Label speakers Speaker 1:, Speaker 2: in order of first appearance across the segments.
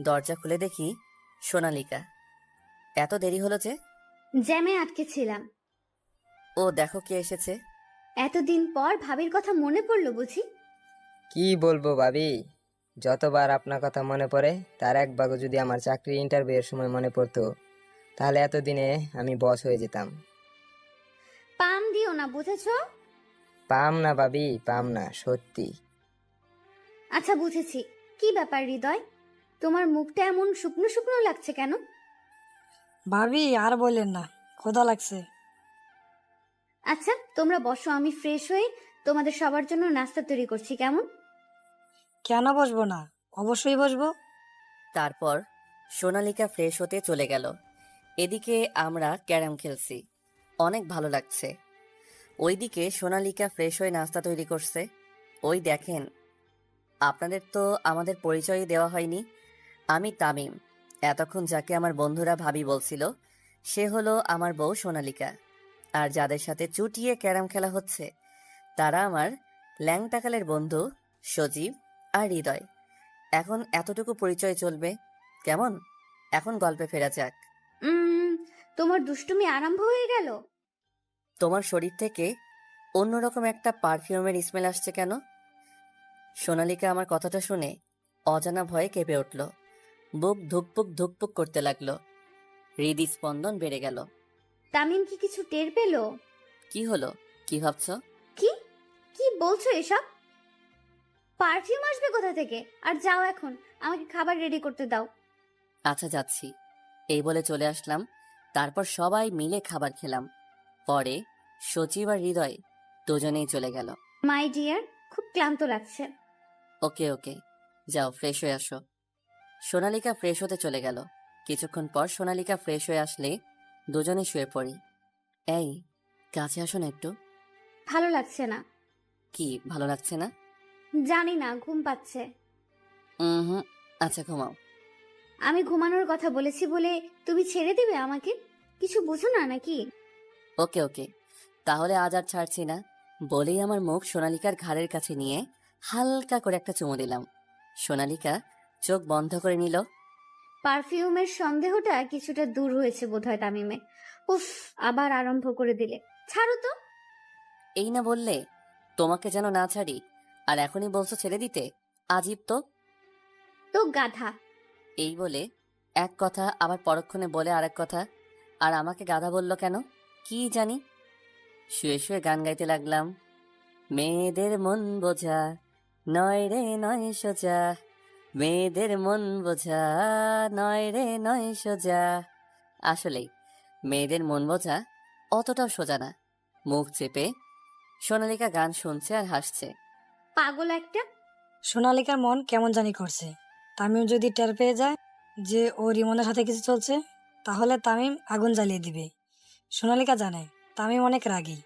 Speaker 1: দরজা খুলে দেখি সোনালিকা। এত দেরি হলো যে?
Speaker 2: জ্যামে আটকে ছিলাম।
Speaker 1: ও দেখো কে এসেছে।
Speaker 2: এতদিন পর ভাবির কথা মনে পড়লো বুঝি?
Speaker 3: কি বলবো ভাবি, যতবার আপনার কথা মনে পড়ে তার এক ভাগও যদি আমার চাকরি ইন্টারভিউয়ের সময় মনে পড়তো, তাহলে এতদিনে আমি বস হয়ে যেতাম।
Speaker 2: পাম দিও না, বুঝেছো?
Speaker 3: পাম না ভাবি, পাম না, সত্যি।
Speaker 2: আচ্ছা বুঝেছি। কি ব্যাপার হৃদয়, তোমার মুখটা এমন শুকনো শুকনো লাগছে কেন?
Speaker 4: ভাবি আর বললেন না, ক্ষুধা লাগছে।
Speaker 2: আচ্ছা তোমরা বসো, আমি ফ্রেশ হয়ে তোমাদের সবার জন্য নাস্তা তৈরি করছি, কেমন?
Speaker 4: কেন বসবো না, অবশ্যই বসবো।
Speaker 1: তারপর সোনালিকা ফ্রেশ হতে চলে গেল। এদিকে আমরা ক্যারাম খেলছি, অনেক ভালো লাগছে। ওইদিকে সোনালিকা ফ্রেশ হয়ে নাস্তা তৈরি করছে। ওই দেখেন, আপনাদের তো আমাদের পরিচয়ই দেওয়া হয়নি। আমি তামিম। এতক্ষণ যাকে আমার বন্ধুরা ভাবি বলছিল, সে হলো আমার বউ সোনালিকা। আর যাদের সাথে চুটিয়ে ক্যারাম খেলা হচ্ছে, তারা আমার ল্যাংটাকালের বন্ধু সজীব আর হৃদয়। এখন এতটুকু পরিচয় চলবে, কেমন? এখন গল্পে ফেরা যাক।
Speaker 2: উম তোমার দুষ্টুমি আরম্ভ হয়ে গেল।
Speaker 1: তোমার শরীর থেকে অন্যরকম একটা পারফিউমের স্মেল আসছে কেন? সোনালিকা আমার কথাটা শুনে অজানা ভয়ে কেঁপে উঠল। বুক ধুকপুক ধুকপুক করতে লাগলো। হৃদস্পন্দন বেড়ে গেল।
Speaker 2: তামিম কি কিছু টের পেলো?
Speaker 1: কি হলো? কি ভাবছো?
Speaker 2: কি কি বলছো এসব? পারফিউম আসবে কোথা থেকে? আর যাও এখন, আমাকে খাবার রেডি করতে দাও।
Speaker 1: আচ্ছা যাচ্ছি, এই বলে চলে আসলাম। তারপর সবাই মিলে খাবার খেলাম। পরে সচিব আর হৃদয় দুজনেই চলে গেল।
Speaker 2: মাই ডিয়ার, খুব ক্লান্ত লাগছে।
Speaker 1: ওকে ওকে, যাও ফ্রেশ হয়ে আসো। সোনালিকা ফ্রেশ হতে চলে গেল। কিছুক্ষণ পর সোনালিকা ফ্রেশ হয়ে আসলে দুজনে শুয়ে পড়ি। এই, কাছে আসো না একটু।
Speaker 2: ভালো লাগছে না।
Speaker 1: কি ভালো লাগছে না?
Speaker 2: জানি না, ঘুম পাচ্ছে।
Speaker 1: হুম, আচ্ছা ঘুমাও।
Speaker 2: আমি ঘুমানোর কথা বলেছি বলে তুমি ছেড়ে দিবে আমাকে? কিছু বুঝো না নাকি?
Speaker 1: ওকে ওকে, তাহলে আজ আর ছাড়ছি না। বলেই আমার মুখ সোনালিকার ঘাড়ের কাছে নিয়ে হালকা করে একটা চুমু দিলাম। সোনালিকা চোখ বন্ধ করে নিল।
Speaker 2: পারফিউমের সন্দেহটা কিছুটা দূর হয়েছে বোধহয় তামিমে। উফ, আবার আরম্ভ করে দিলে। ছাড়ো তো।
Speaker 1: এই না বললে তোমাকে যেন না ছাড়ি, আর এখনই বলছো ছেড়ে দিতে? আজীব তো।
Speaker 2: তো গাধা।
Speaker 1: এই বলে এক কথা আবার পরক্ষণে বলে আরেক কথা। আর আমাকে গাধা বলল কেন কি জানি। শুয়ে শুয়ে গান গাইতে লাগলাম। মেয়েদের মন বোঝা নয় রে নয় সোজা, মেয়েদের মন বোঝা নয় রে নয় সোজা। আসলেই মেয়েদের মন বোঝা অতটাও সোজা না। মুখ চেপে সোনালিকা গান শুনছে আর হাসছে।
Speaker 2: পাগল একটা।
Speaker 4: সোনালিকার মন কেমন জানি করছে। তামিম যদি টের পেয়ে যায় যে ও রিমনের সাথে কিছু চলছে, তাহলে তামিম আগুন জ্বালিয়ে দিবে। সোনালিকা জানে তামিম অনেক রাগী।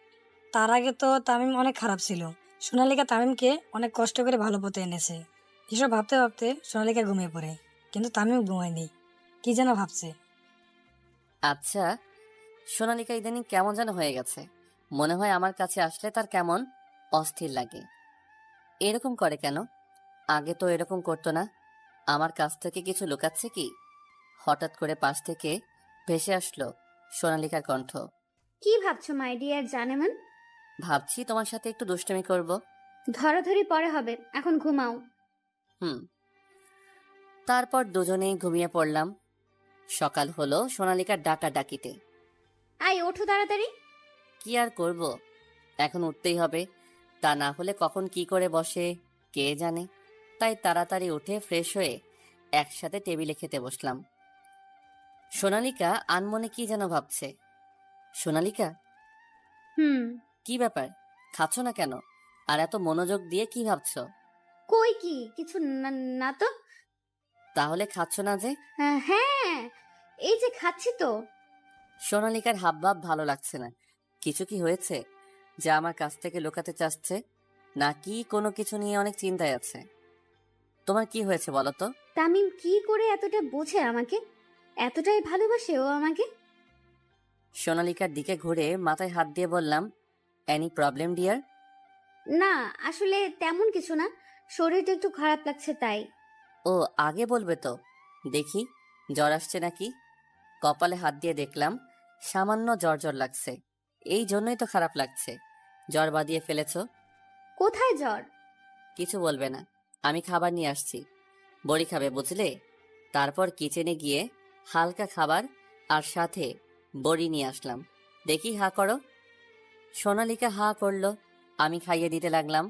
Speaker 4: তার আগে তো তামিম অনেক খারাপ ছিল। সোনালিকা তামিমকে অনেক কষ্ট করে ভালো পথে এনেছে। এসব ভাবতে ভাবতে সোনালিকা ঘুমিয়ে পড়ে, কিন্তু তামিম ঘুমায়নি। কি যেন ভাবছে।
Speaker 1: আচ্ছা, সোনালিকা ইদানিং কেমন যেন হয়ে গেছে। মনে হয় আমার কাছে আসলে তার কেমন অস্থির লাগে। এরকম করে কেন? আগে তো এরকম করতো না। আমার কাছ থেকে কিছু লুকাচ্ছে কি? হঠাৎ করে পাশ থেকে ভেসে আসলো সোনালিকার কণ্ঠ।
Speaker 2: কি ভাবছো মাই ডিয়ার জানেমান?
Speaker 1: ভাবছি তোমার সাথে একটু দুষ্টুমি করব।
Speaker 2: ধরাধরি পরে হবে, এখন ঘুমাও।
Speaker 1: হুম। তারপর দুজনেই ঘুমিয়ে পড়লাম। সকাল হলো সোনালিকার ডাকা ডাকিতে।
Speaker 2: আই ওঠো তাড়াতাড়ি।
Speaker 1: কি আর করব, এখন উঠতেই হবে। তা না হলে কখন কি করে বসে কে জানে। তাই তাড়াতাড়ি উঠে ফ্রেশ হয়ে একসাথে টেবিলে খেতে বসলাম। সোনালিকা আনমনে কি যেন ভাবছে। সোনালিকা,
Speaker 2: হুম।
Speaker 1: কি ব্যাপার? খাচ্ছ না কেন? আর এত মনোযোগ দিয়ে কি ভাবছো?
Speaker 2: কই কি কিছু না, না তো।
Speaker 1: তাহলে খাচ্ছ না যে?
Speaker 2: হ্যাঁ, এই যে খাচ্ছি তো।
Speaker 1: সোনালিকার হাবভাব ভালো লাগছে না। কিছু কি হয়েছে যা আমার কাছ থেকে লুকাতে চাচ্ছে? নাকি কোনো কিছু নিয়ে অনেক চিন্তায় আছে? তোমার কি হয়েছে বলো তো?
Speaker 2: তামিম কি করে এতটা বোঝে আমাকে? এতটাই ভালোবাসে ও আমাকে?
Speaker 1: সোনালিকার দিকে ঘুরে মাথায় হাত দিয়ে বললাম, এনি প্রবলেম ডিয়ার?
Speaker 2: না, আসলে তেমন কিছু না, শরীরটা একটু খারাপ লাগছে তাই।
Speaker 1: ও, আগে বলবে তো। দেখি জ্বর আসছে নাকি। কপালে হাত দিয়ে দেখলাম সামান্য জ্বর জ্বর লাগছে। এই জন্যই তো খারাপ লাগছে। জ্বর বাঁধিয়ে ফেলেছো।
Speaker 2: কোথায় জ্বর?
Speaker 1: কিছু বলবে না, আমি খাবার নিয়ে আসছি। বড়ি খাবে বুঝলে? তারপর কিচেনে গিয়ে হালকা খাবার আর সাথে বড়ি নিয়ে আসলাম। দেখি হা করো। সোনালিকা হা করলো। আমি খাইয়ে দিতে লাগলাম।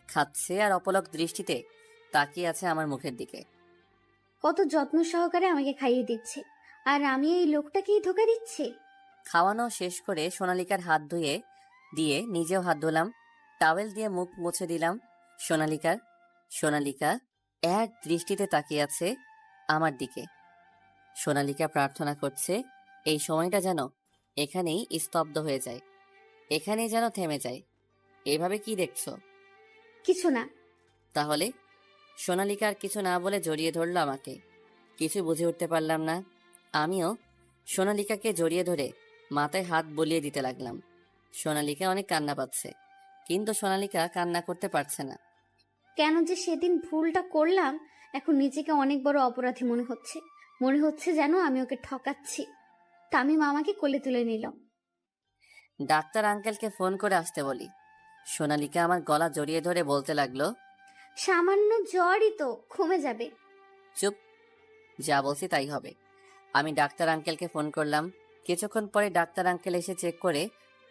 Speaker 1: খাচ্ছে আর অপলক দৃষ্টিতে তাকিয়ে আছে আমার মুখের দিকে।
Speaker 2: কত যত্ন সহকারে আমাকে খাইয়ে দিচ্ছে, আর আমি এই লোকটাকেই ধোকা দিচ্ছি।
Speaker 1: খাওয়ানো শেষ করে সোনালিকার হাত ধুয়ে দিয়ে নিজেও হাত ধুলাম। টাওয়েল দিয়ে মুখ মুছে দিলাম সোনালিকার। সোনালিকা এক দৃষ্টিতে তাকিয়ে আছে আমার দিকে। সোনালিকা প্রার্থনা করছে এই সময়টা যেন এখানেই স্তব্ধ হয়ে যায়, এখানেই যেন থেমে যায়। এভাবে কি দেখছো?
Speaker 2: কিছু না।
Speaker 1: তাহলে? সোনালিকা আর কিছু না বলে জড়িয়ে ধরলো আমাকে। কিছু বুঝে উঠতে পারলাম না। আমিও সোনালিকাকে জড়িয়ে ধরে মাথায় হাত বুলিয়ে দিতে লাগলাম। সোনালিকা অনেক কান্না পাচ্ছে, কিন্তু সোনালিকা কান্না করতে পারছে না।
Speaker 2: কেন যে সেদিন ভুলটা করলাম, এখন নিজেকে অনেক বড় অপরাধী মনে হচ্ছে। মনে হচ্ছে যেন আমি ওকে ঠকাচ্ছি। তামিম আমাকে কোলে তুলে নিল।
Speaker 1: ডাক্তার আঙ্কেলকে ফোন করে আসতে বলি। সোনালিকা আমার গলা জড়িয়ে ধরে বলতে লাগলো,
Speaker 2: সামান্য জ্বরই তো, কমে যাবে।
Speaker 1: চুপ, যা বলছি তাই হবে। আমি ডাক্তার আঙ্কেলকে ফোন করলাম। কিছুক্ষণ পরে ডাক্তার আঙ্কেল এসে চেক করে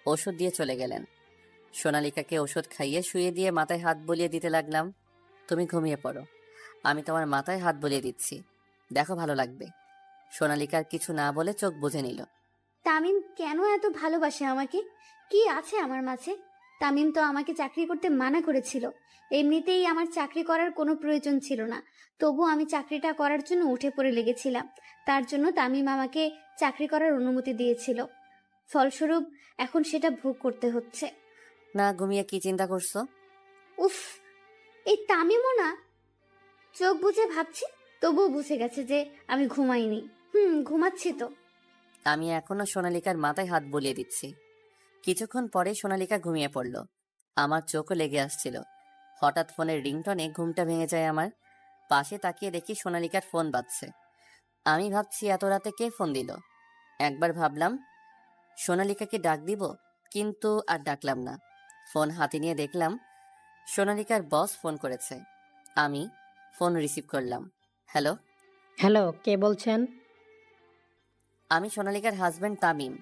Speaker 1: ওষুধ দিয়ে চলে গেলেন। সোনালিকাকে ওষুধ খাইয়ে শুয়ে দিয়ে মাথায় হাত বুলিয়ে দিতে লাগলাম। তুমি ঘুমিয়ে পড়ো, আমি তোমার মাথায় হাত বুলিয়ে দিচ্ছি, দেখো ভালো লাগবে। সোনালিকার কিছু না বলে চোখ বুজে নিল।
Speaker 2: তামিম কেন এত ভালোবাসে আমাকে? কি আছে আমার মাঝে? তামিম তো আমাকে চাকরি করতে মানা করেছিল। এমনিতেই আমার চাকরি করার কোনো প্রয়োজন ছিল না, তবু আমি চাকরিটা করার জন্য উঠে পড়ে লেগেছিলাম। তার জন্য তামিম আমাকে চাকরি করার অনুমতি দিয়েছিল। ফলস্বরূপ এখন সেটা ভোগ করতে হচ্ছে।
Speaker 1: না ঘুমিয়ে কি চিন্তা করছো?
Speaker 2: উফ, এই তামিমও না। চোখ বুজে ভাবছি, তবুও বুঝে গেছে যে আমি ঘুমাইনি। ঘুমাচ্ছি তো।
Speaker 1: আমি এখনো সোনালিকার মাথায় হাত বুলিয়ে দিচ্ছি। কিছুক্ষণ পরে সোনালিকা ঘুমিয়ে পড়ল। আমার চোখও লেগে আসছিল। হঠাৎ ফোনের রিংটনে ঘুমটা ভেঙে যায় আমার। পাশে তাকিয়ে দেখি সোনালিকার ফোন বাজছে। আমি ভাবছি এত রাতে কে ফোন দিল। একবার ভাবলাম সোনালিকাকে ডাক দিব, কিন্তু আর ডাকলাম না। ফোন হাতে নিয়ে দেখলাম সোনালিকার বস ফোন করেছে। আমি ফোন রিসিভ করলাম। হ্যালো।
Speaker 5: হ্যালো, কে বলছেন?
Speaker 1: আমি সোনালিকার হাজবেন্ড তামিম।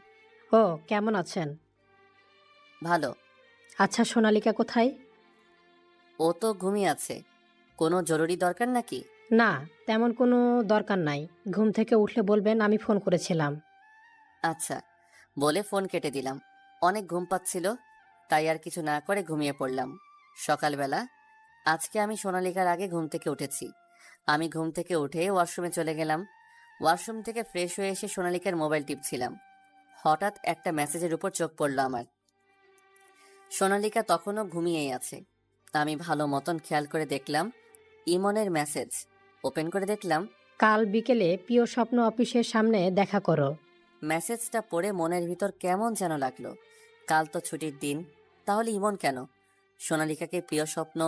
Speaker 5: ও, কেমন আছেন?
Speaker 1: ভালো।
Speaker 5: আচ্ছা, সোনালিকা কোথায়?
Speaker 1: ও তো ঘুমিয়ে আছে। কোনো জরুরি দরকার নাকি?
Speaker 5: না, তেমন কোনো দরকার নাই। ঘুম থেকে উঠলে বলবেন আমি ফোন করেছিলাম।
Speaker 1: আচ্ছা বলে ফোন কেটে দিলাম। অনেক ঘুম পাচ্ছিল, তাই আর কিছু না করে ঘুমিয়ে পড়লাম। সকালবেলা আজকে আমি সোনালিকার আগে ঘুম থেকে উঠেছি। আমি ঘুম থেকে উঠে ওয়াশরুমে চলে গেলাম। ওয়াশরুম থেকে ফ্রেশ হয়ে এসে সোনালিকার মোবাইল টিপছিলাম। হঠাৎ একটা মেসেজের উপর চোখ পড়ল আমার। সোনালিকা তখনও ঘুমিয়েই আছে। আমি ভালো মতন খেয়াল করে দেখলাম ইমনের মেসেজ। ওপেন করে দেখলাম
Speaker 5: কাল বিকেলে প্রিয় স্বপ্ন অফিসের সামনে দেখা করো।
Speaker 1: মেসেজটা পড়ে মনের ভিতর কেমন যেন লাগলো। কাল তো ছুটির দিন, তাহলে ইমন কেন সোনালিকাকে প্রিয় স্বপ্ন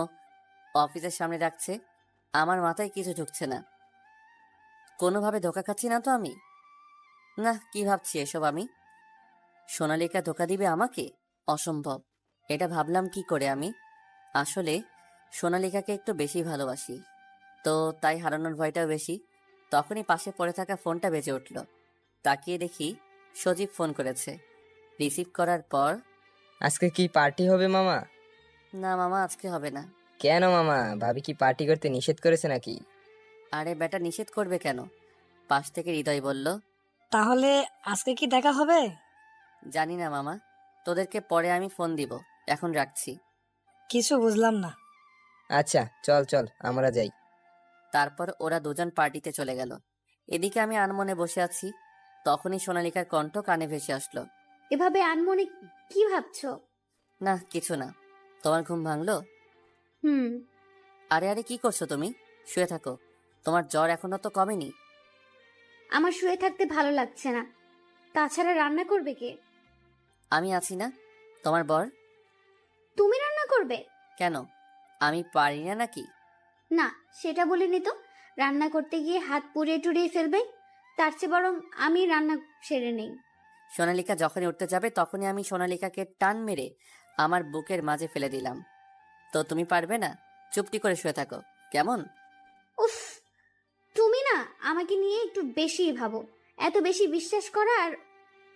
Speaker 1: অফিসের সামনে রাখছে? আমার মাথায় কিছু ঢুকছে না। কোনোভাবে ধোকা খাচ্ছি না তো আমি? না, কি ভাবছি এসব আমি? সোনালিকা ধোকা দিবে আমাকে? অসম্ভব। এটা ভাবলাম কি করে আমি? আসলে সোনালিকাকে একটু বেশি ভালোবাসি, তো তাই হারানোর ভয়টাও বেশি। তখনই পাশে পড়ে থাকা ফোনটা বেজে উঠল। তাকিয়ে দেখি সজীব ফোন করেছে। রিসিভ করার পর,
Speaker 3: আজকে কি পার্টি হবে মামা?
Speaker 1: না মামা আজকে হবে না।
Speaker 3: কেন মামা, ভাবি কি পার্টি করতে নিষেধ করেছে নাকি?
Speaker 1: আরে বেটা নিষেধ করবে কেন? পাশ থেকে হৃদয় বলল,
Speaker 4: তাহলে আজকে কি দেখা হবে?
Speaker 1: জানি না মামা, তোদেরকে পরে আমি ফোন দিব, এখন রাখছি।
Speaker 4: কিছু বুঝলাম না।
Speaker 3: আচ্ছা চল চল আমরা যাই।
Speaker 1: তারপর ওরা দুজন পার্টিতে চলে গেল। এদিকে আমি আনমনে বসে আছি। তখনই সোনালিকার কণ্ঠ কানে ভেসে আসলো।
Speaker 2: এভাবে আনমনে কি ভাবছো?
Speaker 1: না কিছু না। তোমার ঘুম ভাঙলো?
Speaker 2: হুম।
Speaker 1: আরে আরে কি করছো তুমি? শুয়ে থাকো, তোমার জ্বর এখনো তো কমেনি।
Speaker 2: আমার শুয়ে থাকতে ভালো লাগছে না। তাছাড়া রান্না করবে কে?
Speaker 1: আমি আছি না, তোমার বর।
Speaker 2: তুমি রান্না করবে?
Speaker 1: কেন, আমি পারি না নাকি?
Speaker 2: না, সেটা বলিনি তো। রান্না করতে গিয়ে হাত পুড়িয়ে টুড়িয়ে ফেলবে। তার চেয়ে বরং আমি রান্না সেরে নেই।
Speaker 1: সোনালিকা যখনই উঠতে যাবে তখনই আমি সোনালিকাকে টান মেরে আমার বুকের মাঝে ফেলে দিলাম। তো তুমি পারবে না? চুপটি করে শুয়ে থাকো, কেমন?
Speaker 2: উফ, তুমি না আমাকে নিয়ে একটু বেশিই ভাবো। এত বেশি বিশ্বাস করা আর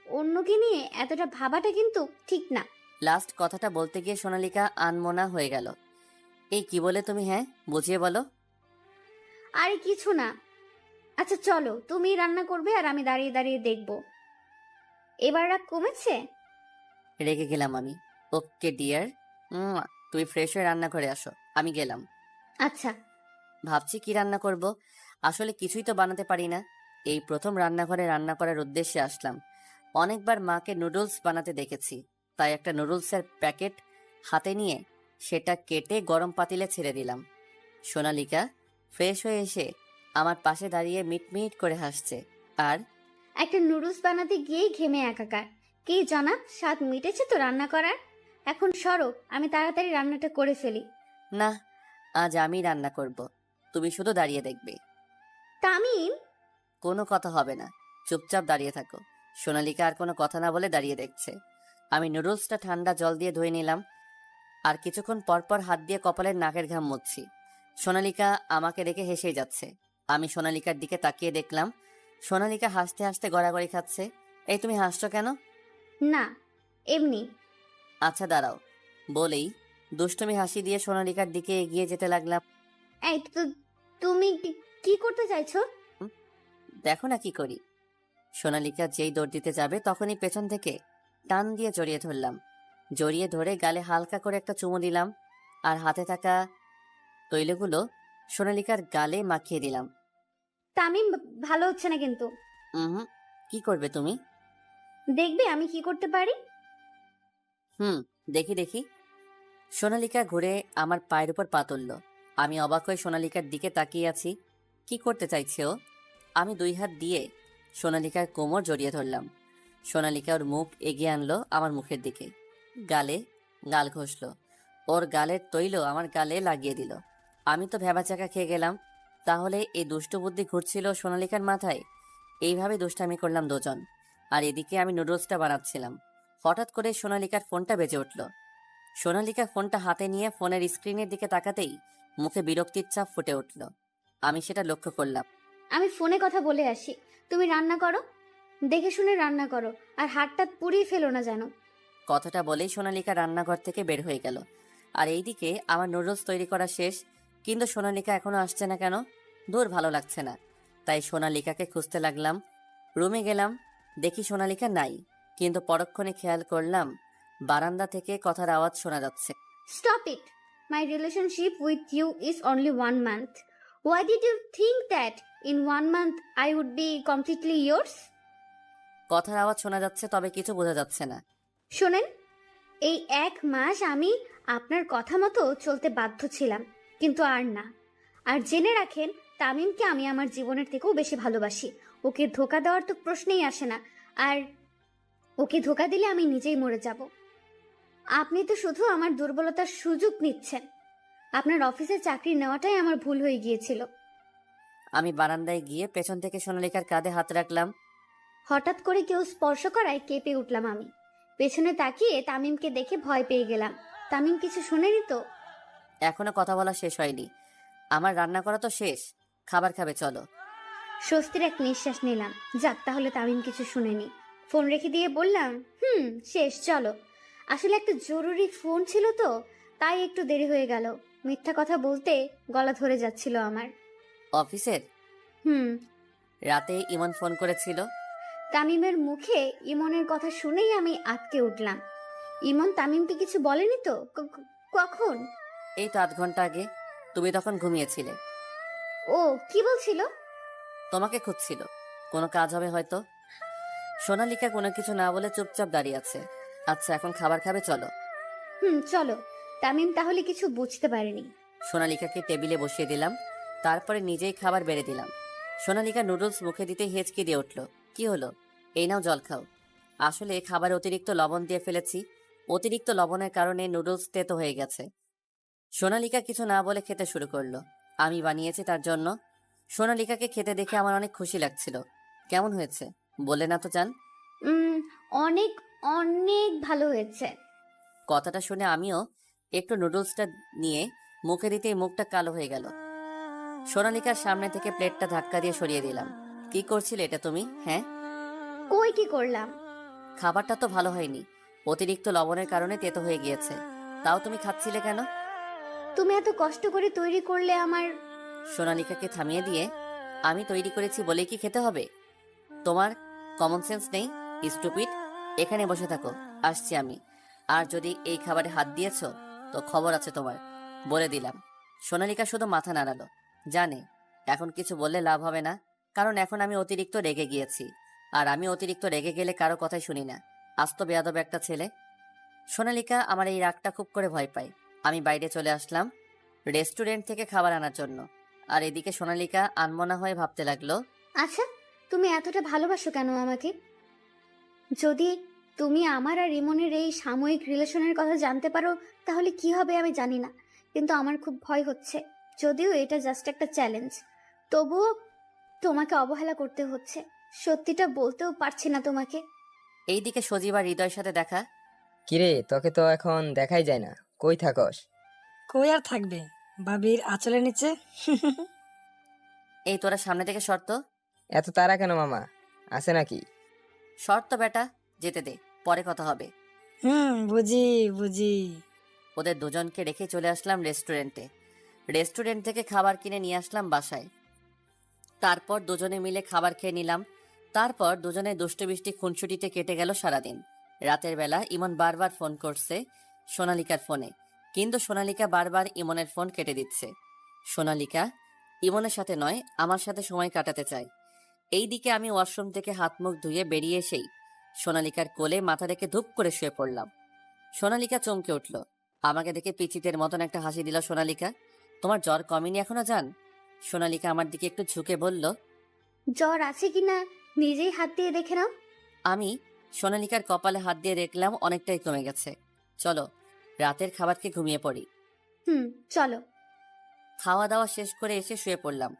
Speaker 2: অন্যকে নিয়ে এতটা ভাবাটা কিন্তু ঠিক না।
Speaker 1: লাস্ট কথাটা বলতে গিয়ে সোনালিকা আনমনা হয়ে গেল। এই কি বলে তুমি? হ্যাঁ, বুঝিয়ে বলো।
Speaker 2: আরে কিছু না। আচ্ছা চলো, তুমি রান্না করবে আর আমি দাঁড়িয়ে দাঁড়িয়ে দেখব। এবার রাগ কমেছে?
Speaker 1: রেগে গেলাম আমি। ওকে ডিয়ার, তুমি ফ্রেশ হয়ে রান্না করে আসো, আমি গেলাম।
Speaker 2: আচ্ছা।
Speaker 1: ভাবছি কি রান্না করব, আসলে কিছুই তো বানাতে পারি না। এই প্রথম রান্নাঘরে রান্না করার উদ্দেশ্যে আসলাম। অনেকবার মাকে নুডলস বানাতে দেখেছি, তাই একটা নুডলসের প্যাকেট হাতে নিয়ে সেটা কেটে গরম পাতিলে ছেড়ে দিলাম। সোনালিকা ফ্রেশ হয়ে এসে আমার পাশে দাঁড়িয়ে মিটমিট করে হাসছে। আর
Speaker 2: একটা নুডলস বানাতে গিয়েই ঘেমে একাকার। কি জনাব, স্বাদ মিটেছে তো রান্না করার? এখন সরো, আমি তাড়াতাড়ি রান্নাটা করে ফেলি।
Speaker 1: না, আজ আমি রান্না করব, তুমি শুধু দাঁড়িয়ে দেখবে।
Speaker 2: তামিম,
Speaker 1: কোনো কথা হবে না, চুপচাপ দাঁড়িয়ে থাকো। সোনালিকা আর কোনো কথা না বলে দাঁড়িয়ে দেখছে। আমি নুডলসটা ঠান্ডা জল দিয়ে ধুয়ে নিলাম, আর কিছুক্ষণ পরপর হাত দিয়ে কপালের নাকের ঘাম মুছছি। সোনালিকা আমাকে দেখে হেসেই যাচ্ছে। আমি সোনালিকার দিকে তাকিয়ে দেখলাম সোনালিকা হাসতে হাসতে গড়াগড়ি খাচ্ছে। এই তুমি হাসছো কেন?
Speaker 2: না এমনি।
Speaker 1: আচ্ছা দাঁড়াও, বলেই দুষ্টুমি হাসি দিয়ে সোনালিকার দিকে এগিয়ে যেতে লাগলাম।
Speaker 2: এই তো, তুমি কি করতে চাইছো?
Speaker 1: দেখো না কি করি। সোনালিকা যেই দৌড় দিতে যাবে তখনই পেছন থেকে টান দিয়ে জড়িয়ে ধরলাম। জড়িয়ে ধরে গালে হালকা করে একটা চুমু দিলাম, আর হাতে থাকা তৈলগুলো সোনালিকার গালে মাখিয়ে দিলাম।
Speaker 2: তামিম, ভালো হচ্ছে না কিন্তু।
Speaker 1: হুম, কি করবে তুমি?
Speaker 2: দেখবে আমি কি করতে পারি।
Speaker 1: হুম, দেখি দেখি। সোনালিকা ঘুরে আমার পায়ের উপর পা তুলল। আমি অবাক হয়ে সোনালিকার দিকে তাকিয়ে আছি। কি করতে চাইছে ও? আমি দুই হাত দিয়ে সোনালিকার কোমর জড়িয়ে ধরলাম। সোনালিকা ওর মুখ এগিয়ে আনলো আমার মুখের দিকে, গালে গাল ঘষলো। ওর গালের তৈল আমার গালে লাগিয়ে দিল। আমি তো ভ্যাবাচাকা খেয়ে গেলাম। তাহলে এই দুষ্টু বুদ্ধি ঘুরছিল সোনালিকার মাথায়। এইভাবে দুষ্টামি করলাম দুজন। আর এদিকে আমি নুডলসটা বানাচ্ছিলাম। হঠাৎ করে সোনালিকার ফোনটা বেজে উঠল। সোনালিকা ফোনটা হাতে নিয়ে ফোনের স্ক্রিনের দিকে তাকাতেই মুখে বিরক্তির ছাপ ফুটে উঠল। আমি সেটা লক্ষ্য করলাম।
Speaker 2: আমি ফোনে কথা বলে আসি, তুমি রান্না করো। দেখে শুনে রান্না করো, আর হাতটা পুড়িয়ে ফেলো না যেন।
Speaker 1: কথাটা বলেই সোনালিকা রান্নাঘর থেকে বের হয়ে গেল। আর এইদিকে আমার নুডলস তৈরি করা শেষ, কিন্তু সোনালিকা এখনো আসছে না কেন? দূর, ভালো লাগছে না। তাই সোনালিকাকে খুঁজতে লাগলাম। রুমে গেলাম, দেখি সোনালিকা নাই, কিন্তু পরক্ষণে খেয়াল করলাম বারান্দা থেকে কথার আওয়াজ শোনা যাচ্ছে।
Speaker 2: Stop it. My relationship with you is only 1 month. Why did you think that in 1 month I would be completely yours?
Speaker 1: কথার আওয়াজ শোনা যাচ্ছে, তবে কিছু বোঝা যাচ্ছে না।
Speaker 2: শোনেন, এই 1 মাস আমি আপনার কথা মতো চলতে বাধ্য ছিলাম, কিন্তু আর না। আর জেনে রাখেন, তামিমকে আমি আমার জীবনের থেকেও বেশি ভালোবাসি। ওকে ধোকা দেওয়ার তো প্রশ্নেই আসে না। আর ওকে ধোকা দিলে আমি নিজেই মরে যাব। আপনি তো শুধু আমার দুর্বলতার সুযোগ নিচ্ছেন। আপনার অফিসে চাকরি নেওয়াটাই আমার ভুল হয়ে গিয়েছিল।
Speaker 1: আমি বারান্দায় গিয়ে পেছন থেকে সোনালিকার কাঁধে হাত রাখলাম।
Speaker 2: হঠাৎ করে কেউ স্পর্শ করায় কেঁপে উঠলাম আমি। পেছনে তাকিয়ে তামিমকে দেখে ভয় পেয়ে গেলাম। তামিম কিছু শুনেনি তো?
Speaker 1: এখনো কথা বলা শেষ হয়নি। আমার রান্না করা তো শেষ, খাবার খাবে, চলো।
Speaker 2: স্বস্তির এক নিঃশ্বাস নিলাম। যাক, তাহলে তামিম কিছু শুনেনি। ফোন রেখে দিয়ে বললাম, শেষ, চলো। আসলে একটা জরুরি ফোন ছিল তো, তাই একটু দেরি হয়ে গেল। মিথ্যা কথা বলতে গলা ধরে যাচ্ছিল আমার।
Speaker 1: অফিসের
Speaker 2: হুম।
Speaker 1: রাতে ইমন ফোন করেছিল।
Speaker 2: তামিমের মুখে ইমনের কথা শুনেই আমি আটকে উঠলাম। ইমন তামিমকে কিছু বলেনি তো? কখন?
Speaker 1: এই তো 8 ঘন্টা আগে। তুমি তখন ঘুমিয়েছিলে।
Speaker 2: ও কি বলছিল?
Speaker 1: তোমাকে খুঁজছিল, কোনো কাজ হবে হয়তো। সোনালিকা কোনো কিছু না বলে চুপচাপ দাঁড়িয়ে আছে। আচ্ছা, এখন খাবার খাবে, চলো।
Speaker 2: চলো। তামিম তাহলে কিছু বুঝতে পারেনি।
Speaker 1: সোনালিকাকে টেবিলে বসিয়ে দিলাম, তারপরে নিজেই খাবার বেড়ে দিলাম। সোনালিকা নুডলস মুখে দিতে হেঁচকি দিয়ে উঠল। কি হলো? এই নাও, জল খাও। আসলে খাবারে অতিরিক্ত লবণ দিয়ে ফেলেছি। অতিরিক্ত লবণের কারণে নুডলস তেতো হয়ে গেছে। সোনালিকা কিছু না বলে খেতে শুরু করলো। আমি বানিয়েছি তার জন্য। সোনালিকাকে খেতে দেখে আমার অনেক খুশি লাগছিল। কেমন হয়েছে বলে না তো জান?
Speaker 2: উম, অনেক অনেক ভালো হয়েছে।
Speaker 1: কথাটা শুনে আমিও একটু নুডলসটা নিয়ে মুখে দিতেই মুখটা কালো হয়ে গেল। সোনালিকার সামনে থেকে প্লেটটা ধাক্কা দিয়ে সরিয়ে দিলাম। কি করছিলে এটা তুমি? হ্যাঁ,
Speaker 2: কই কি করলাম?
Speaker 1: খাবারটা তো ভালো হয়নি, অতিরিক্ত লবণের কারণে তেতো হয়ে গিয়েছে। তাও তুমি খাচ্ছিলে কেন?
Speaker 2: তুমি এত কষ্ট করে তৈরি করলে আমার।
Speaker 1: সোনালিকাকে থামিয়ে দিয়ে, আমি তৈরি করেছি বলেই কি খেতে হবে? তোমার কমন সেন্স নেই স্টুপিড। এখানে বসে থাকো, আসছি আমি। আর যদি এই খাবারে হাত দিয়েছো তো খবর আছে তোমার, বলে দিলাম। সোনালিকা শুধু মাথা নাড়ালো। জানে এখন কিছু বললে লাভ হবে না, কারণ এখন আমি অতিরিক্ত রেগে গিয়েছি। আর আমি অতিরিক্ত রেগে গেলে কারো কথাই শুনি না। আস্ত বেয়াদব একটা ছেলে। সোনালিকা আমার এই রাগটা খুব করে ভয় পায়। আমি বাইরে চলে আসলাম রেস্টুরেন্ট থেকে খাবার আনার জন্য। আর এদিকে সোনালিকা আনমনা হয়ে ভাবতে লাগলো,
Speaker 2: আচ্ছা, তুমি এতটা ভালোবাসো কেন আমাকে? যদি তুমি আমার আর রিমনের এই সাময়িক রিলেশনের কথা জানতে পারো তাহলে কি হবে আমি জানি না, কিন্তু আমার খুব ভয় হচ্ছে। যদিও এটা জাস্ট একটা চ্যালেঞ্জ, তবুও তোমাকে অবহেলা করতে হচ্ছে। সত্যিটা বলতেও পারছি না তোমাকে।
Speaker 1: এইদিকে সজীব আর হৃদয়ের সাথে দেখা।
Speaker 3: কিরে, তোকে তো এখন দেখাই যায় না, কই থাকস?
Speaker 4: কই আর থাকবে, ভাবির আঁচলের নিচে।
Speaker 1: এই তোরা সামনে থেকে শর্ত।
Speaker 3: এত তাড়া কেন মামা, আছে নাকি?
Speaker 1: শর্ত বেটা, যেতে দে, পরে কথা হবে।
Speaker 4: বুঝি বুঝি।
Speaker 1: ওদের দুজনকে রেখে চলে আসলাম রেস্টুরেন্টে। রেস্টুরেন্ট থেকে খাবার কিনে নিয়ে আসলাম বাসায়। তারপর দুজনে মিলে খাবার খেয়ে নিলাম। তারপর দুজনে দুষ্টু বৃষ্টি খুনসুটিতে কেটে গেল সারাদিন। রাতের বেলা ইমন বারবার ফোন করছে সোনালিকার ফোনে, কিন্তু সোনালিকা বারবার ইমনের ফোন কেটে দিচ্ছে। সোনালিকা ইমনের সাথে নয়, আমার সাথে সময় কাটাতে চায়। এইদিকে আমি ওয়াশরুম থেকে হাত মুখ ধুয়ে বেরিয়ে এসেই সোনালিকার কোলে মাথা রেখে ধূপ করে শুয়ে পড়লাম। সোনালিকা চমকে উঠল। আমাকে দেখে পিচিতের মতন একটা হাসি দিল সোনালিকা। তোমার জ্বর কমেনি এখনো জান? সোনালিকা আমার দিকে একটু ঝুঁকে বলল।
Speaker 2: জ্বর আছে কিনা নিজেই হাত দিয়ে দেখে নাও।
Speaker 1: আমি সোনালিকার কপালে হাত দিয়ে দেখলাম অনেকটাই কমে গেছে। চলো রাতের খাবার খেয়ে ঘুমিয়ে পড়ি।
Speaker 2: চলো।
Speaker 1: খাওয়া দাওয়া শেষ করে এসে শুয়ে পড়লাম।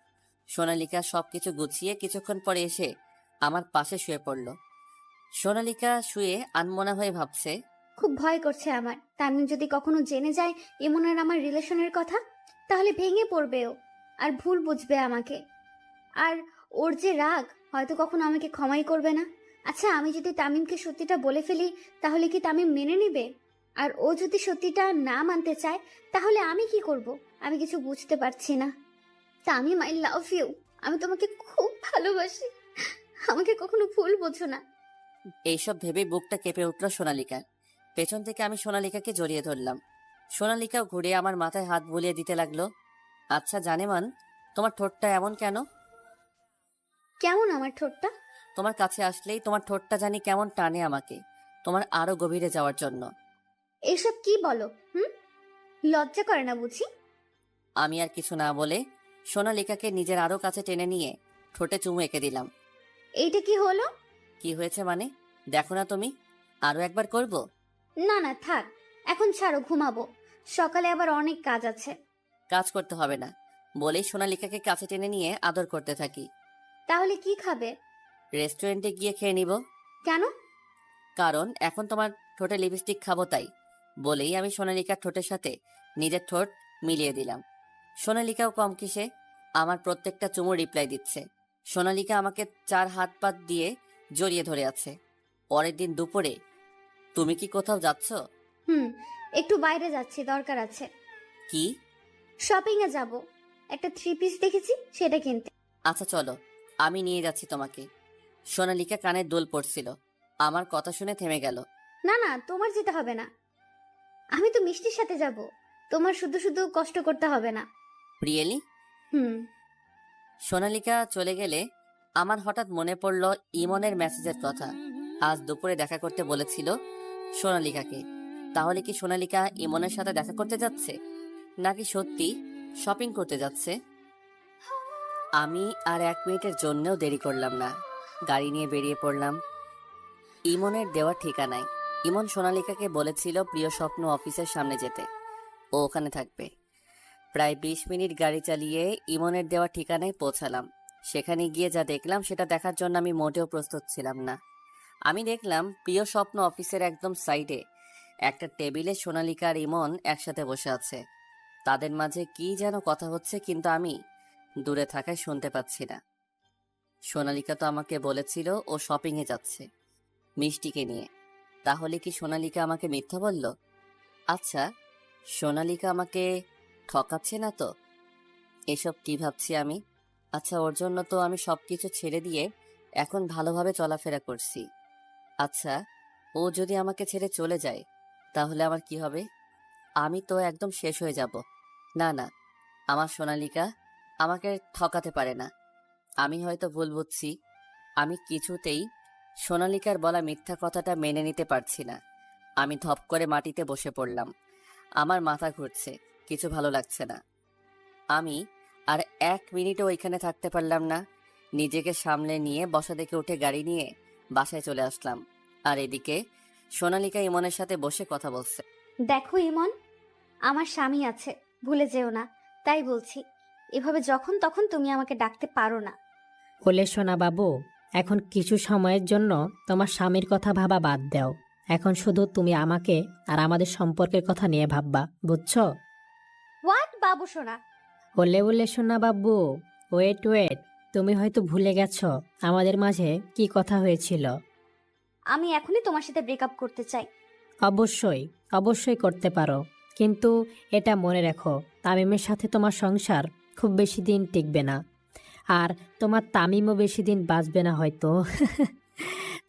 Speaker 1: সোনালিকা সবকিছু গুছিয়ে কিছুক্ষণ পরে এসে আমার পাশে শুয়ে পড়ল। সোনালিকা শুয়ে আনমনা হয়ে ভাবছে,
Speaker 2: খুব ভয় করছে আমার। তামিম যদি কখনো জেনে যায় ইমন আর আমার রিলেশনের কথা, তাহলে ভেঙে পড়বে ও, আর ভুল বুঝবে আমাকে। আর ওর যে রাগ, হয়তো কখনো আমাকে ক্ষমাই করবে না। আচ্ছা, আমি যদি তামিমকে সত্যিটা বলে ফেলি তাহলে কি তামিম মেনে নেবে? আর ও যদি সত্যিটা না মানতে চায় তাহলে আমি কি করব? আমি কিছু বুঝতে পারছি না। Tamim, I love you. আমি তোমাকে খুব ভালোবাসি। আমাকে কখনো ভুল বোঝো না।
Speaker 1: এইসব ভেবে বুকটা কেঁপে উঠল সোনালিকার। পেছন থেকে আমি সোনালিকাকে জড়িয়ে ধরলাম। সোনালিকাও ঘুরে আমার মাথায় হাত বুলিয়ে দিতে লাগলো। আচ্ছা জানেমান, তোমার ঠোঁটটা এমন কেন?
Speaker 2: কেমন আমার ঠোঁটটা?
Speaker 1: তোমার কাছে আসলেই তোমার ঠোঁটটা জানি কেমন টানে আমাকে, তোমার আরো গভীরে যাওয়ার জন্য।
Speaker 2: এসব কি বলো? লজ্জা করে না বুঝি?
Speaker 1: আমি আর কিছু না বলে সোনালিকাকে নিজের আরো কাছে টেনে নিয়ে ঠোঁটে চুমু এঁকে দিলাম।
Speaker 2: এইটা কি হলো?
Speaker 1: কি হয়েছে মানে? দেখো না তুমি, আরো একবার করব।
Speaker 2: না না, থাক, এখন ছাড়ো, ঘুমাবো। সকালে আবার অনেক কাজ আছে।
Speaker 1: কাজ করতে হবে না বলেই সোনালিকাকে কাছে টেনে নিয়ে আদর করতে থাকি।
Speaker 2: তাহলে কি খাবে?
Speaker 1: রেস্টুরেন্টে গিয়ে খেয়ে নিব।
Speaker 2: কেন?
Speaker 1: কারণ এখন তোমার ঠোঁটে লিপস্টিক খাবো তাই। বলেই আমি সোনালিকার ঠোঁটের সাথে নিজের ঠোঁট মিলিয়ে দিলাম। সোনালিকাও কম কিসে, আমার প্রত্যেকটা চুমু রিপ্লাই দিচ্ছে। সোনালিকা আমাকে 4 হাত পাত দিয়ে জড়িয়ে ধরে আছে। পরের দিন দুপুরে, তুমি কি কোথাও যাচ্ছ?
Speaker 2: একটু বাইরে যাচ্ছি, দরকার আছে।
Speaker 1: কি?
Speaker 2: শপিং এ যাব। একটা 3 পিস দেখেছি, সেটা কিনতে।
Speaker 1: আচ্ছা চলো, আমি নিয়ে যাচ্ছি তোমাকে। সোনালিকা কানে দোল পড়ছিল, আমার কথা শুনে থেমে গেল।
Speaker 2: না না, তোমার যেতে হবে না। আমি তো মিষ্টির সাথে যাব। তোমার শুধু শুধু কষ্ট করতে হবে না।
Speaker 1: রিয়েলি?
Speaker 2: হুম।
Speaker 1: সোনালিকা চলে গেলে আমার হঠাৎ মনে পড়ল ইমনের মেসেজের কথা। আজ দুপুরে দেখা করতে বলেছিল সোনালিকাকে। তাহলে কি সোনালিকা ইমনের সাথে দেখা করতে যাচ্ছে, নাকি সত্যি শপিং করতে যাচ্ছে? আমি আর 1 মিনিটের জন্যও দেরি করলাম না, গাড়ি নিয়ে বেরিয়ে পড়লাম ইমনের দেওয়া ঠিকানায়। ইমন সোনালিকাকে বলেছিল প্রিয় স্বপ্ন অফিসের সামনে যেতে, ও ওখানে থাকবে। প্রায় 20 মিনিট গাড়ি চালিয়ে ইমনের দেওয়া ঠিকানায় পৌঁছালাম। সেখানে গিয়ে যা দেখলাম সেটা দেখার জন্য আমি মোটেও প্রস্তুত ছিলাম না। আমি দেখলাম প্রিয় স্বপ্ন অফিসের একদম সাইডে একটা টেবিলে সোনালিকা আর ইমন একসাথে বসে আছে। তাদের মাঝে কি যেন কথা হচ্ছে, কিন্তু আমি দূরে থাকায় শুনতে পাচ্ছি না। সোনালিকা তো আমাকে বলেছিল ও শপিংয়ে যাচ্ছে মিষ্টিকে নিয়ে। তাহলে কি সোনালিকা আমাকে মিথ্যা বলল? আচ্ছা, সোনালিকা আমাকে ঠকাচ্ছে না তো? এসব কি ভাবছি আমি? আচ্ছা, ওর জন্য তো আমি সবকিছু ছেড়ে দিয়ে এখন ভালোভাবে চলাফেরা করছি। আচ্ছা, ও যদি আমাকে ছেড়ে চলে যায় তাহলে আমার কি হবে? আমি তো একদম শেষ হয়ে যাব। না না, আমার সোনালিকা আমাকে ঠকাতে পারে না। আমি হয়তো ভুল বুঝছি। আমি কিছুতেই সোনালিকার বলা মিথ্যা কথাটা মেনে নিতে পারছি না। আমি ধপ করে মাটিতে বসে পড়লাম। আমার মাথা ঘুরছে, কিছু ভালো লাগছে না। আমি আর 1 মিনিটও ওইখানে থাকতে পারলাম না। নিজেকে সামলে নিয়ে বসা থেকে উঠে গাড়ি নিয়ে বাসায় চলে আসলাম। আর এদিকে সোনালিকা ইমনের সাথে বসে কথা বলছে।
Speaker 2: দেখো ইমন, আমার স্বামী আছে, ভুলে যেও না। তাই বলছি, এভাবে যখন তখন তুমি আমাকে ডাকতে পারো না।
Speaker 5: বলে শোনা বাবু, এখন কিছু সময়ের জন্য তোমার স্বামীর কথা ভাবা বাদ দাও। এখন শুধু তুমি আমাকে আর আমাদের সম্পর্কের কথা নিয়ে ভাববা, বুঝছো?
Speaker 2: হোয়াট বাবু সোনা?
Speaker 5: বলে শোনা বাবু, ওয়েট ওয়েট, তুমি হয়তো ভুলে গেছো আমাদের মাঝে কি কথা হয়েছিল।
Speaker 2: আমি এখনই তোমার সাথে ব্রেকআপ করতে চাই।
Speaker 5: অবশ্যই, অবশ্যই করতে পারো, কিন্তু এটা মনে রেখো, তামিমের সাথে তোমার সংসার খুব বেশি দিন টিকবে না। আর তোমার তামিমও বেশি দিন বাঁচবে না হয়তো।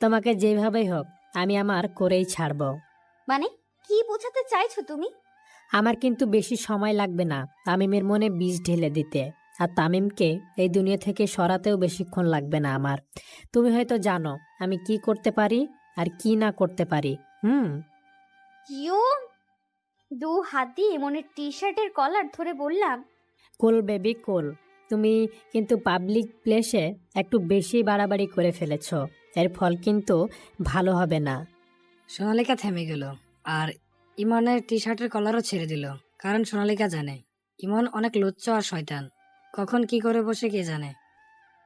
Speaker 5: তোমাকে যেভাবেই হোক আমি আমার করেই ছাড়বো।
Speaker 2: মানে কি বোঝাতে চাইছো তুমি?
Speaker 5: আমার কিন্তু বেশি সময় লাগবে না তামিমের মনে বীজ ঢেলে দিতে। আর তামিমকে এই দুনিয়া থেকে সরাতেও বেশিক্ষণ লাগবে না আমার। তুমি হয়তো জানো আমি কি করতে পারি আর কি না করতে পারি।
Speaker 2: ইউ, দু হাত দিয়ে ইমনের টি শার্টের কলার ধরে বললাম,
Speaker 5: কোল বেবি কোল। তুমি কিন্তু পাবলিক প্লেসে একটু বেশি বাড়াবাড়ি করে ফেলেছ। এর ফল কিন্তু ভালো হবে না।
Speaker 4: সোনালিকা থেমে গেল আর ইমনের টি শার্টের কলারও ছেড়ে দিল। কারণ সোনালিকা জানে ইমন অনেক লুচ্চ আর শয়তান, কখন কি করে বসে কে জানে।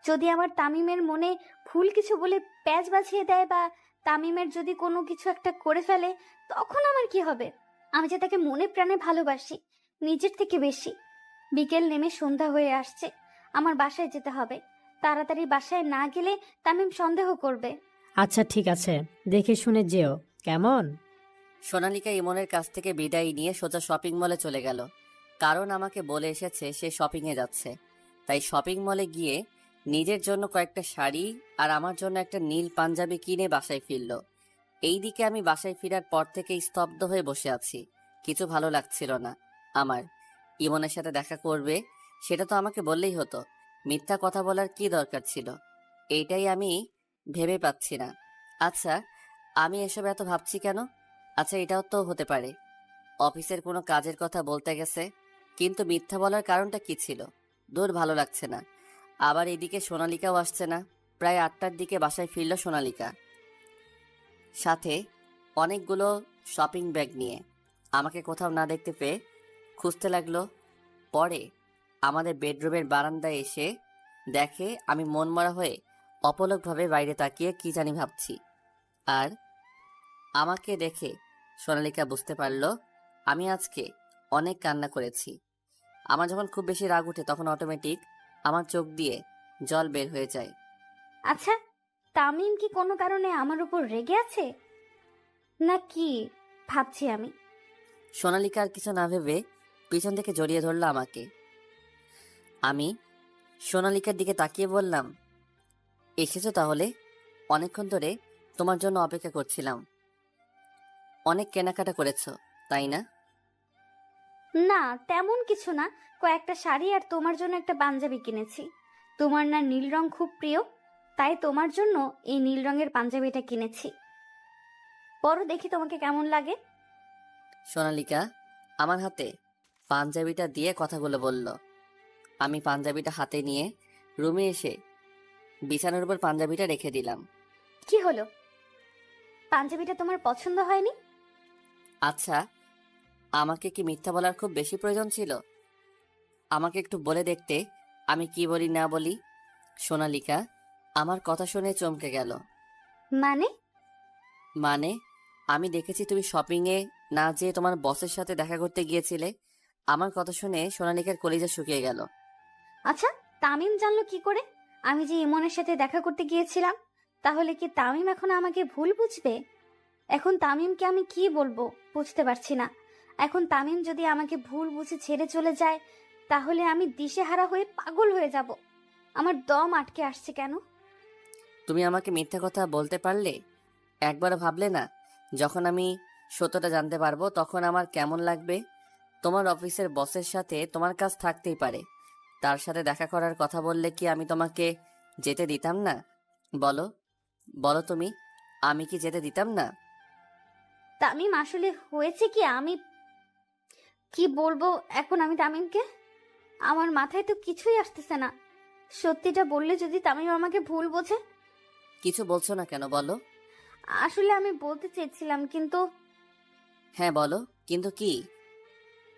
Speaker 2: যদি আমার তামিমের মনে ভুল কিছু বলে প্যাচ বাঁচিয়ে দেয় বা তামিমের যদি কোনো কিছু একটা করে ফেলে, তখন আমার কি হবে? আমি যে তাকে মনে প্রাণে ভালোবাসি, নিজের থেকে বেশি। বিকেল নেমে সন্ধ্যা হয়ে আসছে, আমার বাসায় যেতে হবে। তাড়াতাড়ি বাসায় না গেলে তামিম সন্দেহ করবে।
Speaker 5: আচ্ছা ঠিক আছে, দেখে শুনে যেও কেমন।
Speaker 1: সোনালিকা ইমনের কাছ থেকে বিদায় নিয়ে সোজা শপিং মলে চলে গেল। কারণ আমাকে বলে এসেছে সে শপিংয়ে যাচ্ছে। তাই শপিং মলে গিয়ে নিজের জন্য কয়েকটা শাড়ি আর আমার জন্য একটা নীল পাঞ্জাবি কিনে বাসায় ফিরল। এইদিকে আমি বাসায় ফেরার পর থেকে স্তব্ধ হয়ে বসে আছি। কিছু ভালো লাগছিল না আমার। ইমনের সাথে দেখা করবে সেটা তো আমাকে বললেই হতো। মিথ্যা কথা বলার কি দরকার ছিল? এইটাই আমি ভেবে পাচ্ছি না। আচ্ছা, আমি এসব এত ভাবছি কেন? আচ্ছা, এটাও তো হতে পারে অফিসের কোনো কাজের কথা বলতে গেছে। কিন্তু মিথ্যা বলার কারণটা কি ছিল? দূর, ভালো লাগছে না। আবার এদিকে সোনালিকাও আসছে না। প্রায় 8টার দিকে বাসায় ফিরল সোনালিকা, সাথে অনেকগুলো শপিং ব্যাগ নিয়ে। আমাকে কোথাও না দেখতে পেয়ে খুঁজতে লাগলো। পরে আমাদের বেডরুমের বারান্দায় এসে দেখে আমি মনমরা হয়ে অপলকভাবে বাইরে তাকিয়ে কি জানি ভাবছি। আর আমাকে দেখে সোনালিকা বুঝতে পারল আমি আজকে অনেক কান্না করেছি। আমার যখন খুব বেশি রাগ উঠে তখন অটোমেটিক আমার চোখ দিয়ে জল বের হয়ে যায়।
Speaker 2: আচ্ছা, তামিম কি কোনো কারণে আমার উপর রেগে আছে না কি ভাবছি আমি?
Speaker 1: সোনালিকা আর কিছু না ভেবে পিছন থেকে জড়িয়ে ধরল আমাকে। আমি সোনালিকার দিকে তাকিয়ে বললাম, এসেছো তাহলে? অনেকক্ষণ ধরে তোমার জন্য অপেক্ষা করছিলাম। অনেক কেনাকাটা করেছো, তাই না?
Speaker 2: না, তেমন কিছু না। কয়েকটা শাড়ি আর তোমার জন্য একটা পাঞ্জাবি কিনেছি। তোমার না নীল রং খুব প্রিয়, তাই তোমার জন্য এই নীল রঙের পাঞ্জাবিটা কিনেছি। পরো দেখি তোমাকে কেমন লাগে।
Speaker 1: সোনালিকা আমার হাতে পাঞ্জাবিটা দিয়ে কথাগুলো বলল। আমি পাঞ্জাবিটা হাতে নিয়ে রুমে এসে বিছানার উপর পাঞ্জাবিটা রেখে দিলাম।
Speaker 2: কি হলো, পাঞ্জাবিটা তোমার পছন্দ হয়নি?
Speaker 1: আচ্ছা, আমাকে কি মিথ্যা বলার খুব বেশি প্রয়োজন ছিল? আমাকে একটু বলে দেখতে আমি কি বলি না বলি। সোনালিকা আমার কথা শুনে চমকে গেল।
Speaker 2: মানে?
Speaker 1: মানে আমি দেখেছি তুমি শপিংয়ে না যেয়ে তোমার বসের সাথে দেখা করতে গিয়েছিলে। আমার কথা শুনে সোনালিকার কলিজা শুকিয়ে গেল।
Speaker 2: আচ্ছা, তামিম জানলো কি করে আমি যে ইমনের সাথে দেখা করতে গিয়েছিলাম? তাহলে কি তামিম এখন আমাকে ভুল বুঝবে? এখন তামিমকে আমি কি বলবো বুঝতে পারছি না। এখন তামিম যদি আমাকে ভুল বুঝে ছেড়ে চলে যায়, তাহলে আমি দিশেহারা হয়ে পাগল হয়ে যাব। আমার দম আটকে আসছে কেন?
Speaker 1: তুমি আমাকে মিথ্যা কথা বলতে পারলে? একবার ভাবলে না যখন আমি সত্যটা জানতে পারবো তখন আমার কেমন লাগবে? তোমার অফিসের বসের সাথে তোমার কাজ থাকতেই পারে, তার সাথে দেখা করার কথা বললে কি আমি তোমাকে যেতে দিতাম না? বলো, বলো তুমি, আমি কি যেতে দিতাম না?
Speaker 2: তামিম আসলে হয়েছে কি, আমি কি বলবো এখন আমি তামিমকে? আমার মাথায় তো কিছুই আসতেছে না। সত্যিটা বললে যদি তামিম আমাকে ভুল বোঝে?
Speaker 1: কিছু বলছো না কেন বলো?
Speaker 2: আসলে আমি বলতে চেয়েছিলাম, কিন্তু
Speaker 1: হ্যাঁ বলো, কিন্তু কি?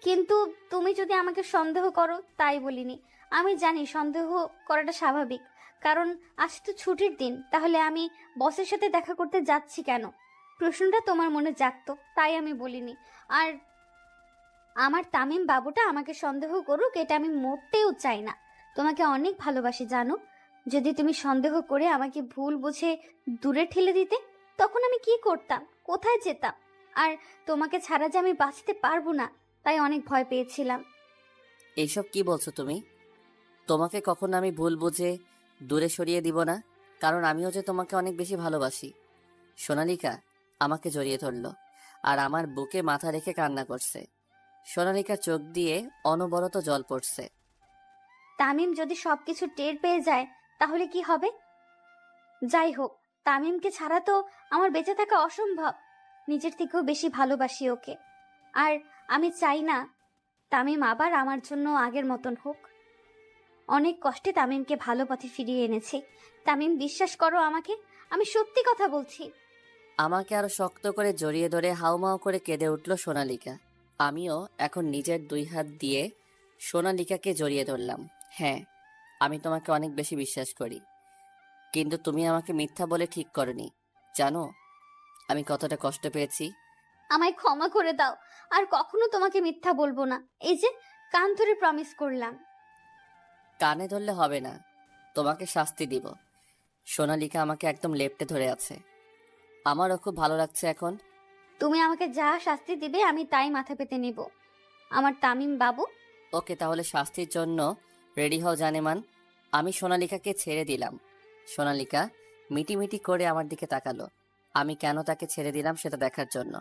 Speaker 2: কিন্তু তুমি যদি আমাকে সন্দেহ করো তাই বলিনি। আমি জানি সন্দেহ করাটা স্বাভাবিক, কারণ আজ তো ছুটির দিন। তাহলে আমি বসের সাথে দেখা করতে যাচ্ছি কেন? প্রশ্নটা তোমার মনে জাগতো, তাই আমি বলিনি। আর আমার তামিম বাবুটা আমাকে সন্দেহ করুক এটা আমি মোটেও চাই না। তোমাকে অনেক ভালোবাসি জানো। যদি তুমি সন্দেহ করে আমাকে ভুল বুঝে দূরে ঠেলে দিতে, তখন আমি কি করতাম, কোথায় যেতাম? আর তোমাকে ছাড়া যে আমি বাঁচতে পারবো না, তাই অনেক ভয় পেয়েছিলাম।
Speaker 1: এইসব কি বলছো তুমি? তোমাকে কখনো আমি ভুল বুঝে দূরে সরিয়ে দিব না, কারণ আমিও যে তোমাকে অনেক বেশি ভালোবাসি। সোনালিকা আমাকে জড়িয়ে ধরলো আর আমার বুকে মাথা রেখে কান্না করছে। সোনালিকার চোখ দিয়ে অনবরত জল পড়ছে।
Speaker 2: তামিম যদি সবকিছু টের পেয়ে যায় তাহলে কি হবে? যাই হোক, তামিমকে ছাড়া তো আমার বেঁচে থাকা অসম্ভব। নিজের থেকেও বেশি ভালোবাসি ওকে। আর আমি চাই না তামিম আবার আমার জন্য আগের মতন হোক। অনেক কষ্টে তামিমকে ভালো পথে ফিরিয়ে এনেছি। তামিম, বিশ্বাস করো আমাকে, আমি সত্যি কথা বলছি।
Speaker 1: আমাকে আরো শক্ত করে জড়িয়ে ধরে হাউমাউ করে কেঁদে উঠল সোনালিকা। আমিও এখন নিজের 2 হাত দিয়ে সোনালিকাকে জড়িয়ে ধরলাম। হ্যাঁ, আমি তোমাকে অনেক বেশি বিশ্বাস করি, কিন্তু তুমি আমাকে মিথ্যা বলে ঠিক করনি। জানো আমি কতটা কষ্ট পেয়েছি?
Speaker 2: আমায় ক্ষমা করে দাও, আর কখনো তোমাকে মিথ্যা বলবো না। এই যে কান ধরে প্রমিস করলাম।
Speaker 1: কানে ধরলে হবে না, তোমাকে শাস্তি দিব। সোনালিকা আমাকে একদম লেপ্টে ধরে আছে। আমারও খুব ভালো লাগছে এখন।
Speaker 2: তুমি আমাকে যা শাস্তি দিবে আমি তাই মাথা পেতে নিব। আমার তামিম বাবু।
Speaker 1: ওকে, তাহলে শাস্তির জন্য রেডি হও জানেমান। আমি সোনালিকাকে ছেড়ে দিলাম। সোনালিকা মিটিমিটি করে আমার দিকে তাকালো, আমি কেন তাকে ছেড়ে দিলাম সেটা দেখার জন্য।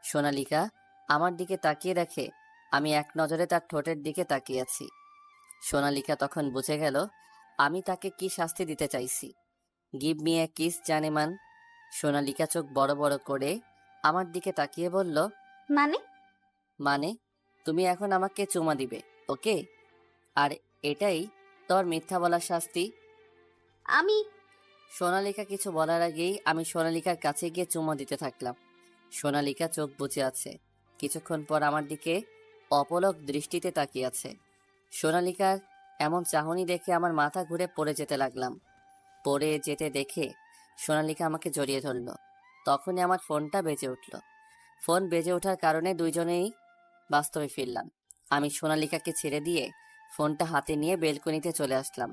Speaker 1: সোনালিকা আমার দিকে তাকিয়ে দেখে আমি এক নজরে তার ঠোঁটের দিকে তাকিয়ে আছি। সোনালিকা তখন বুঝে গেল আমি তাকে কি শাস্তি দিতে চাইছি। গিভ মি এ কিস জানেমান। সোনালিকা চোখ বড় বড় করে আমার দিকে তাকিয়ে বলল,
Speaker 2: মানে?
Speaker 1: মানে তুমি এখন আমাকে চুমা দিবে, ওকে? আর এটাই তোর মিথ্যা বলার শাস্তি।
Speaker 2: আমি
Speaker 1: সোনালিকা কিছু বলার আগেই আমি সোনালিকার কাছে গিয়ে চুমা দিতে থাকলাম। সোনালিকা চোখ বুজে আছে, কিছুক্ষণ পর আমার দিকে অপলক দৃষ্টিতে তাকিয়ে আছে। সোনালিকার এমন চাহনি দেখে আমার মাথা ঘুরে পড়ে যেতে লাগলাম। পড়ে যেতে দেখে সোনালিকা আমাকে জড়িয়ে ধরলো। তখনই আমার ফোনটা বেজে উঠল। ফোন বেজে ওঠার কারণে দুইজনেই বাস্তবে ফিরলাম। আমি সোনালিকাকে ছেড়ে দিয়ে ফোনটা হাতে নিয়ে বেলকনিতে চলে আসলাম।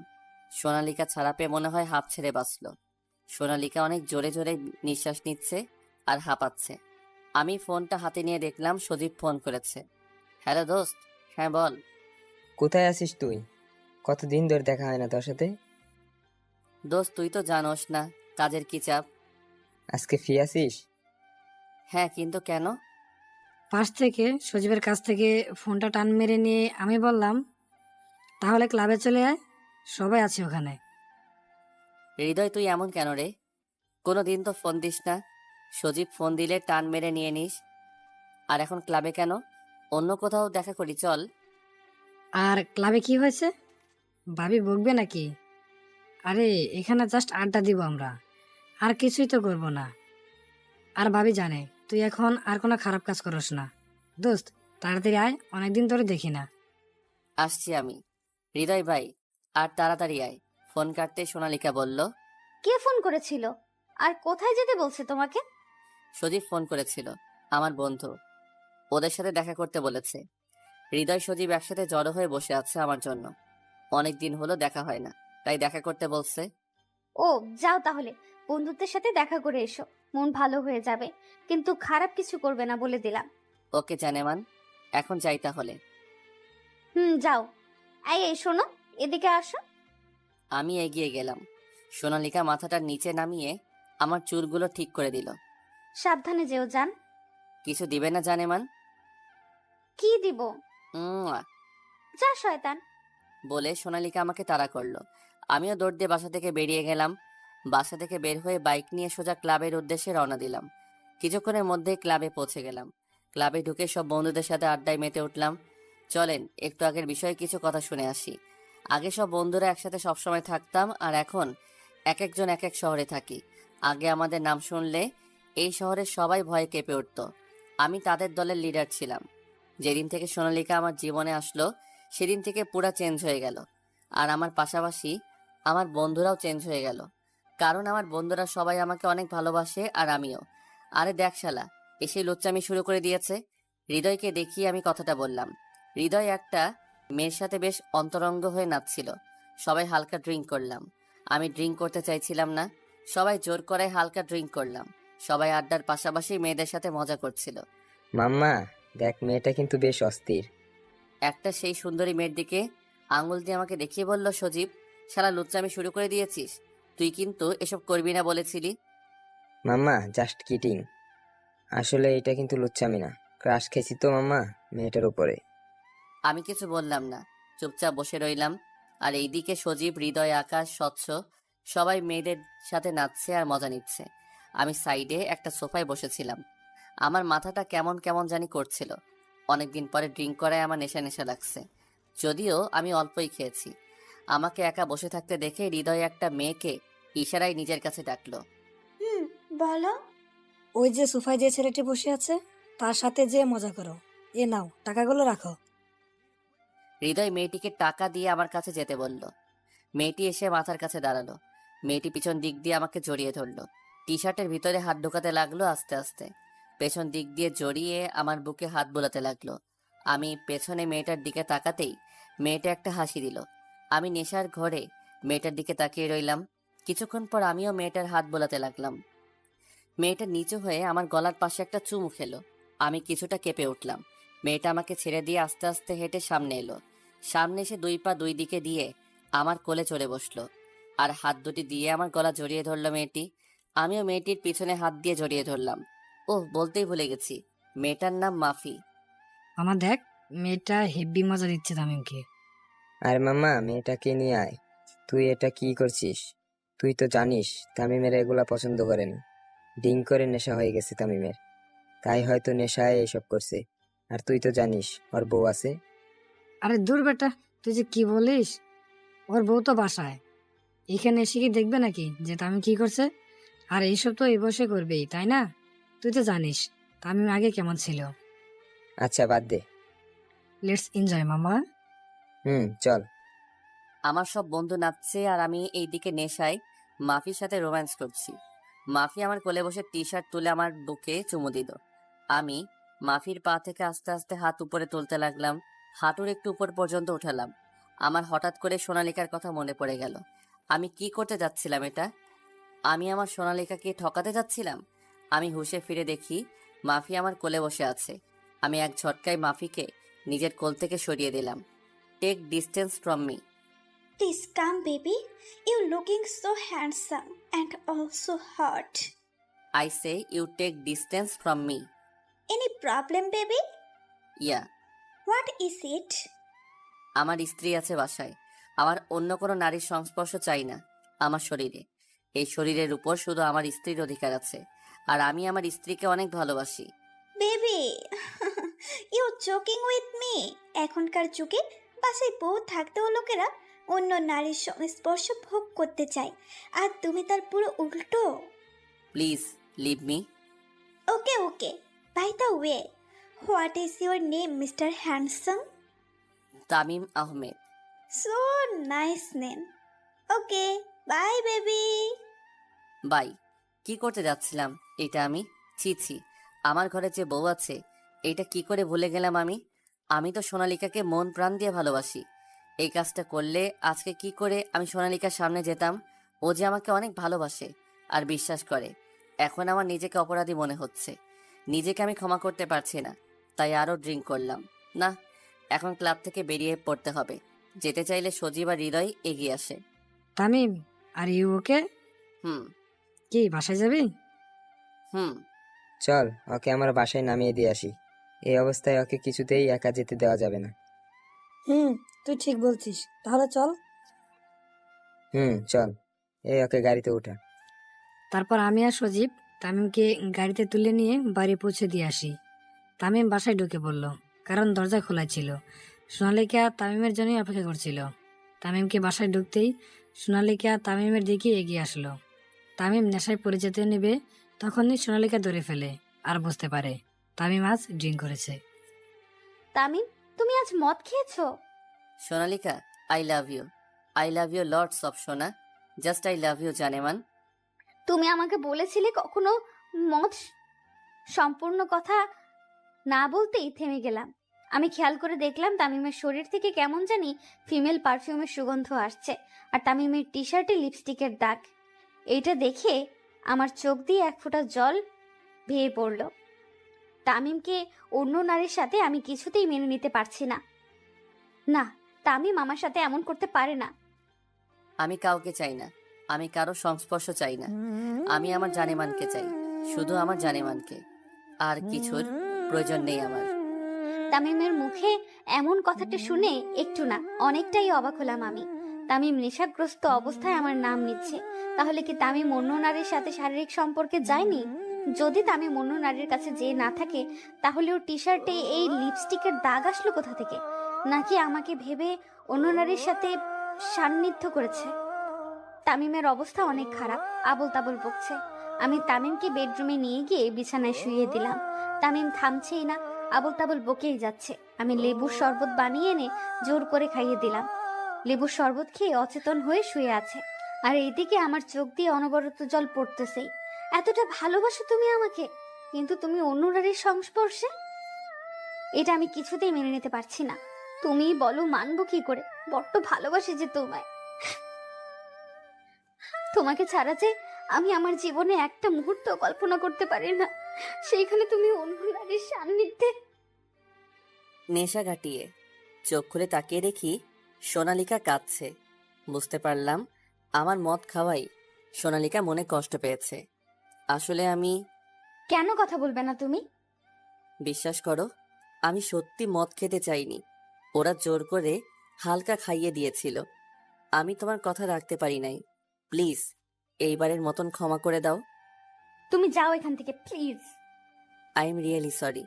Speaker 1: সোনালিকা ছাড়া পেয়ে মনে হয় হাঁপ ছেড়ে বাঁচল। সোনালিকা অনেক জোরে জোরে নিঃশ্বাস নিচ্ছে আর হাঁপাচ্ছে। আমি ফোনটা হাতে নিয়ে দেখলাম সজীব ফোন করেছে। হ্যালো দোস্ত। হ্যাঁ বল।
Speaker 3: কোথায় আছিস তুই? কতদিন ধরে দেখা হয় না তোর সাথে।
Speaker 1: দোস্ত তুই তো জানোস না কাজের কি চাপ।
Speaker 3: আজকে ফ্রি আছিস?
Speaker 1: হ্যাঁ, কিন্তু কেন?
Speaker 4: পাশ থেকে সজীবের কাছ থেকে ফোনটা টান মেরে নিয়ে আমি বললাম, তাহলে ক্লাবে চলে আয়, সবাই আছে ওখানে।
Speaker 1: হৃদয় তুই এমন কেন রে? কোনো দিন তো ফোন দিস না। সজীব ফোন দিলে টান মেরে নিয়ে নিস, আর এখন ক্লাবে কেন? অন্য কোথাও দেখা করি চল।
Speaker 4: আর ক্লাবে কি হয়েছে? ভাবি বকবে নাকি? আরে এখানে জাস্ট আড্ডা দিব আমরা, আর কিছুই তো করবো না। আর ভাবি জানে তুই এখন আর কোনো খারাপ কাজ করস না। দোস্ত তাড়াতাড়ি আয়, অনেকদিন ধরে দেখি না।
Speaker 1: আসছি আমি। হৃদয় ভাই, আর তাড়াতাড়ি আয়। ফোন কাটতে সোনালিকা বলল,
Speaker 2: কে ফোন করেছিল? আর কোথায় যেতে বলছে তোমাকে?
Speaker 1: সজীব ফোন করেছিল, আমার বন্ধু। ওদের সাথে দেখা করতে বলেছে। হৃদয় সজীব একসাথে জড়ো হয়ে বসে আছে আমার জন্য। অনেক দিন হলো দেখা হয় না, তাই দেখা করতে বলছে।
Speaker 2: ও, যাও তাহলে, বন্ধুদের সাথে দেখা করে এসো। মন ভালো হয়ে যাবে, কিন্তু খারাপ কিছু করবে না বলে দিলাম।
Speaker 1: ওকে জানেমান, এখন যাই তাহলে।
Speaker 2: যাও। এই শোনো, এদিকে আসো।
Speaker 1: আমি এগিয়ে গেলাম। সোনালিকা মাথাটা নিচে নামিয়ে আমার চুলগুলো ঠিক করে দিল।
Speaker 2: সাবধানে যেও যান।
Speaker 1: কিছু দিবে না জানেমান?
Speaker 2: কি দিব?
Speaker 1: উম্মুয়া।
Speaker 2: যা শয়তান।
Speaker 1: বলে সোনালিকা আমাকে তাড়া করলো। আমিও দৌড় দিয়ে বাসা থেকে বেরিয়ে গেলাম। বাসা থেকে বের হয়ে বাইক নিয়ে সোজা ক্লাবের উদ্দেশ্যে রওনা দিলাম। কিছুক্ষণের মধ্যেই ক্লাবে পৌঁছে গেলাম। ক্লাবে ঢুকে সব বন্ধুদের সাথে আড্ডায় মেতে উঠলাম। চলেন একটু আগের বিষয়ে কিছু কথা শুনে আসি। আগে সব বন্ধুরা একসাথে সবসময় থাকতাম, আর এখন এক একজন এক এক শহরে থাকি। আগে আমাদের নাম শুনলে এই শহরের সবাই ভয়ে কেঁপে উঠত। আমি তাদের দলের লিডার ছিলাম। যেদিন থেকে সোনালিকা আমার জীবনে আসলো, সেদিন থেকে পুরা চেঞ্জ হয়ে গেল। আর আমার পাশাপাশি আমার বন্ধুরাও চেঞ্জ হয়ে গেল, কারণ আমার বন্ধুরা সবাই আমাকে অনেক ভালোবাসে, আর আমিও। আরে দেখ শালা, এসে লুচ্চামি শুরু করে দিয়েছে। হৃদয়কে দেখিয়ে আমি কথাটা বললাম। হৃদয় একটা মেয়ের সাথে বেশ অন্তরঙ্গ হয়ে নাচছিল। সবাই হালকা ড্রিঙ্ক করলাম। আমি ড্রিঙ্ক করতে চাইছিলাম না, সবাই জোর করায় হালকা ড্রিঙ্ক করলাম। সবাই আড্ডার পাশাপাশি মেয়েদের সাথে মজা করছিল।
Speaker 3: মাম্মা, দেখ মেয়েটা কিন্তু বেশ অস্থির।
Speaker 1: একটা সেই সুন্দরী মেয়ের দিকে আঙুল দিয়ে আমাকে দেখিয়ে বলল, সজীব, শালা লুচ্চামি শুরু করে দিয়েছিস। তুই কিন্তু এসব করবি না বলেছিলি।
Speaker 3: মাম্মা, জাস্ট কিটিং। আসলে এটা কিন্তু লুচ্চামি না, ক্রাশ খেয়েছি তো মাম্মা মেয়েটার উপরে।
Speaker 1: আমি কিছু বললাম না, চুপচাপ বসে রইলাম। আর এইদিকে সজীব, হৃদয়, আকাশ, স্বচ্ছ সবাই মেয়েদের সাথে নাচছে আর মজা নিচ্ছে। আমি সাইডে একটা সোফায় বসেছিলাম। আমার মাথাটা কেমন কেমন জানি করছিল। অনেকদিন পরে ড্রিঙ্ক করায় আমার নেশা নেশা লাগছে, যদিও আমি অল্পই খেয়েছি। আমাকে একা বসে থাকতে দেখে হৃদয় একটা মেয়েকে ইশারায় নিজের কাছে ডাকলো।
Speaker 2: বলো।
Speaker 4: ওই যে সোফায় যে ছেলেটি বসে আছে, তার সাথে যে মজা করো। এ নাও, টাকাগুলো রাখো।
Speaker 1: হৃদয় মেয়েটিকে টাকা দিয়ে আমার কাছে যেতে বলল। মেয়েটি এসে মাথার কাছে দাঁড়ালো। মেয়েটি পিছন দিক দিয়ে আমাকে জড়িয়ে ধরলো। টি শার্টের ভিতরে হাত ঢোকাতে লাগলো আস্তে আস্তে। পেছন দিক দিয়ে জড়িয়ে আমার বুকে হাত বোলাতে লাগলো। আমি পেছনে মেয়েটার দিকে তাকাতেই মেয়েটা একটা হাসি দিল। আমি নেশার ঘরে মেয়েটার দিকে তাকিয়ে রইলাম। কিছুক্ষণ পর আমিও মেয়েটার হাত বোলাতে লাগলাম। মেয়েটা নিচু হয়ে আমার গলার পাশে একটা চুমু খেলো। আমি কিছুটা কেঁপে উঠলাম। মেয়েটা আমাকে ছেড়ে দিয়ে আস্তে আস্তে হেঁটে সামনে এলো। সামনে এসে দুই পা দুই দিকে দিয়ে আমার কোলে চড়ে বসলো, আর হাত দুটি দিয়ে আমার গলা জড়িয়ে ধরলো মেয়েটি। আমিও মেয়েটির পিছনে হাত দিয়ে জড়িয়ে ধরলাম। ওহ, বলতেই ভুলে গেছি, মেয়েটার নাম মাফি।
Speaker 4: আমার দেখ, মেয়েটা হেব্বি মজা দিচ্ছে তামিমকে।
Speaker 3: আর মাম্মা, মেয়েটাকে নিয়ে আয়। তুই এটা কি করছিস? তুই তো জানিস তামিমের এগুলা পছন্দ করে না। ডিং করে নেশা হয়ে গেছে তামিমের, তাই হয়তো নেশায় এইসব করছে। আর তুই তো জানিস ওর বউ আছে।
Speaker 4: আরে দূর বেটা, তুই যে কি বলিস? ওর বউ তো বাসায়। এখানে এসে কি দেখবে নাকি যে তামিম কি করছে? আর এইসব তো এই বসে করবেই, তাই না? তুই তো জানিস তামিম আগে কেমন ছিল।
Speaker 3: আচ্ছা বাদ দে।
Speaker 4: লেটস এনজয় মামা।
Speaker 3: চল।
Speaker 1: আমার সব বন্ধু নাচছে আর আমি এইদিকে নেশায় মাফির সাথে রোম্যান্স করছি। মাফি আমার কোলে বসে টি শার্ট তুলে আমার বুকে চুমু দিল। আমি মাফির পা থেকে আস্তে আস্তে হাত উপরে তুলতে লাগলাম। হাঁটুর একটু উপর পর্যন্ত উঠালাম। আমার হঠাৎ করে সোনালিকার কথা মনে পড়ে গেল। আমি কি করতে যাচ্ছিলাম এটা? আমি আমার সোনালিকাকে ঠকাতে যাচ্ছিলাম। আমি হুঁশে ফিরে দেখি মাফি আমার কোলে বসে আছে। আমি এক ঝটকায় মাফিকে নিজের কোল থেকে সরিয়ে দিলাম। Take distance from me.
Speaker 6: Please come, baby. You're looking so handsome and also hot.
Speaker 1: I say you take distance from me.
Speaker 6: Any problem, baby?
Speaker 1: Yeah.
Speaker 6: What is it?
Speaker 1: আমার স্ত্রী আছে বাসায়। আমার অন্য কোনো নারীর সংস্পর্শ চাই না আমার শরীরে। এই শরীরের উপর শুধু আমার স্ত্রীর অধিকার আছে, আর আমি আমার স্ত্রীকে অনেক ভালোবাসি।
Speaker 6: Baby, you're joking with me. এখনকার যুগে বাসায় বউ থাকতেও লোকেরা অন্য নারীর সংস্পর্শ ভোগ করতে চায়, আর তুমি তার পুরো উল্টো।
Speaker 1: Please leave me.
Speaker 6: Okay, okay. By the way, what is your name, Mr. Handsome?
Speaker 1: Tamim Ahmed.
Speaker 6: So nice name. Okay, bye baby.
Speaker 1: Bye. কি করতে যাচ্ছিলাম এটা আমি? ছি ছি, আমার ঘরে যে বউ আছে এটা কি করে ভুলে গেলাম আমি? আমি তো সোনালিকাকে মন প্রাণ দিয়ে ভালোবাসি। এই কাজটা করলে আজকে কি করে আমি সোনালিকার সামনে যেতাম? ও যে আমাকে অনেক ভালোবাসে আর বিশ্বাস করে। এখন আমার নিজেকে অপরাধী মনে হচ্ছে। নিজেকে আমি ক্ষমা করতে পারছি না, তাই আরও ড্রিঙ্ক করলাম। না, এখন ক্লাব থেকে বেরিয়ে পড়তে হবে। যেতে চাইলে সজীব আর হৃদয় এগিয়ে আসে।
Speaker 4: Tamim, are you okay?
Speaker 1: Hmm.
Speaker 4: কি বাসায় যাবি?
Speaker 1: হুম।
Speaker 3: চল ওকে আমার বাসায় নামিয়ে দিয়ে আসি। এই অবস্থায় ওকে কিছুতেই একা যেতে দেওয়া যাবে না।
Speaker 4: তুই ঠিক বলছিস, তাহলে চল।
Speaker 3: চল। এই ওকে গাড়িতে উঠা।
Speaker 4: তারপর আমি আর সজীব তামিমকে গাড়িতে তুলে নিয়ে বাড়ি পৌঁছে দিয়ে আসি। তামিম বাসায় ঢুকে পড়ল, কারণ দরজা খোলা ছিল। সোনালিকা তামিমের জন্যই অপেক্ষা করছিল। তামিমকে বাসায় ঢুকতেই সোনালিকা তামিমের দিকে এগিয়ে আসলো। তামিম নেশায় পড়ে যেতে নেবে, তখনই সোনালিকা ধরে ফেলে আর বুঝতে পারে তামিম আজ ড্রিঙ্ক করেছে।
Speaker 2: তামিম, তুমি আজ মদ খেয়েছো?
Speaker 1: Sonalika, I love you. I love you lots of সোনা। জাস্ট আই লাভ ইউ জানেমান।
Speaker 2: তুমি আমাকে বলেছিলে কখনো মদ সম্পূর্ণ কথা না বলতেই থেমে গেলাম। আমি খেয়াল করে দেখলাম তামিমের শরীর থেকে কেমন জানি ফিমেল পারফিউমের সুগন্ধ আসছে, আর তামিমের টি শার্টে লিপস্টিকের দাগ। এইটা দেখে আমার চোখ দিয়ে এক ফোঁটা জল ভেয়ে পড়ল। তামিমকে অন্য নারীর সাথে আমি কিছুতেই মেনে নিতে পারছি না। না, তামিম আমার সাথে এমন করতে পারে না।
Speaker 1: আমি কাউকে চাই না, আমি কারো সংস্পর্শ চাই না। আমি আমার জানেমানকে চাই, শুধু আমার জানেমানকে। আর কিছুর প্রয়োজন নেই আমার।
Speaker 2: তামিমের মুখে এমন কথাটা শুনে একটু না অনেকটাই অবাক হলাম আমি। তামিম নেশাগ্রস্ত অবস্থায় আমার নাম নিচ্ছে, তাহলে কি তামিম অন্য নারীর সাথে শারীরিক সম্পর্কে যায়নি? যদি তামিম অন্য নারীর কাছে যেয়ে না থাকে, তাহলে ওর টি শার্টে এই লিপস্টিকের দাগ আসলো কোথা থেকে? নাকি আমাকে ভেবে অন্য নারীর সাথে সান্নিধ্য করেছে? তামিমের অবস্থা অনেক খারাপ, আবোল তাবোল বকছে। আমি তামিমকে বেডরুমে নিয়ে গিয়ে বিছানায় শুইয়ে দিলাম। তামিম থামছেই না, আবোল তাবোল বকেই যাচ্ছে। আমি লেবুর শরবত বানিয়ে এনে জোর করে খাইয়ে দিলাম। লেবুর শরবত খেয়ে অচেতন হয়ে শুয়ে আছে, আর এইদিকে আমার চোখ দিয়ে অনবরত জল পড়তেছেই। এতটা ভালোবাসো তুমি আমাকে, কিন্তু তুমি অন্য নারীর সংস্পর্শে? এটা আমি কিছুতেই মেনে নিতে পারছি না। তুমি বলো, মানবো কি করে? বড্ড ভালোবাসি যে তোমায়। তোমাকে ছাড়া যে আমি আমার জীবনে একটা মুহূর্ত কল্পনা করতে পারি না, সেইখানে তুমি অন্য নারীর সান্নিধ্যে।
Speaker 1: নেশা কাটিয়ে চোখ খুলে তাকিয়ে দেখি সোনালিকা কাঁদছে। বুঝতে পারলাম আমার মদ খাওয়াই সোনালিকা মনে কষ্ট পেয়েছে। আসলে আমি,
Speaker 2: কেন কথা বলবে না তুমি?
Speaker 1: বিশ্বাস করো, আমি সত্যি মদ খেতে চাইনি। ওরা জোর করে হালকা খাইয়ে দিয়েছিল। আমি তোমার কথা রাখতে পারি নাই। প্লিজ এইবারের মতন ক্ষমা করে দাও।
Speaker 2: তুমি যাও এখান থেকে please.
Speaker 1: I am really sorry.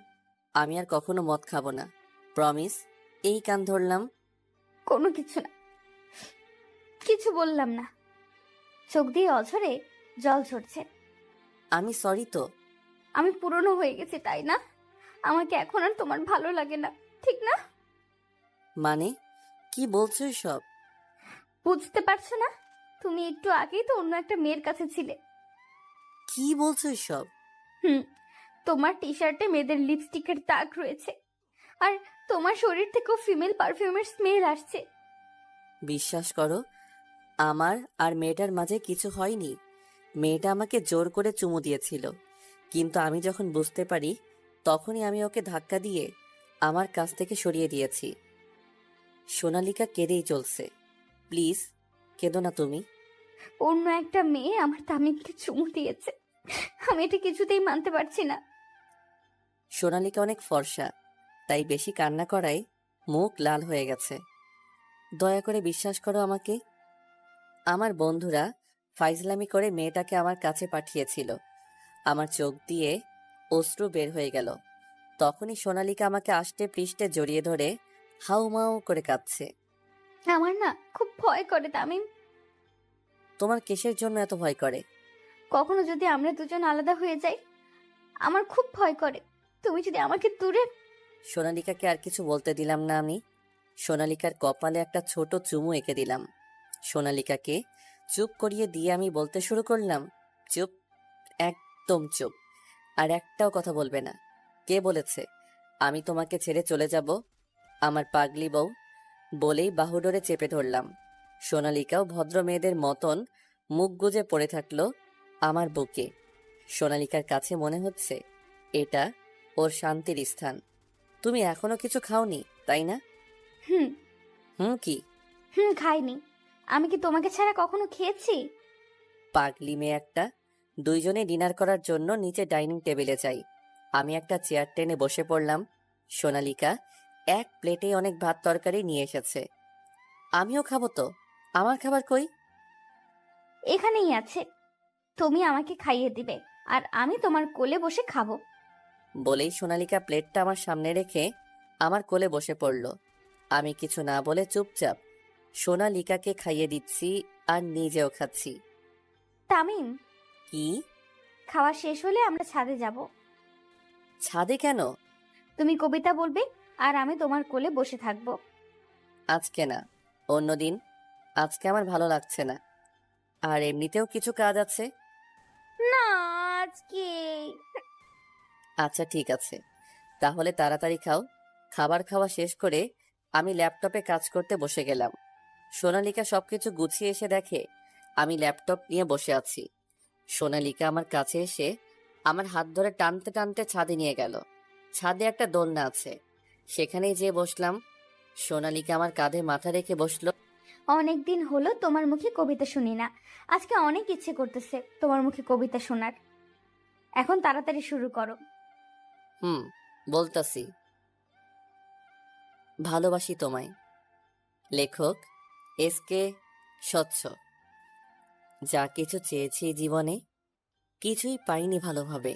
Speaker 1: আমি আর কখনো মদ খাবো না, প্রমিস। এই কান ধরলাম।
Speaker 2: কোনো কিছু না, কিছু বললাম না। চোখ দিয়ে অঝরে জল ঝরছে।
Speaker 1: আমি সরি তো।
Speaker 2: আমি পুরনো হয়ে গেছি, তাই না? আমাকে এখন আর তোমার ভালো লাগে না, ঠিক না?
Speaker 1: মানে কি বলছো সব?
Speaker 2: বুঝতে পারছো না? তুমি একটু আগেই তো অন্য একটা মেয়ের কাছে ছিলে।
Speaker 1: কি বলছো সব?
Speaker 2: তোমার টি শার্টে মেয়েদের লিপস্টিকের দাগ রয়েছে, আর তোমার শরীর থেকেও ফিমেল পারফিউমের স্মেল আসছে।
Speaker 1: বিশ্বাস করো, আমার আর মেয়েটার মাঝে কিছু হয়নি। মেয়েটা আমাকে জোর করে চুমু দিয়েছিল, কিন্তু আমি যখন বুঝতে পারি তখনই আমি ওকে ধাক্কা দিয়ে আমার কাছ থেকে সরিয়ে দিয়েছি। সোনালিকা কেঁদেই চলছে। প্লিজ কেঁদো না তুমি।
Speaker 2: অন্য একটা মেয়ে আমার তামিমকে চুমু দিয়েছে, আমি এটা কিছুতেই মানতে পারছি না।
Speaker 1: সোনালিকা অনেক ফর্সা, তাই বেশি কান্না করায় মুখ লাল হয়ে গেছে। দয়া করে বিশ্বাস করো আমাকে। আমার বন্ধুরা ফাইজলামি করে মেয়েটাকে আমার কাছে পাঠিয়েছিল। আমার চোখ দিয়ে অশ্রু বের হয়ে গেল। তখনই সোনালিকা আমাকে আষ্টে পৃষ্ঠে জড়িয়ে ধরে হাউমাউ করে কাঁদছে।
Speaker 2: আমার না খুব ভয় করে তামিম।
Speaker 1: তোমার কিসের জন্য এত ভয় করে?
Speaker 2: কখনো যদি আমরা দুজন আলাদা হয়ে যাই, আমার খুব ভয় করে। তুমি যদি আমাকে দূরে।
Speaker 1: সোনালিকাকে আর কিছু বলতে দিলাম না আমি। সোনালিকার কপালে একটা ছোট চুমু এঁকে দিলাম। সোনালিকাকে চুপ করিয়ে দিয়ে আমি বলতে শুরু করলাম, চুপ, একদম চুপ, আর একটাও কথা বলবে না। কে বলেছে আমি তোমাকে ছেড়ে চলে যাব? আমার পাগলি বউ। বলেই বাহুডোরে চেপে ধরলাম। সোনালিকাও ভদ্র মেয়েদের মতন মুখ গুজে পড়ে থাকলো আমার বুকে। সোনালিকার কাছে মনে হচ্ছে এটা ওর শান্তির স্থান। তুমি এখনো কিছু খাওনি, তাই না?
Speaker 2: হুম।
Speaker 1: কি?
Speaker 2: খাইনি। আমি কি তোমাকে ছাড়া কখনো খেয়েছি?
Speaker 1: পাগলি মেয়ে একটা। দুইজনে ডিনার করার জন্য নিচে ডাইনিং টেবিলে যাই। আমি একটা চেয়ার টেনে বসে পড়লাম। সোনালিকা এক প্লেটে অনেক ভাত তরকারি নিয়ে এসেছে। আমিও খাবো তো, আমার খাবার কই?
Speaker 2: এখানেই আছে, তুমি আমাকে খাইয়ে দিবে আর আমি তোমার কোলে বসে খাবো।
Speaker 1: বলেই সোনালিকা প্লেটটা আমার সামনে রেখে আমার কোলে বসে পড়ল। আমি কিছু না বলে চুপচাপ সোনালিকাকে খাইয়ে দিচ্ছি আর নিজেও খাচ্ছি।
Speaker 2: তামিম,
Speaker 1: কি?
Speaker 2: খাওয়া শেষ হলে আমরা ছাদে যাব।
Speaker 1: ছাদে কেন?
Speaker 2: তুমি কবিতা বলবে আর আমি তোমার কোলে বসে থাকবো।
Speaker 1: আজকে না, অন্যদিন। আজকে আমার ভালো লাগছে না, আর এমনিতেও কিছু কাজ আছে।
Speaker 2: না, আজকে।
Speaker 1: আচ্ছা ঠিক আছে, তাহলে তাড়াতাড়ি খাও। খাবার খাওয়া শেষ করে আমি ল্যাপটপে কাজ করতে বসে গেলাম। সোনালিকা সবকিছু গুছিয়ে এসে দেখে আমি ল্যাপটপ নিয়ে বসে আছি। সোনালিকা আমার কাছে এসে আমার হাত ধরে টানতে টানতে ছাদে নিয়ে গেল। ছাদে একটা দোলনা আছে, সেখানেই যেয়ে বসলাম। সোনালিকা আমার কাঁধে মাথা রেখে বসলো।
Speaker 2: অনেক দিন হলো তোমার মুখে কবিতা শুনি না, আজকে অনেক ইচ্ছে করতেছে তোমার মুখে কবিতা শোনার। এখন তাড়াতাড়ি শুরু করো।
Speaker 1: বলতাছি। ভালোবাসি তোমায়। লেখক এসকে স্বচ্ছ। যা কিছু চেয়েছি জীবনে, কিছুই পাইনি ভালোভাবে।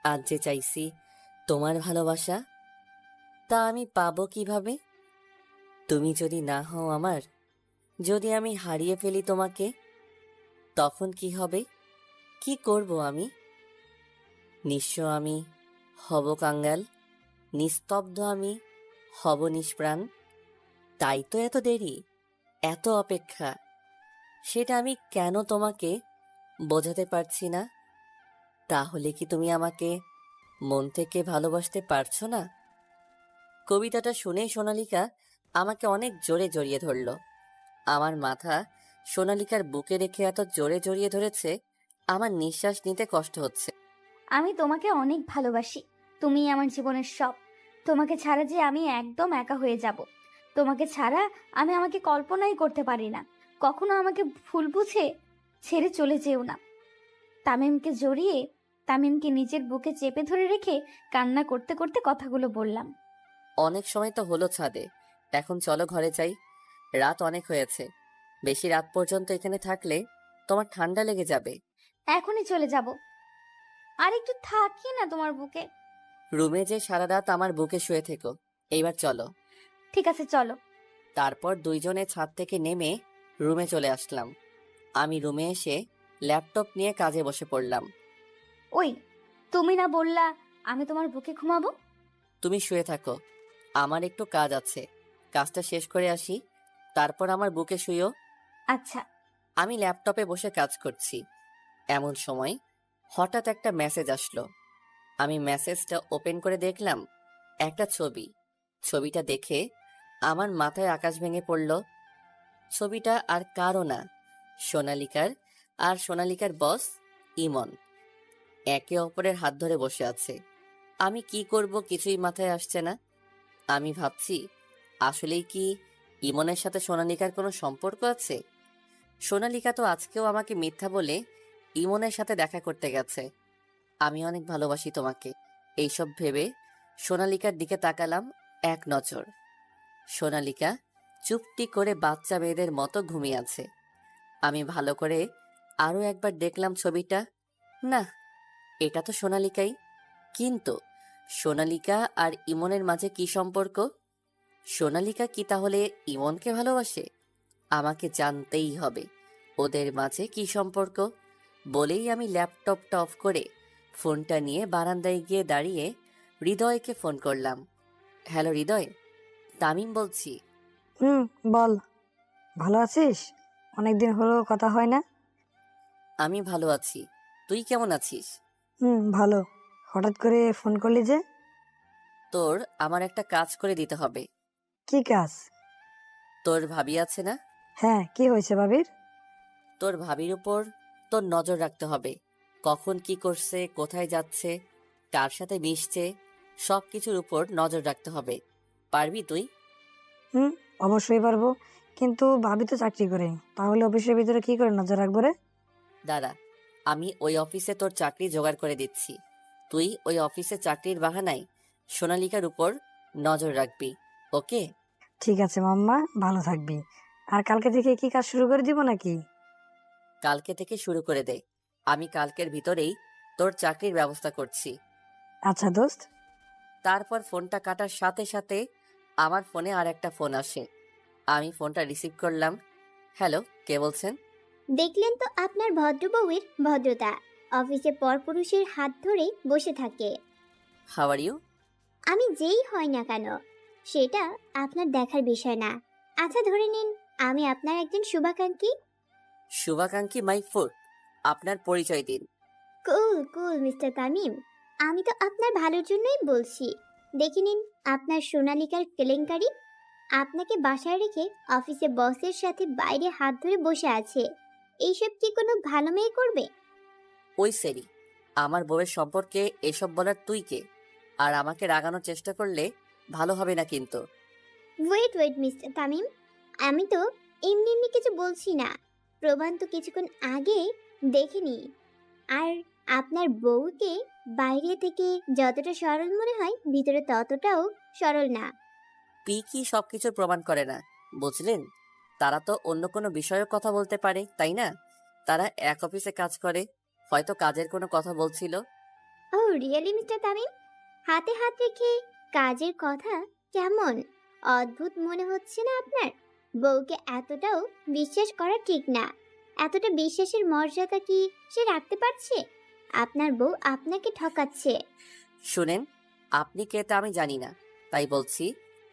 Speaker 1: আজ যে চাইছি তোমার ভালোবাসা, তা আমি পাবো কিভাবে? তুমি যদি না হও আমার, যদি আমি হারিয়ে ফেলি তোমাকে, তখন কি হবে? কি করব আমি? নিঃস্ব আমি হব কাঙ্গাল, নিস্তব্ধ আমি হব নিষ্প্রাণ। তাই তো এত দেরি, এত অপেক্ষা। সেটা আমি কেন তোমাকে বোঝাতে পারছি না? তাহলে কি তুমি আমাকে মন থেকে ভালোবাসতে পারছো না? কবিতাটা শুনেই সোনালিকা আমাকে অনেক জোরে জড়িয়ে ধরল। আমার মাথা সোনালিকার বুকে রেখে এত জোরে জড়িয়ে ধরেছে, আমার নিঃশ্বাস নিতে কষ্ট হচ্ছে।
Speaker 2: আমি তোমাকে অনেক ভালোবাসি, তুমি আমার জীবনের সব। তোমাকে ছাড়া যে আমি একদম একা হয়ে যাব। তোমাকে ছাড়া আমি আমাকে কল্পনাই করতে পারি না। কখনো আমাকে ভুল বুঝে ছেড়ে চলে যেও না। তামিমকে জড়িয়ে, তামিমকে নিজের বুকে চেপে ধরে রেখে কান্না করতে করতে কথাগুলো বললাম।
Speaker 1: অনেক সময় তো হলো ছাদে, এখন চলো ঘরে যাই। রাত অনেক হয়েছে, বেশি রাত পর্যন্ত এখানে থাকলে তোমার ঠান্ডা লেগে যাবে।
Speaker 2: এখনই চলে যাব। আর একটু থাকি না তোমার বুকে?
Speaker 1: রুমে যে সারা রাত আমার বুকে শুয়ে থেকো, এইবার চলো।
Speaker 2: ঠিক আছে, চলো।
Speaker 1: তারপর দুইজনে ছাদ থেকে নেমে রুমে চলে আসলাম। আমি রুমে এসে ল্যাপটপ নিয়ে কাজে বসে পড়লাম।
Speaker 2: ওই, তুমি না বললা আমি তোমার বুকে ঘুমাবো?
Speaker 1: তুমি শুয়ে থাকো, আমার একটু কাজ আছে, কাজটা শেষ করে আসি, তারপর আমার বুকে শুইও।
Speaker 2: আচ্ছা।
Speaker 1: আমি ল্যাপটপে বসে কাজ করছি, এমন সময় হঠাৎ একটা মেসেজ আসলো। আমি মেসেজটা ওপেন করে দেখলাম একটা ছবি। ছবিটা দেখে আমার মাথায় আকাশ ভেঙে পড়ল। ছবিটা আর কারো না, সোনালিকার আর সোনালিকার বস ইমন একে অপরের হাত ধরে বসে আছে। আমি কি করব কিছুই মাথায় আসছে না। আমি ভাবছি, আসলেই কি ইমনের সাথে সোনালিকার কোনো সম্পর্ক আছে? সোনালিকা তো আজকেও আমাকে মিথ্যা বলে ইমনের সাথে দেখা করতে গেছে। আমি অনেক ভালোবাসি তোমাকে, এইসব ভেবে সোনালিকার দিকে তাকালাম এক নজর। সোনালিকা চুপটি করে বাচ্চা মেয়েদের মতো ঘুমিয়ে আছে। আমি ভালো করে আরো একবার দেখলাম ছবিটা। না, এটা তো সোনালিকাই। কিন্তু সোনালিকা আর ইমনের মাঝে কি সম্পর্ক? সোনালিকা কি তাহলে ইমনকে ভালোবাসে? আমাকে জানতেই হবে ওদের মাঝে কি সম্পর্ক। বলেই আমি ল্যাপটপটা অফ করে ফোনটা নিয়ে বারান্দায় গিয়ে দাঁড়িয়ে হৃদয়কে ফোন করলাম। হ্যালো হৃদয়, তামিম বলছি।
Speaker 4: হুম, বল। ভালো আছিস? অনেকদিন হলো কথা হয় না।
Speaker 1: আমি ভালো আছি, তুই কেমন আছিস?
Speaker 4: হুম, ভালো। হঠাৎ করে ফোন করলি যে?
Speaker 1: তোর আমার একটা কাজ করে দিতে হবে।
Speaker 4: কি কাজ?
Speaker 1: তোর ভাবি আছে না?
Speaker 4: হ্যাঁ, কি হয়েছে ভাবির?
Speaker 1: তোর ভাবির উপর তোর নজর রাখতে হবে। কখন কি করছে, কোথায় যাচ্ছে, কার সাথে মিশছে, সব কিছুর উপর নজর রাখতে হবে। পারবি তুই?
Speaker 4: হুম, অবশ্যই পারবো। কিন্তু ভাবি তো চাকরি করে, তাহলে অফিসের ভিতরে কি করে নজর রাখবো রে?
Speaker 1: দাঁড়া, আমি ওই অফিসে তোর চাকরি জোগাড় করে দিচ্ছি। তুই ওই অফিসে চাকরির বাহানায় সোনালিকার উপর নজর রাখবি, ওকে?
Speaker 4: ঠিক আছে মাম্মা, ভালো থাকবি। আর কালকে থেকে কি কাজ শুরু করে দিব নাকি?
Speaker 1: কালকে থেকে শুরু করে দে। আমি কালকের ভিতরেই তোর চাকরির ব্যবস্থা করছি।
Speaker 4: আচ্ছা দোস্ত।
Speaker 1: তারপর ফোনটা কাটার সাথে সাথে আমার ফোনে আর একটা ফোন আসে। আমি ফোনটা রিসিভ করলাম। হ্যালো, কে বলছেন?
Speaker 6: দেখলেন তো আপনার ভদ্র বউয়ের ভদ্রতা। অফিসে পরপুরুষের হাত ধরে বসে থাকে।
Speaker 1: How are you?
Speaker 6: আমি যেই হয় না কেন, সেটা আপনার দেখার বিষয় না। আচ্ছা ধরে নিন আমি আপনার একজন শুভাকাঙ্ক্ষী।
Speaker 1: শুভাকাঙ্ক্ষী মাই ফুড। আপনার পরিচয় দিন।
Speaker 6: কুল কুল মিস্টার তামিম, আমি তো আপনার ভালোর জন্যই বলছি। দেখে নিন আপনার সোনালিকার কেলেঙ্কারি। আপনাকে বাসায় রেখে অফিসে বসের সাথে বাইরে হাত ধরে বসে আছে। এইসব কি কোনো ভালো মেয়ে করবে?
Speaker 1: ওই সেরি, আমার বউয়ের সম্পর্কে এসব বলার তুই কে? আর আমাকে রাগানোর চেষ্টা করলে ভালো হবে না কিন্তু।
Speaker 6: ওয়েট ওয়েট মিস্টার তামিম, আমি তো এমনি এমনি কিছু বলছি না। প্রমাণ তো কিছুক্ষণ আগে দেখেনি। আর আপনার বউকে বাইরে থেকে যতটা সরল মনে হয় ভিতরে ততটাও সরল না।
Speaker 1: কি সবকিছুর প্রমাণ করে না, বুঝলেন? তারা তো অন্য কোনো বিষয়েও কথা বলতে পারে, তাই না? তারা এক অফিসে কাজ করে, হয়তো কাজের কোনো কথা বলছিল।
Speaker 6: ও রিয়েলি মিস্টার তামিম, হাতে হাত রেখে কাজের কথা? কেমন অদ্ভুত মনে হচ্ছে না আপনার? বউকে এতটাও বিশ্বাস করা ঠিক না। এতটা বিশ্বাসের মর্যাদা কি সে রাখতে পারছে? আপনার বউ আপনাকে ঠকাচ্ছে।
Speaker 1: শুনেন, আপনি কে তা আমি জানি না, তাই বলছি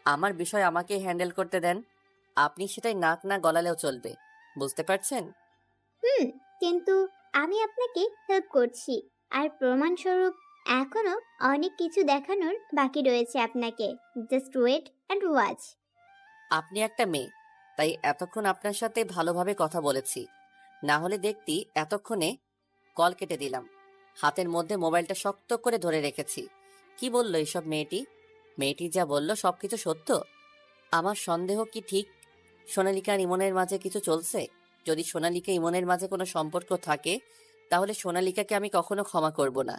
Speaker 1: আমার বিষয় আমাকে হ্যান্ডেল করতে দেন। আপনি সেটাই নাক না গলালেও চলবে, বুঝতে পারছেন?
Speaker 6: হুম, কিন্তু আমি আপনাকে হেল্প করছি। আর প্রমাণস্বরূপ এখনো অনেক কিছু দেখানোর বাকি রয়েছে আপনাকে। Just wait and watch.
Speaker 1: আপনি একটা মেয়ে, তাই এতক্ষণ আপনার সাথে ভালোভাবে কথা বলেছি। না হলে দেখতি এতক্ষণে কল কেটে দিলাম। হাতের মধ্যে মোবাইলটা শক্ত করে ধরে রেখেছি। কি বলল এইসব মেয়েটি? মেয়েটি যা বলল সবকিছু সত্য? আমার সন্দেহ কি ঠিক? সোনালিকা আর ইমনের মাঝে কিছু চলছে? যদি সোনালিকা ইমনের মাঝে কোনো সম্পর্ক থাকে, তাহলে সোনালিকাকে আমি কখনো ক্ষমা করব না।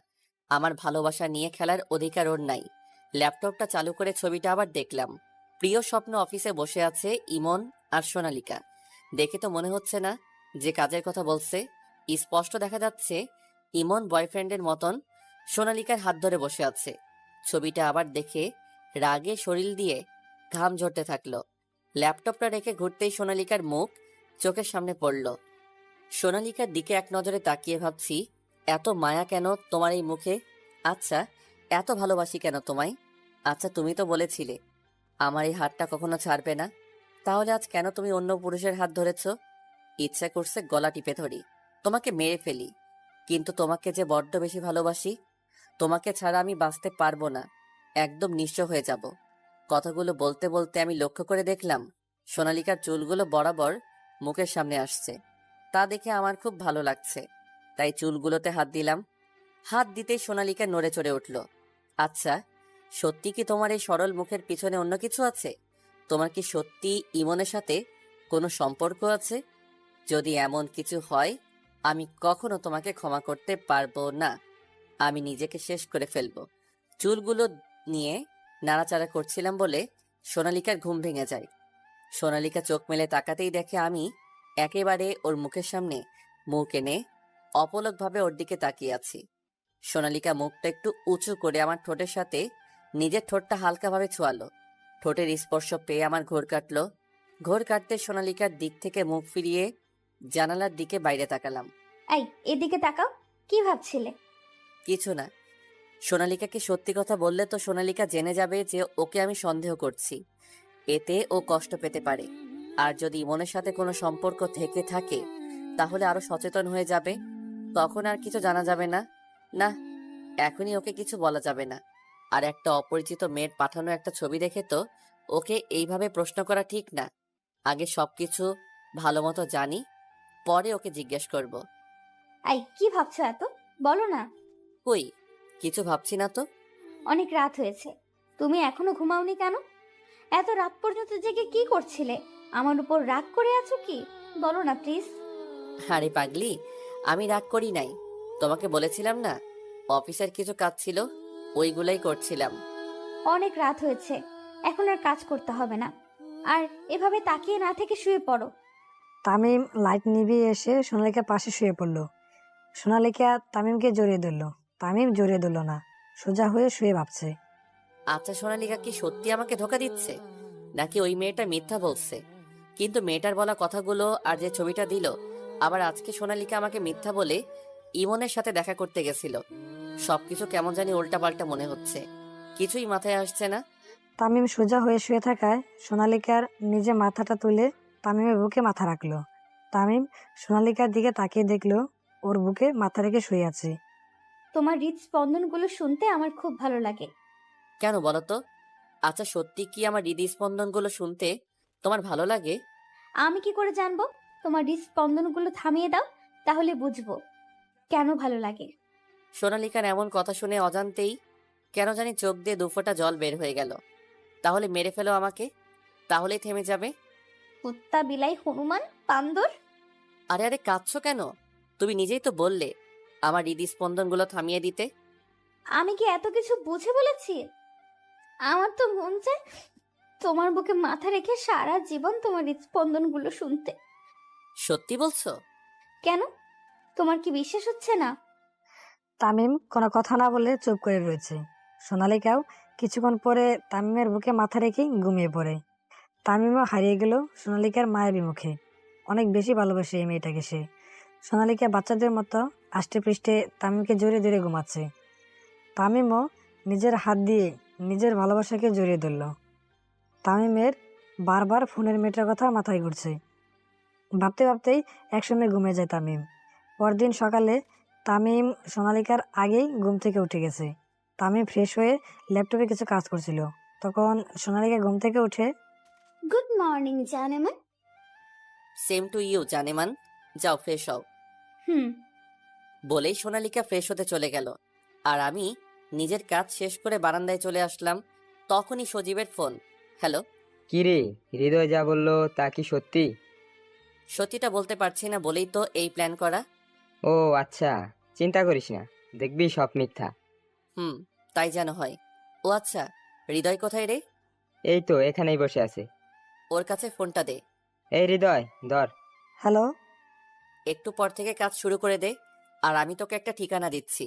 Speaker 1: আমার ভালোবাসা নিয়ে খেলার অধিকার ওর নাই। ল্যাপটপটা চালু করে ছবিটা আবার দেখলাম। প্রিয় স্বপ্ন অফিসে বসে আছে ইমন আর সোনালিকা। দেখে তো মনে হচ্ছে না যে কাজের কথা বলছে। স্পষ্ট দেখা যাচ্ছে ইমন বয়ফ্রেন্ডের মতন সোনালিকার হাত ধরে বসে আছে। ছবিটা আবার দেখে রাগে শরীর দিয়ে ঘাম ঝরতে থাকলো। ল্যাপটপটা রেখে ঘুরতেই সোনালিকার মুখ চোখের সামনে পড়ল। সোনালিকার দিকে এক নজরে তাকিয়ে ভাবছি, এত মায়া কেন তোমার এই মুখে? আচ্ছা, এত ভালোবাসি কেন তোমায়? আচ্ছা, তুমি তো বলেছিলে আমার এই হাতটা কখনো ছাড়বে না। তাহলে আজ কেন তুমি অন্য পুরুষের হাত ধরেছ? ইচ্ছা করছে গলা টিপে ধরি, তোমাকে মেরে ফেলি। কিন্তু তোমাকে যে বড্ড বেশি ভালোবাসি, তোমাকে ছাড়া আমি বাঁচতে পারবো না। একদম নিঃস্ব হয়ে যাব। কথাগুলো বলতে বলতে আমি লক্ষ্য করে দেখলাম সোনালিকার চুলগুলো বরাবর মুখের সামনে আসছে। তা দেখে আমার খুব ভালো লাগছে, তাই চুলগুলোতে হাত দিলাম। হাত দিতেই সোনালিকা নড়ে চড়ে উঠল। আচ্ছা, সত্যি কি তোমার এই সরল মুখের পিছনে অন্য কিছু আছে? তোমার কি সত্যি ইমনের সাথে কোনো সম্পর্ক আছে? যদি এমন কিছু হয়, আমি কখনো তোমাকে ক্ষমা করতে পারবো না। আমি নিজেকে শেষ করে ফেলবো। চুলগুলো নিয়ে নাড়াচাড়া করছিলাম বলে সোনালিকার ঘুম ভেঙে যায়। সোনালিকা চোখ মেলে তাকাতেই দেখে আমি একেবারে ওর মুখের সামনে মুখ এনে অপলকভাবে ওর দিকে তাকিয়ে আছি। সোনালিকা মুখটা একটু উঁচু করে আমার ঠোঁটের সাথে নিজের ঠোঁটটা হালকাভাবে ছোঁয়ালো। ঠোঁটের স্পর্শ পেয়ে আমার ঘোর কাটলো। ঘোর কাটতে সোনালিকার দিক থেকে মুখ ফিরিয়ে জানালার দিকে বাইরে তাকালাম।
Speaker 2: এই এদিকে তাকাও, কি ভাবছিলে?
Speaker 1: কিছু না। সোনালিকাকে সত্যি কথা বললে তো সোনালিকা জেনে যাবে যে ওকে আমি সন্দেহ করছি। এতে ও কষ্ট পেতে পারে। আর যদি ইমনের সাথে কোনো সম্পর্ক থেকে থাকে তাহলে আরো সচেতন হয়ে যাবে। তখন আর কিছু জানা যাবে না। না, এখনই ওকে কিছু বলা যাবে না। আর একটা অপরিচিত মেয়ের পাঠানো একটা ছবি দেখে তো ওকে এইভাবে প্রশ্ন করা ঠিক না। আগে সবকিছু ভালো মতো জানি, পরে ওকে জিজ্ঞেস করব।
Speaker 2: আই, কি ভাবছো এত? বলো না।
Speaker 1: কই, কিছু ভাবছি না তো।
Speaker 2: অনেক রাত হয়েছে, তুমি এখনো ঘুমাওনি কেন? এত রাত পর্যন্ত জেগে কি করছিলে? আমার উপর রাগ করে আছো কি? বলো না প্লিজ।
Speaker 1: আরে পাগলি, আমি রাগ করি নাই। তোমাকে বলেছিলাম না, অফিসের কিছু কাজ ছিল, ওইগুলাই করছিলাম।
Speaker 2: অনেক রাত হয়েছে, এখন আর কাজ করতে হবে না। আর এভাবে তাকিয়ে না থেকে শুয়ে পড়ো।
Speaker 4: তামিম লাইট নিভিয়ে এসে সোনালিকার পাশে শুয়ে পড়ল। সোনালিকা তামিমকে জড়িয়ে ধরল। তামিম জড়িয়ে ধরল না, সোজা হয়ে শুয়ে ভাবছে।
Speaker 1: আচ্ছা, সোনালিকা কি সত্যি আমাকে ধোকা দিচ্ছে, নাকি ওই মেয়েটা মিথ্যা বলছে? কিন্তু মেয়েটার বলা কথাগুলো আর যে ছবিটা দিল, আবার আজকে সোনালিকা আমাকে মিথ্যা বলে ইমনের সাথে দেখা করতে গেছিল। সবকিছু কেমন জানি উল্টাপাল্টা মনে হচ্ছে, কিছুই মাথায় আসছে না।
Speaker 4: তামিম সোজা হয়ে শুয়ে থাকায় সোনালিকার নিজে মাথাটা তুলে তামিমের বুকে মাথা রাখলো। তামিম সোনালিকার দিকে তাকিয়ে দেখলো ওর বুকে মাথা রেখে শুয়ে আছে।
Speaker 2: তোমার হৃদস্পন্দনগুলো শুনতে আমার খুব ভালো লাগে।
Speaker 1: কেন বলো তো? আচ্ছা, সত্যি কি আমার হৃদস্পন্দনগুলো শুনতে তোমার ভালো লাগে?
Speaker 2: আমি কি করে জানবো? তোমার হৃদস্পন্দনগুলো থামিয়ে দাও, তাহলে বুঝবো কেন ভালো লাগে।
Speaker 1: সোনালিকার এমন কথা শুনে অজান্তেই কেন জানি চোখ দিয়ে দুফোঁটা জল বের হয়ে গেল। তাহলে মেরে ফেলো আমাকে, তাহলেই থেমে যাবে।
Speaker 2: কুত্তা, বিলাই, হনুমান, বান্দর।
Speaker 1: আরে আরে, কাঁদছো কেন? তুমি নিজেই তো বললে আমার হৃদস্পন্দনগুলো থামিয়ে দিতে।
Speaker 2: আমি কি এত কিছু বুঝে বলেছি? আমার তো মন চায় তোমার বুকে মাথা রেখে সারা জীবন তোমার হৃদস্পন্দনগুলো শুনতে।
Speaker 1: সত্যি বলছো?
Speaker 2: কেন, তোমার কি বিশ্বাস হচ্ছে না?
Speaker 4: তামিম কোনো কথা না বলে চুপ করে রয়েছে। সোনালিকাও কিছুক্ষণ পরে তামিমের বুকে মাথা রেখেই ঘুমিয়ে পড়ে। তামিমও হারিয়ে গেল সোনালিকার মায়ের বিমুখে। অনেক বেশি ভালোবাসে এই মেয়েটাকে সে। সোনালিকা বাচ্চাদের মতো আষ্টে পৃষ্ঠে তামিমকে জড়িয়ে ধরে ঘুমাচ্ছে। তামিমও নিজের হাত দিয়ে নিজের ভালোবাসাকে জড়িয়ে ধরল। তামিমের বারবার ফোনের মেয়েটার কথা মাথায় ঘুরছে। ভাবতে ভাবতেই একসময় ঘুমিয়ে যায় তামিম। পরদিন সকালে তামিম সোনালিকার আগেই ঘুম থেকে উঠে গেছে। তামিম ফ্রেশ হয়ে ল্যাপটপে কিছু কাজ করছিল। তখন সোনালিকা ঘুম থেকে উঠে,
Speaker 2: গুড মর্নিং জানেমান।
Speaker 1: সেম টু ইউ জানেমান। যাও ফ্রেশ হও।
Speaker 2: হুম।
Speaker 1: বলেই সোনালিকা ফ্রেশ হতে চলে গেল। আর আমি নিজের কাজ শেষ করে বারান্দায় চলে আসলাম। তখনই সজীবের ফোন। হ্যালো।
Speaker 3: কি রে, হৃদয় যা বললো তা কি সত্যি?
Speaker 1: সত্যিটা বলতে পারছি না বলেই তো এই প্ল্যান করা।
Speaker 3: ও আচ্ছা, চিন্তা করিস না, দেখবি সব মিথ্যা।
Speaker 1: হুম, তাই যেন হয়। ও আচ্ছা, হৃদয় কোথায় রে?
Speaker 3: এই তো এখানেই বসে আছে।
Speaker 1: ওর কাছে ফোনটা দে।
Speaker 3: এই হৃদয়, ধর।
Speaker 4: হ্যালো।
Speaker 1: একটু পর থেকে কাজ শুরু করে দে। আর আমি তোকে একটা ঠিকানা দিচ্ছি,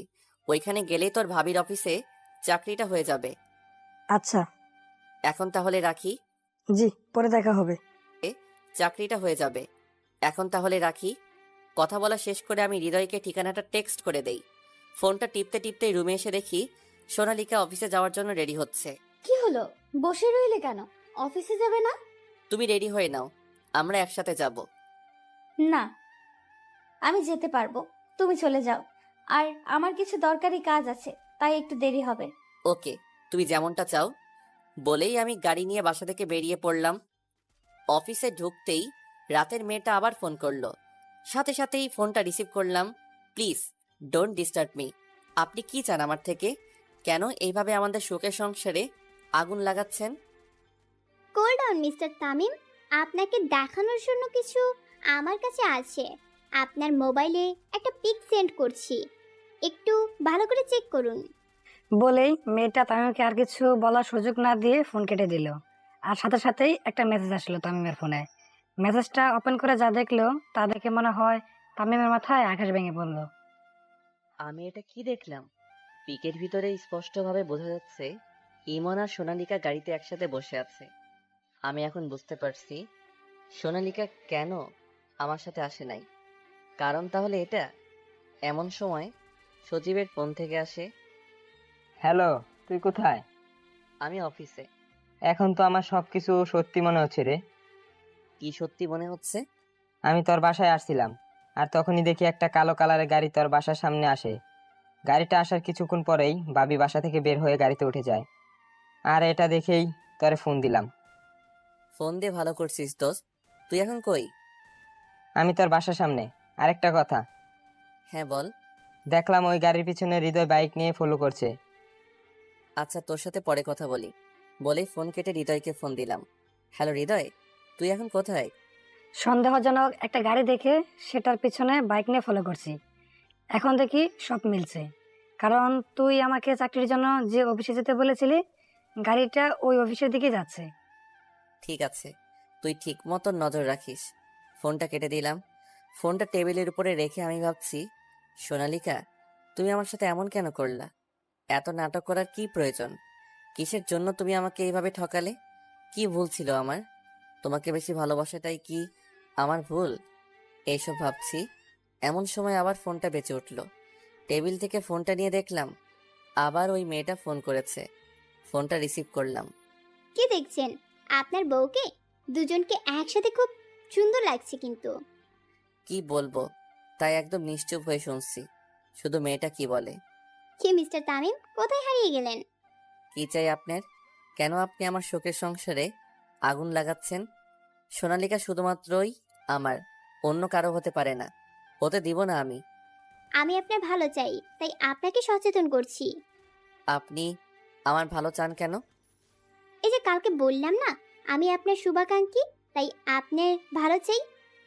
Speaker 1: ওইখানে গেলেই তোর ভাবির অফিসে চাকরিটা হয়ে যাবে।
Speaker 4: আচ্ছা।
Speaker 1: এখন তাহলে রাখি।
Speaker 4: জি, পরে দেখা হবে।
Speaker 1: চাকরিটা হয়ে যাবে। এখন তাহলে রাখি। কথা বলা শেষ করে আমি হৃদয়কে ঠিকানাটা টেক্সট করে দেই। ফোনটা টিপতে টিপতেই রুমে এসে দেখি সোনালিকা অফিসে যাওয়ার জন্য রেডি হচ্ছে।
Speaker 2: কি হলো, বসে রইলে কেন? অফিসে যাবে না?
Speaker 1: তুমি রেডি হয়ে নাও, আমরা একসাথে যাব।
Speaker 2: না, আমি যেতে পারবো, তুমি চলে যাও। আর আমার কিছু দরকারি কাজ আছে, তাই একটু দেরি হবে।
Speaker 1: ওকে, তুমি যেমনটা চাও। বলেই আমি গাড়ি নিয়ে বাসা থেকে বেরিয়ে পড়লাম। অফিসে ঢুকতেই রাতের মেয়েটা আবার ফোন করলো। সাথে সাথেই ফোনটা রিসিভ করলাম। Please don't disturb me. আপনি কি চান আমার থেকে? কেন এইভাবে আমাদের সুখের সংসারে আগুন লাগাচ্ছেন?
Speaker 7: কুল ডাউন মিস্টার তামিম, আপনাকে দেখানোর জন্য কিছু আমার কাছে আছে। আপনার মোবাইলে একটা পিক সেন্ড করছি, একটু ভালো করে চেক করুন।
Speaker 4: বলেই মেয়েটা তামিমকে আর কিছু বলার সুযোগ না দিয়ে ফোন কেটে দিল। আর সাথে সাথেই একটা মেসেজ আসলো তামিমের ফোনে। মেসেজটা ওপেন করে যা দেখলো তা দেখে মনে হয় তামিমের মাথায় আকাশ ভেঙে পড়লো।
Speaker 1: আমি এটা কি দেখলাম? পিকের ভিতরে স্পষ্টভাবে বোঝা যাচ্ছে ইমন আর সোনালিকা গাড়িতে একসাথে বসে আছে। আমি এখন বুঝতে পারছি সোনালিকা কেন আমার সাথে আসে নাই। কারণ তাহলে এটা। এমন সময় সজীবের ফোন থেকে আসে।
Speaker 3: হ্যালো, তুই কোথায়?
Speaker 1: আমি অফিসে।
Speaker 3: এখন তো আমার সবকিছু সত্যি মনে হচ্ছে রে।
Speaker 1: কি সত্যি মনে হচ্ছে?
Speaker 3: আমি তোর বাসায় আসছিলাম, আর তখনই দেখি একটা কালো কালারের গাড়ি তোর বাসার সামনে আসে। গাড়িটা আসার কিছুক্ষণ পরেই ভাবি বাসা থেকে বের হয়ে গাড়িতে উঠে যায়। আর এটা দেখেই তোরে ফোন দিলাম।
Speaker 1: ফোন দিয়ে ভালো করছিস দোস্ত। তুই এখন কই?
Speaker 3: আমি তোর বাসার সামনে। আরেকটা কথা,
Speaker 1: হ্যাঁ বল।
Speaker 3: দেখলাম ওই গাড়ির পিছনে হৃদয় বাইক নিয়ে ফলো করছে।
Speaker 1: আচ্ছা, তোর সাথে পরে কথা বলি বলেই ফোন কেটে হৃদয়কে ফোন দিলাম। হ্যালো হৃদয়, তুই এখন কোথায়?
Speaker 4: সন্দেহজনক একটা গাড়ি দেখে সেটার পিছনে বাইক নিয়ে ফলো করছি। এখন দেখি সব মিলছে, কারণ তুই আমাকে চাকরির জন্য যে অফিসে যেতে বলেছিলি, গাড়িটা ওই অফিসের দিকে যাচ্ছে।
Speaker 1: ঠিক আছে, তুই ঠিক মতো নজর রাখিস। ফোনটা কেটে দিলাম। ফোনটা টেবিলের উপরে রেখে আমি ভাবছি, সোনালিকা, তুমি আমার সাথে এমন কেন করলা? এত নাটক করার কি প্রয়োজন? কিসের জন্য তুমি আমাকে এইভাবে ঠকালে? কি ভুল ছিল আমার? তোমাকে বেশি ভালোবাসাটাই কি আমার ভুল? এইসব ভাবছি, এমন সময় আবার ফোনটা বেঁচে উঠল। টেবিল থেকে ফোনটা নিয়ে দেখলাম আবার ওই মেয়েটা ফোন করেছে। ফোনটা রিসিভ করলাম।
Speaker 7: কি দেখছেন? আপনার বউকে? দুজনকে একসাথে খুব সুন্দর লাগছে কিন্তু।
Speaker 1: কি বলবো, তাই একদম নিশ্চুপ হয়ে শুনছি শুধু মেয়েটা কি বলে।
Speaker 7: কি মিস্টার তামিম, কোথায় হারিয়ে গেলেন?
Speaker 1: কি চাই আপনার? কেন আপনি আমার শোকের সংসারে আগুন লাগাচ্ছেন? সোনালিকা শুধুমাত্রই আমার, অন্য কারো হতে পারে না, হতে দিব না আমি।
Speaker 7: আমি আপনার ভালো চাই, তাই আপনাকে সচেতন করছি।
Speaker 1: আপনি আমার ভালো চান কেন?
Speaker 7: এই যে কালকে বললাম না, আমি আপনার শুভাকাঙ্ক্ষী, তাই আপনার ভালো চাই।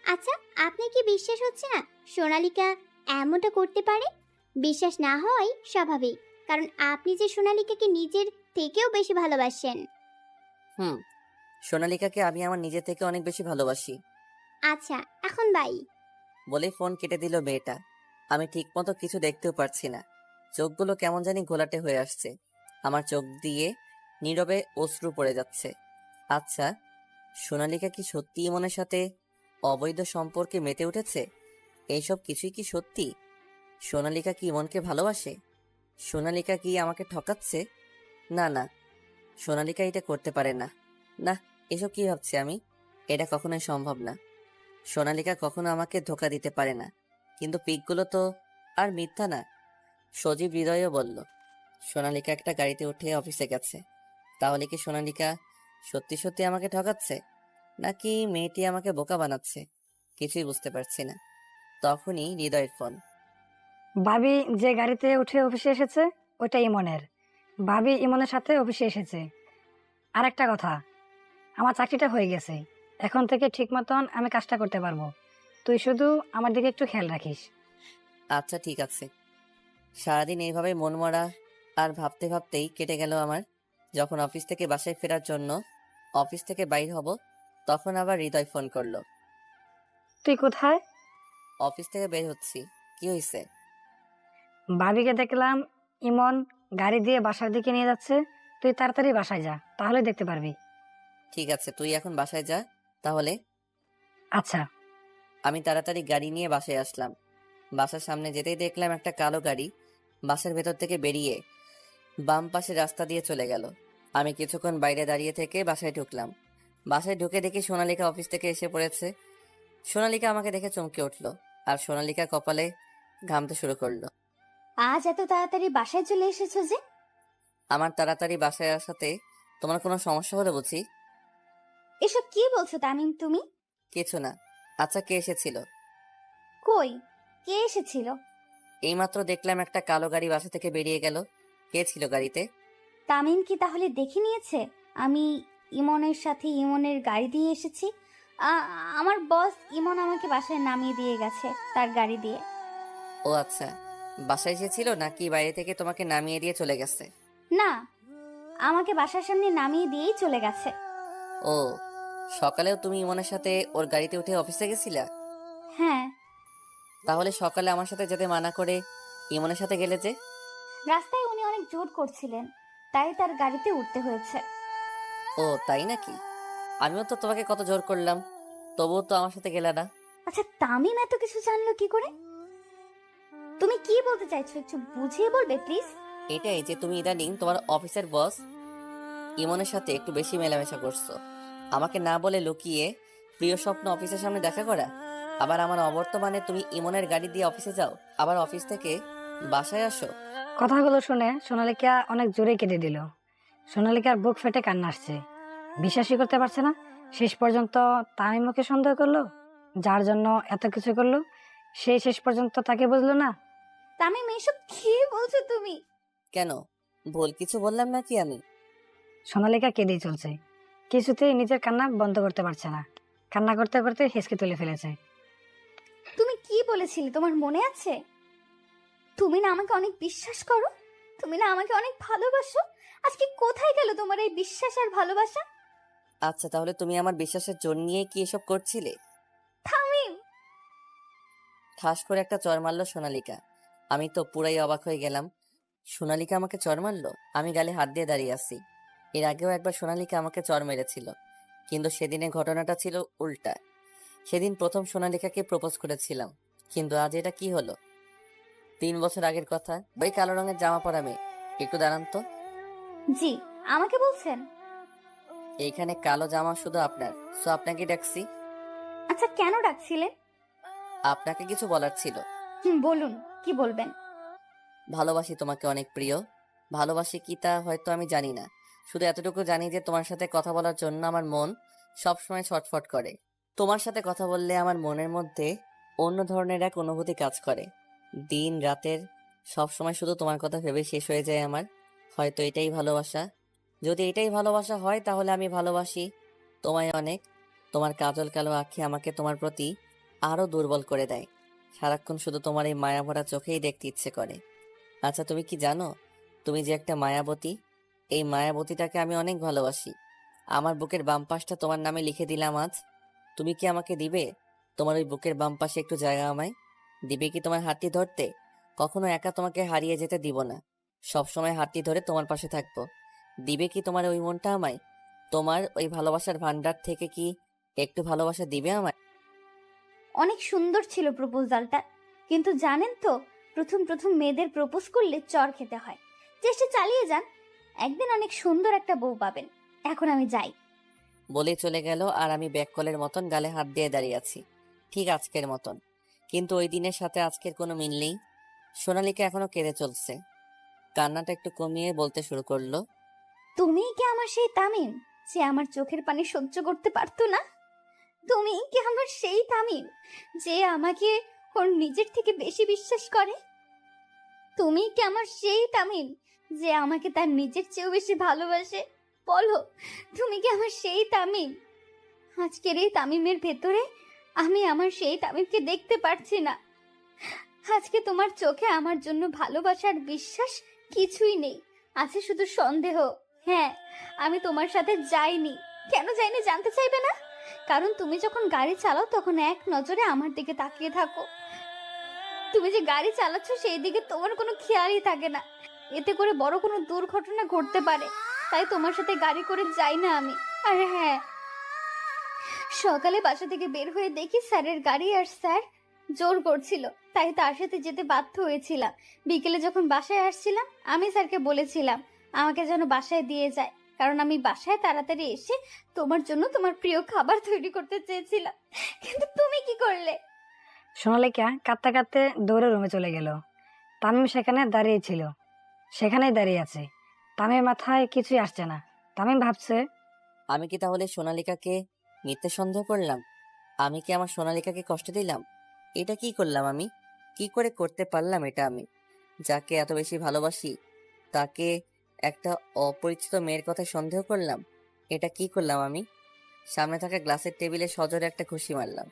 Speaker 7: আচ্ছা, আপনার কি বিশ্বাস হচ্ছে না সোনালিকা এমনটা করতে পারে? বিশ্বাস না হওয়াই স্বাভাবিক, কারণ আপনি যে সোনালিকাকে নিজের থেকেও বেশি ভালোবাসেন।
Speaker 1: হুম, সোনালিকাকে আমি আমার নিজে থেকে অনেক বেশি ভালোবাসি।
Speaker 7: আচ্ছা, এখন বাই।
Speaker 1: বলে ফোন কেটে দিল মেয়েটা। আমি ঠিকমতো কিছু দেখতেও পারছি না, চোখগুলো কেমন জানি ঘোলাটে হয়ে আসছে। আমার চোখ দিয়ে নীরবে অশ্রু পড়ে যাচ্ছে। আচ্ছা, সোনালিকা কি সত্যি ইমনের সাথে অবৈধ সম্পর্কে মেতে উঠেছে? এইসব কিছুই কি সত্যি? সোনালিকা কি ইমনকে ভালোবাসে? সোনালিকা কি আমাকে ঠকাচ্ছে? না না, সোনালিকা এটা করতে পারে না। না, এসব কি ভাবছি আমি? এটা কখনোই সম্ভব না। সোনালিকা কখনো আমাকে ধোকা দিতে পারে না। কিন্তু পিকগুলো তো আর মিথ্যা না। সজীব হৃদয়ও বলল সোনালিকা একটা গাড়িতে উঠে অফিসে গেছে। তাহলে কি সোনালিকা সত্যি সত্যি আমাকে ঠকাচ্ছে, নাকি মেয়েটি আমাকে বোকা বানাচ্ছে? কিছুই বুঝতে পারছি না। তখনই হৃদয়ের ফোন।
Speaker 4: ভাবি যে গাড়িতে উঠে অফিসে এসেছে ওটা ইমনের। ভাবি ইমনের সাথে অফিসে এসেছে। আর একটা কথা, আমার চাকরিটা হয়ে গেছে, এখন থেকে ঠিক মতন আমি কাজটা করতে পারবো। তুই শুধু আমার দিকে একটু খেয়াল রাখিস।
Speaker 1: আচ্ছা ঠিক আছে। সারাদিন এইভাবে মনমরা আর ভাবতে ভাবতেই কেটে গেল আমার। যখন অফিস থেকে বাসায় ফেরার জন্য অফিস থেকে বাইর হব, তখন আবার হৃদয় ফোন করলো।
Speaker 4: তুই কোথায়?
Speaker 1: অফিস থেকে বের হচ্ছি। কি হয়েছে?
Speaker 4: ভাবিকে দেখলাম ইমন গাড়ি দিয়ে বাসার দিকে নিয়ে যাচ্ছে। তুই তাড়াতাড়ি বাসায় যা, তাহলে দেখতে পারবি।
Speaker 1: ঠিক আছে, তুই এখন বাসায় যা তাহলে।
Speaker 4: আচ্ছা।
Speaker 1: আমি তাড়াতাড়ি গাড়ি নিয়ে বাসায় আসলাম। বাসার সামনে যেতেই দেখলাম একটা কালো গাড়ি বাসার ভেতর থেকে বেরিয়ে বাম পাশে রাস্তা দিয়ে চলে গেল। আমি কিছুক্ষণ বাইরে দাঁড়িয়ে থেকে বাসায় ঢুকলাম। বাসায় ঢুকে দেখি সোনালিকা অফিস থেকে এসে পড়েছে। সোনালিকা আমাকে দেখে চমকে উঠলো, আর সোনালিকা কপালে ঘামতে শুরু করলো।
Speaker 2: আজ এত তাড়াতাড়ি বাসায় চলে এসেছো যে?
Speaker 1: আমার তাড়াতাড়ি বাসায় আসাতে তোমার কোনো সমস্যা হলো বুঝি?
Speaker 2: এসব কি বলছো তামিম তুমি?
Speaker 1: কিছু না। আচ্ছা, কে এসেছিল?
Speaker 2: কই, কে এসেছিল?
Speaker 1: এইমাত্র দেখলাম একটা কালো গাড়ি বাসা থেকে বেরিয়ে গেল। কে ছিল গাড়িতে?
Speaker 2: তামিম কি তাহলে দেখে নিয়েছে আমি ইমনের সাথে ইমনের গাড়ি দিয়ে এসেছি? আমার বস ইমন আমাকে বাসায় নামিয়ে দিয়ে গেছে তার গাড়ি দিয়ে।
Speaker 1: ও আচ্ছা, বাসায় এসেছিল নাকি বাইরে থেকে তোমাকে নামিয়ে দিয়ে চলে গেছে?
Speaker 2: না, আমাকে বাসার সামনে নামিয়ে দিয়েই চলে গেছে।
Speaker 1: ও, সকালেও তুমি ইমনের সাথে ওর গাড়িতে উঠে অফিসে গেছিলা?
Speaker 2: হ্যাঁ।
Speaker 1: তাহলে সকালে আমার সাথে যেতে মানা করে ইমনের সাথে গেলে যে?
Speaker 2: রাস্তায় উনি অনেক জোর করছিলেন, তাই তার গাড়িতে উঠতে হয়েছে।
Speaker 1: ও তাই নাকি? আমিও তো তোমাকে কত জোর করলাম, তবুও তো আমার সাথে গেলে না।
Speaker 2: আচ্ছা, তামিম এত কিছু জানলো কি করে? তুমি কি বলতে চাইছো একটু বুঝিয়ে বলবে প্লিজ?
Speaker 1: এটাই যে তুমি ইদানিং তোমার অফিসের বস ইমনের সাথে একটু বেশি মেলামেশা করছো। আমাকে না বলে লুকিয়ে প্রিয় স্বপ্ন অফিসের সামনে দেখা করা। আবার আমার অবর্তমানে তুমি ইমনের গাড়ি দিয়ে অফিসে যাও, আবার অফিস থেকে বাসায় আসো।
Speaker 4: কথাগুলো শুনে সোনালিকা অনেক জোরে কেঁদে দিল। সোনালিকার বুক ফেটে কান্না আসছে। বিশ্বাসই করতে পারছে না শেষ পর্যন্ত তামিমকে সন্দেহ করলো, যার জন্য এত কিছু করলো, সে শেষ পর্যন্ত তাকে বুঝলো না।
Speaker 2: তামিম, এসব কি বলছো তুমি?
Speaker 1: কেন, ভুল কিছু বললাম নাকি আমি?
Speaker 4: সোনালিকা কেঁদেই চলছে, কিছুতেই নিজের কান্না বন্ধ করতে পারছে না। কান্না করতে করতে হেসকে তুলে ফেলেছে।
Speaker 2: তুমি কি বলেছিলে তোমার মনে আছে? তুমি না আমাকে অনেক বিশ্বাস করো, তুমি না আমাকে অনেক ভালোবাসো। আজকে কোথায় গেল তোমার এই বিশ্বাস আর ভালোবাসা?
Speaker 1: আচ্ছা, তাহলে তুমি আমার বিশ্বাসের জোর নিয়ে কি এসব করছিলে?
Speaker 2: তামিম,
Speaker 1: ঠাস করে একটা চর মারলো সোনালিকা। আমি তো পুরাই অবাক হয়ে গেলাম। সোনালিকা আমাকে চর মারলো? আমি গালে হাত দিয়ে দাঁড়িয়ে আছি। এর আগেও একবার সোনালিকা আমাকে চর মেরেছিল, কিন্তু সেদিনের ঘটনাটা ছিল উল্টা। সেদিন প্রথম সোনালিকাকে প্রপোজ করেছিলাম, কিন্তু আজ এটা কি হলো? 3 বছর আগের কথা। ওই কালো রঙের জামা পরা মেয়ে। একটু দাঁড়ান তো।
Speaker 2: জি, আমাকে বলছেন?
Speaker 1: এইখানে কালো জামা শুধু আপনার, সো আপনাকে ডাকছি।
Speaker 2: আচ্ছা, কেন ডাকছিলেন?
Speaker 1: আপনাকে কিছু বলার ছিল।
Speaker 2: বলুন, কি বলবেন?
Speaker 1: ভালোবাসি তোমাকে অনেক প্রিয়। ভালোবাসি কি তা হয়তো আমি জানি না, শুধু এতটুকু জানি যে তোমার সাথে কথা বলার জন্য আমার মন সবসময় ছটফট করে। তোমার সাথে কথা বললে আমার মনের মধ্যে অন্য ধরনের এক অনুভূতি কাজ করে। দিন রাতের সবসময় শুধু তোমার কথা ভেবে শেষ হয়ে যায় আমার। হয়তো এটাই ভালোবাসা। যদি এটাই ভালোবাসা হয় তাহলে আমি ভালোবাসি তোমায় অনেক। তোমার কাজল কালো আঁখি আমাকে তোমার প্রতি আরো দুর্বল করে দেয়। সারাক্ষণ শুধু তোমার এই মায়া ভরা চোখেই দেখতে ইচ্ছে করে। আচ্ছা, তুমি কি জানো তুমি যে একটা মায়াবতী? এই মায়াবতীটাকে আমি অনেক ভালোবাসি। আমার বুকের বাম পাশটা তোমার নামে লিখে দিলাম আজ। তুমি কি আমাকে দিবে তোমার ওই বুকের বাম পাশে একটু জায়গা আমায়? দিবে কি তোমার হাতটি ধরতে? কখনো একা তোমাকে হারিয়ে যেতে দিব না, সবসময় হাতটি ধরে তোমার পাশে থাকবো। দিবে কি তোমার ওই মনটা আমায়? তোমার ওই ভালোবাসার ভান্ডার থেকে কি একটু ভালোবাসা দিবে আমায়?
Speaker 2: অনেক সুন্দর ছিল প্রপোজালটা, কিন্তু জানেন তো, প্রথম প্রথম মেয়েদের প্রপোজ করলে চর খেতে হয়। চেষ্টা চালিয়ে যান, একদিন অনেক সুন্দর একটা বউ পাবেন। এখন আমি যাই।
Speaker 1: বলে চলে গেল, আর আমি ব্যাককলের মতন গালে হাত দিয়ে দাঁড়িয়ে আছি, ঠিক আজকের মতন। কিন্তু ওই দিনের সাথে আজকের কোনো মিল নেই। সোনালীকে এখনো কেঁদে চলছে। কান্নাটা একটু কমিয়ে বলতে শুরু করলো,
Speaker 2: তুমিই কি আমার সেই তামিম যে আমার চোখের পানি সহ্য করতে পারতো না? তুমি কি আমার সেই তামিম যে আমাকে ওর নিজের থেকে বেশি বিশ্বাস করে? তুমি কি আমার সেই তামিম যে আমাকে তার নিজের চেয়েও বেশি ভালোবাসে? বলো, তুমি কি আমার সেই তামিম? আজকের এই তামিমের ভেতরে আমি আমার সেই তামিমকে দেখতে পারছি না। আজকে তোমার চোখে আমার জন্য ভালোবাসার বিশ্বাস কিছুই নেই, আছে শুধু সন্দেহ। হ্যাঁ, আমি তোমার সাথে যাইনি। কেন যাইনি জানতে চাইবে না? কারণ তুমি যখন গাড়ি চালাও তখন এক নজরে আমার দিকে তাকিয়ে থাকো। তুমি যে গাড়ি চালাচ্ছ সেই দিকে তোমার কোনো খেয়ালই থাকে না। এতে করে বড় কোনো দুর্ঘটনা ঘটতে পারে, তাই তোমার সাথে গাড়ি করে যাই না আমি। আর হ্যাঁ, সকালে বাসা থেকে বের হয়ে দেখি স্যারের গাড়ি, আর স্যার জোর করছিল, তাই তার সাথে যেতে বাধ্য হয়েছিলাম। বিকেলে যখন বাসায় আসছিলাম আমি স্যারকে বলেছিলাম আমাকে যেন বাসায় দিয়ে যায়, কারণ আমি বাসায় তাড়াতাড়ি এসে তোমার জন্য তোমার প্রিয় খাবার তৈরি করতে চেয়েছিলাম। কিন্তু তুমি কি করলে?
Speaker 4: সোনালিকা কাঁদতে কাঁদতে দৌড়ে রুমে চলে গেল। তামিম সেখানে দাঁড়িয়ে ছিল, সেখানেই দাঁড়িয়ে আছে। তামিমের মাথায় কিছুই আসছে না। তামিম ভাবছে,
Speaker 1: আমি কি তাহলে সোনালীকাকে মিথ্যে সন্দেহ করলাম? আমি কি আমার সোনালীকাকে কষ্ট দিলাম? এটা কি করলাম আমি? কি করে করতে পারলাম এটা আমি? যাকে এত বেশি ভালোবাসি তাকে একটা অপরিচিত মেয়ের কথায় সন্দেহ করলাম। এটা কি করলাম আমি? সামনে থাকা গ্লাসের টেবিলে সজোরে একটা ঘুষি মারলাম।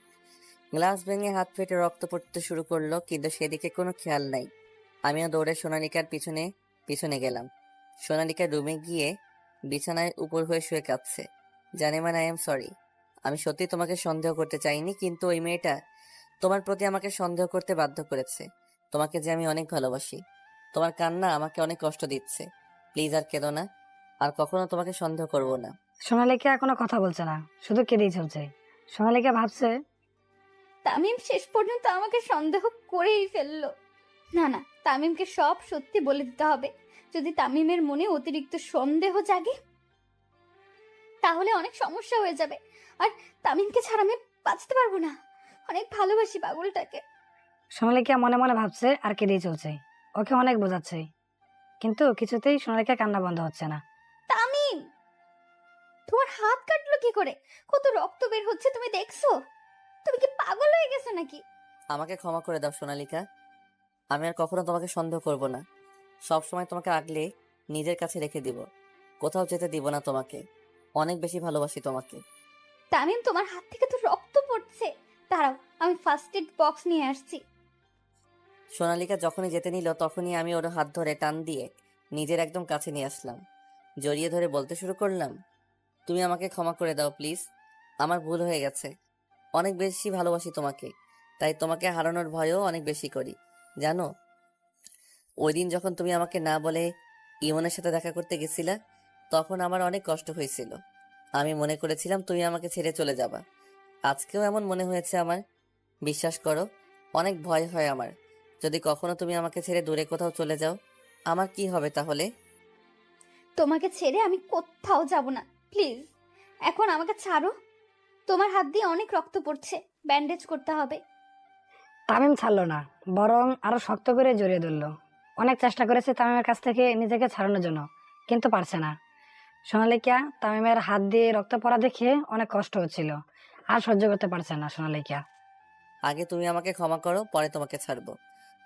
Speaker 1: গ্লাস ভেঙে হাত ফেটে রক্ত পড়তে শুরু করলো, কিন্তু সেদিকে কোনো খেয়াল নাই। আমিও দৌড়ে সোনালিকার পিছনে পিছনে গেলাম। সোনালিকার রুমে গিয়ে বিছানায় উপর হয়ে শুয়ে কাঁদছে। জানি মানে আই এম সরি। আমি সত্যি তোমাকে সন্দেহ করতে চাইনি, কিন্তু ওই মেয়েটা তোমার প্রতি আমাকে সন্দেহ করতে বাধ্য করেছে। তোমাকে যে আমি অনেক ভালোবাসি। তোমার কান্না আমাকে অনেক কষ্ট দিচ্ছে। প্লিজ আর কেঁদো না, আর কখনো তোমাকে সন্দেহ করব না।
Speaker 4: সোনালিকা কোনো কথা বলছে না, শুধু কেঁদেই চলছে। সোনালিকা ভাবছে,
Speaker 2: তামিম শেষ পর্যন্ত আমাকে সন্দেহ করেই ফেললো। না না, তামিমকে সব সত্যি বলে দিতে হবে। যদি তামিমের মনে অতিরিক্ত সন্দেহ জাগে তাহলে অনেক সমস্যা হয়ে যাবে। আর তামিমকে ছাড়া আমি বাঁচতে পারবো না। অনেক ভালোবাসি পাগলটাকে।
Speaker 4: সোনালিকা মনে মনে ভাবছে আর কেঁদেই চলছে। ওকে অনেক বোঝাচ্ছে, কিন্তু কিছুতেই সোনালিকা কান্না বন্ধ হচ্ছে না।
Speaker 2: তামিম, তোমার হাত কাটলো কি করে? কত রক্ত বের হচ্ছে তুমি দেখছো? তুমি কি পাগল হয়ে গেছো নাকি?
Speaker 1: আমাকে ক্ষমা করে দাও সোনালিকা। আমি আর কখনো তোমাকে সন্দেহ করব না। সব সময় তোমাকে আগলে নিজের কাছে রেখে দিব। কোথাও যেতে দিব না তোমাকে। অনেক বেশি ভালোবাসি তোমাকে।
Speaker 2: তামিম, তোমার হাত থেকে তো রক্ত পড়ছে। দাঁড়াও, আমি ফার্স্ট এড বক্স নিয়ে আসছি।
Speaker 1: সোনালিকা যখনই যেতে নিল তখনই আমি ওর হাত ধরে টান দিয়ে নিজের একদম কাছে নিয়ে আসলাম। জড়িয়ে ধরে বলতে শুরু করলাম, তুমি আমাকে ক্ষমা করে দাও প্লিজ। আমার ভুল হয়ে গেছে। অনেক বেশি ভালোবাসি তোমাকে, তাই তোমাকে হারানোর ভয়ও অনেক বেশি করি জানো। ওই দিন যখন তুমি আমাকে না বলে ইমনের সাথে দেখা করতে গেছিলা, তখন আমার অনেক কষ্ট হয়েছিল। আমি মনে করেছিলাম তুমি আমাকে ছেড়ে চলে যাবা। আজকেও এমন মনে হয়েছে আমার। বিশ্বাস করো, অনেক ভয় হয় আমার। যদি কখনো তুমি আমাকে ছেড়ে দূরে কোথাও চলে যাও, আমার কি হবে তাহলে?
Speaker 2: তোমাকে ছেড়ে আমি কোথাও যাব না, প্লিজ। এখন আমাকে ছাড়ো। তোমার হাত দিয়ে অনেক রক্ত পড়ছে, ব্যান্ডেজ করতে হবে।
Speaker 4: তামিম ছাড়লো না, বরং আরো শক্ত করে জড়িয়ে ধরলো। অনেক চেষ্টা করেছে তামিমের কাছ থেকে নিজেকে ছাড়ানোর জন্য, কিন্তু পারছে না। সোনালিকা তামিমের হাত দিয়ে রক্ত পড়া দেখে অনেক কষ্ট হচ্ছিল। আর সহ্য করতে পারছে না সোনালিকা।
Speaker 1: আগে তুমি আমাকে ক্ষমা করো, পরে তোমাকে ছাড়বো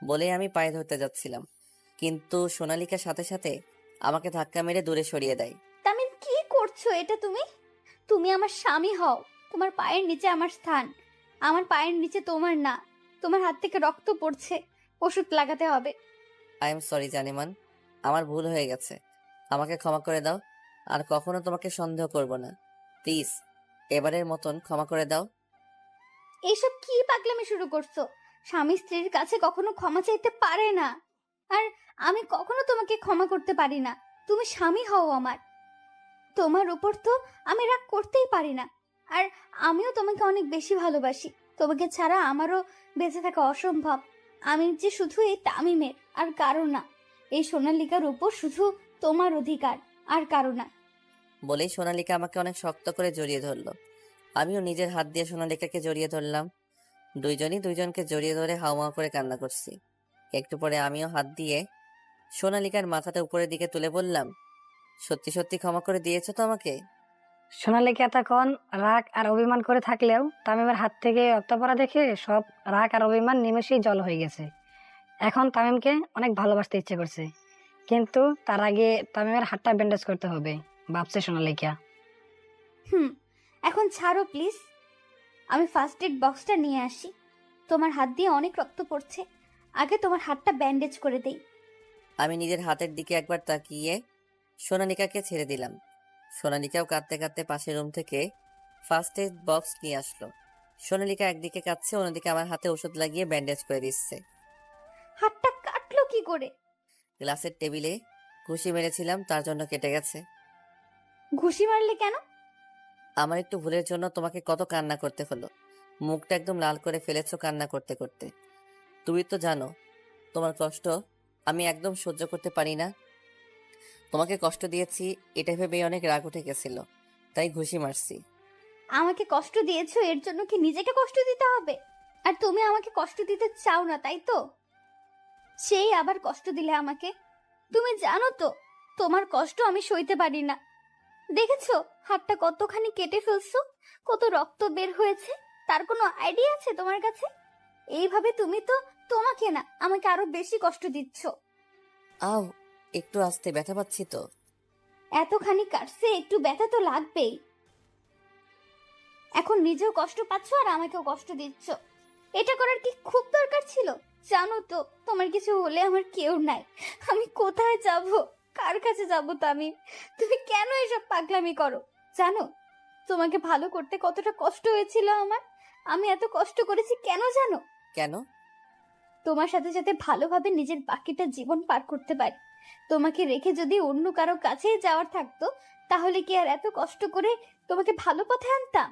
Speaker 1: বলেই আমি পায়ে ধরতে যাচ্ছিলাম, কিন্তু সোনালিকার সাথে সাথে আমাকে ধাক্কা মেরে দূরে সরিয়ে দেয়।
Speaker 2: তামিম, কি করছো এটা তুমি? তুমি আমার স্বামী হও। তোমার পায়ের নিচে আমার স্থান। আমার পায়ের নিচে তোমার না। তোমার হাত থেকে রক্ত পড়ছে, ওষুধ লাগাতে হবে।
Speaker 1: আই এম সরি জানিমান, আমার ভুল হয়ে গেছে। আমাকে ক্ষমা করে দাও। আর কখনো তোমাকে সন্দেহ করব না। প্লিজ, এবারের মতন ক্ষমা করে দাও।
Speaker 2: এইসব কি পাগলামি শুরু করছো? স্বামী স্ত্রীর কাছে কখনো ক্ষমা চাইতে পারে না। আর আমি কখনো তোমাকে ক্ষমা করতে পারি না। তুমি স্বামী হও আমার। তোমার উপর তো আমি রাগ করতেই পারি না। আর আমিও তোমাকে অনেক বেশি ভালোবাসি। তোমাকে ছাড়া আমারও বেঁচে থাকা অসম্ভব। আমি যে শুধু এই তামিমের, আর কারো না। এই সোনালিকার উপর শুধু তোমার অধিকার, আর কারো না।
Speaker 1: বলেই সোনালিকা আমাকে অনেক শক্ত করে জড়িয়ে ধরলো। আমিও নিজের হাত দিয়ে সোনালিকাকে জড়িয়ে ধরলাম। দুইজনই দুইজনকে জড়িয়ে ধরে হাওয়া করে কান্না করছি। একটু পরে আমিও হাত দিয়ে সোনালিকার মাথাটা উপরের দিকে তুলে বললাম, সত্যি সত্যি ক্ষমা করে দিয়েছো তো আমাকে?
Speaker 4: সোনালিকা এতক্ষণ রাগ আর অভিমান করে থাকলেও তামিমের হাত থেকে রক্ত পড়া দেখে সব রাগ আর অভিমান নিমেষেই জল হয়ে গেছে। এখন তামিমকে অনেক ভালোবাসতে ইচ্ছে করছে, কিন্তু তার আগে তামিমের হাতটা ব্যান্ডেজ করতে হবে ভাবছে সোনালিকা।
Speaker 2: হুম, এখন ছাড়ো প্লিজ। আমি ফার্স্ট এড বক্সটা নিয়ে আসি। তোমার হাত দিয়ে অনেক রক্ত পড়ছে। আগে তোমার হাতটা ব্যান্ডেজ করে দেই।
Speaker 1: আমি নিজের হাতের দিকে একবার তাকিয়ে সোনালিকাকে ছেড়ে দিলাম। সোনালিকাও কাঁদতে কাঁদতে পাশের রুম থেকে ফার্স্ট এড বক্স নিয়ে আসলো। সোনালিকা একদিকে কাঁদছে, অন্যদিকে আমার হাতে ওষুধ লাগিয়ে ব্যান্ডেজ করে দিচ্ছে।
Speaker 2: হাতটা কাটলো কি করে?
Speaker 1: গ্লাসের টেবিলে ঘুষি মেরেছিলাম, তার জন্য কেটে গেছে।
Speaker 2: ঘুষি মারলে কেন?
Speaker 1: আমার একটু ভুলের জন্য তোমাকে কত কান্না করতে হলো। মুখটা একদম লাল করে ফেলেছো কান্না করতে করতে। তুমি তো জানো তোমার কষ্ট আমি একদম সহ্য করতে পারি না। তোমাকে কষ্ট দিয়েছি এটা ভেবেই অনেক রাগ উঠে গেছিল, তাই ঘুষি মারছি।
Speaker 2: আমাকে কষ্ট দিয়েছো, এর জন্য কি নিজেকে কষ্ট দিতে হবে? আর তুমি আমাকে কষ্ট দিতে চাও না, তাই তো? সেই আবার কষ্ট দিলে আমাকে। তুমি জানো তো, তোমার কষ্ট আমি সইতে পারি না। দেখেছো হাতটা কতখানি কেটে ফেলছো? কত রক্ত বের হয়েছে, তার কোনো আইডিয়া আছে তোমার কাছে? এইভাবে তুমি তো তোমাকে না, আমাকে আরো বেশি কষ্ট দিচ্ছ।
Speaker 1: আও, একটু আস্তে, ব্যথা পাচ্ছি তো।
Speaker 2: এতখানি কাটছে, একটু ব্যথা তো লাগবেই। এখন নিজেও কষ্ট পাচ্ছ আর আমাকেও কষ্ট দিচ্ছ। এটা করার কি খুব দরকার ছিল? জানো তো তোমার কিছু হলে আমার কেউ নাই। আমি কোথায় যাব, কার কাছে যাব? তামিম, তুমি কেন এসব পাগলামি করো? জানো তোমাকে ভালো করতে কতটা কষ্ট হয়েছিল আমার? আমি এত কষ্ট করেছি কেন জানো?
Speaker 1: কেন?
Speaker 2: তোমার সাথে সাথে ভালোভাবে নিজের বাকিটা জীবন পার করতে পারি। তোমাকে রেখে যদি অন্য কারো কাছে যাওয়ার থাকতো, তাহলে কি আর এত কষ্ট করে তোমাকে ভালো পথে আনতাম?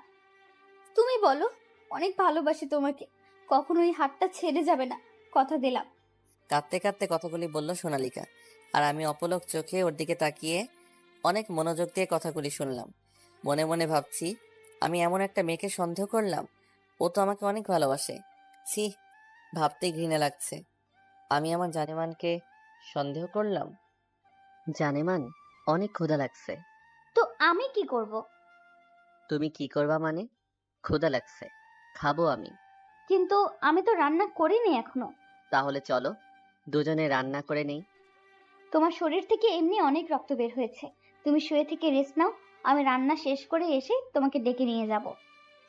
Speaker 2: তুমি বলো। অনেক ভালোবাসি তোমাকে, কখনো এই হাতটা ছেড়ে যাবে না, কথা দিলাম।
Speaker 1: কাঁদতে কাঁদতে কথাগুলি বলল সোনালিকা, আর আমি অপলক চোখে ওর দিকে তাকিয়ে অনেক মনোযোগ দিয়ে কথাগুলি শুনলাম। মনে মনে ভাবছি, আমি এমন একটা মেয়েকে সন্দেহ করলাম। ও তো আমাকে অনেক ভালোবাসে। ছি, ভাবতেই ঘৃণা লাগছে। আমি আমার জানেমানকে সন্দেহ করলাম। জানেমান, অনেক ক্ষুধা লাগছে।
Speaker 2: তো আমি কি করব?
Speaker 1: তুমি কি করবা মানে? ক্ষুধা লাগছে, খাবো আমি।
Speaker 2: কিন্তু আমি তো রান্না করিনি এখনো।
Speaker 1: তাহলে চলো, দুজনে রান্না করে নেই।
Speaker 2: তোমার শরীর থেকে এমনি অনেক রক্ত বের হয়েছে, তুমি শুয়ে থেকে রেস্ট নাও। আমি রান্না শেষ করে এসে তোমাকে ডেকে নিয়ে যাব।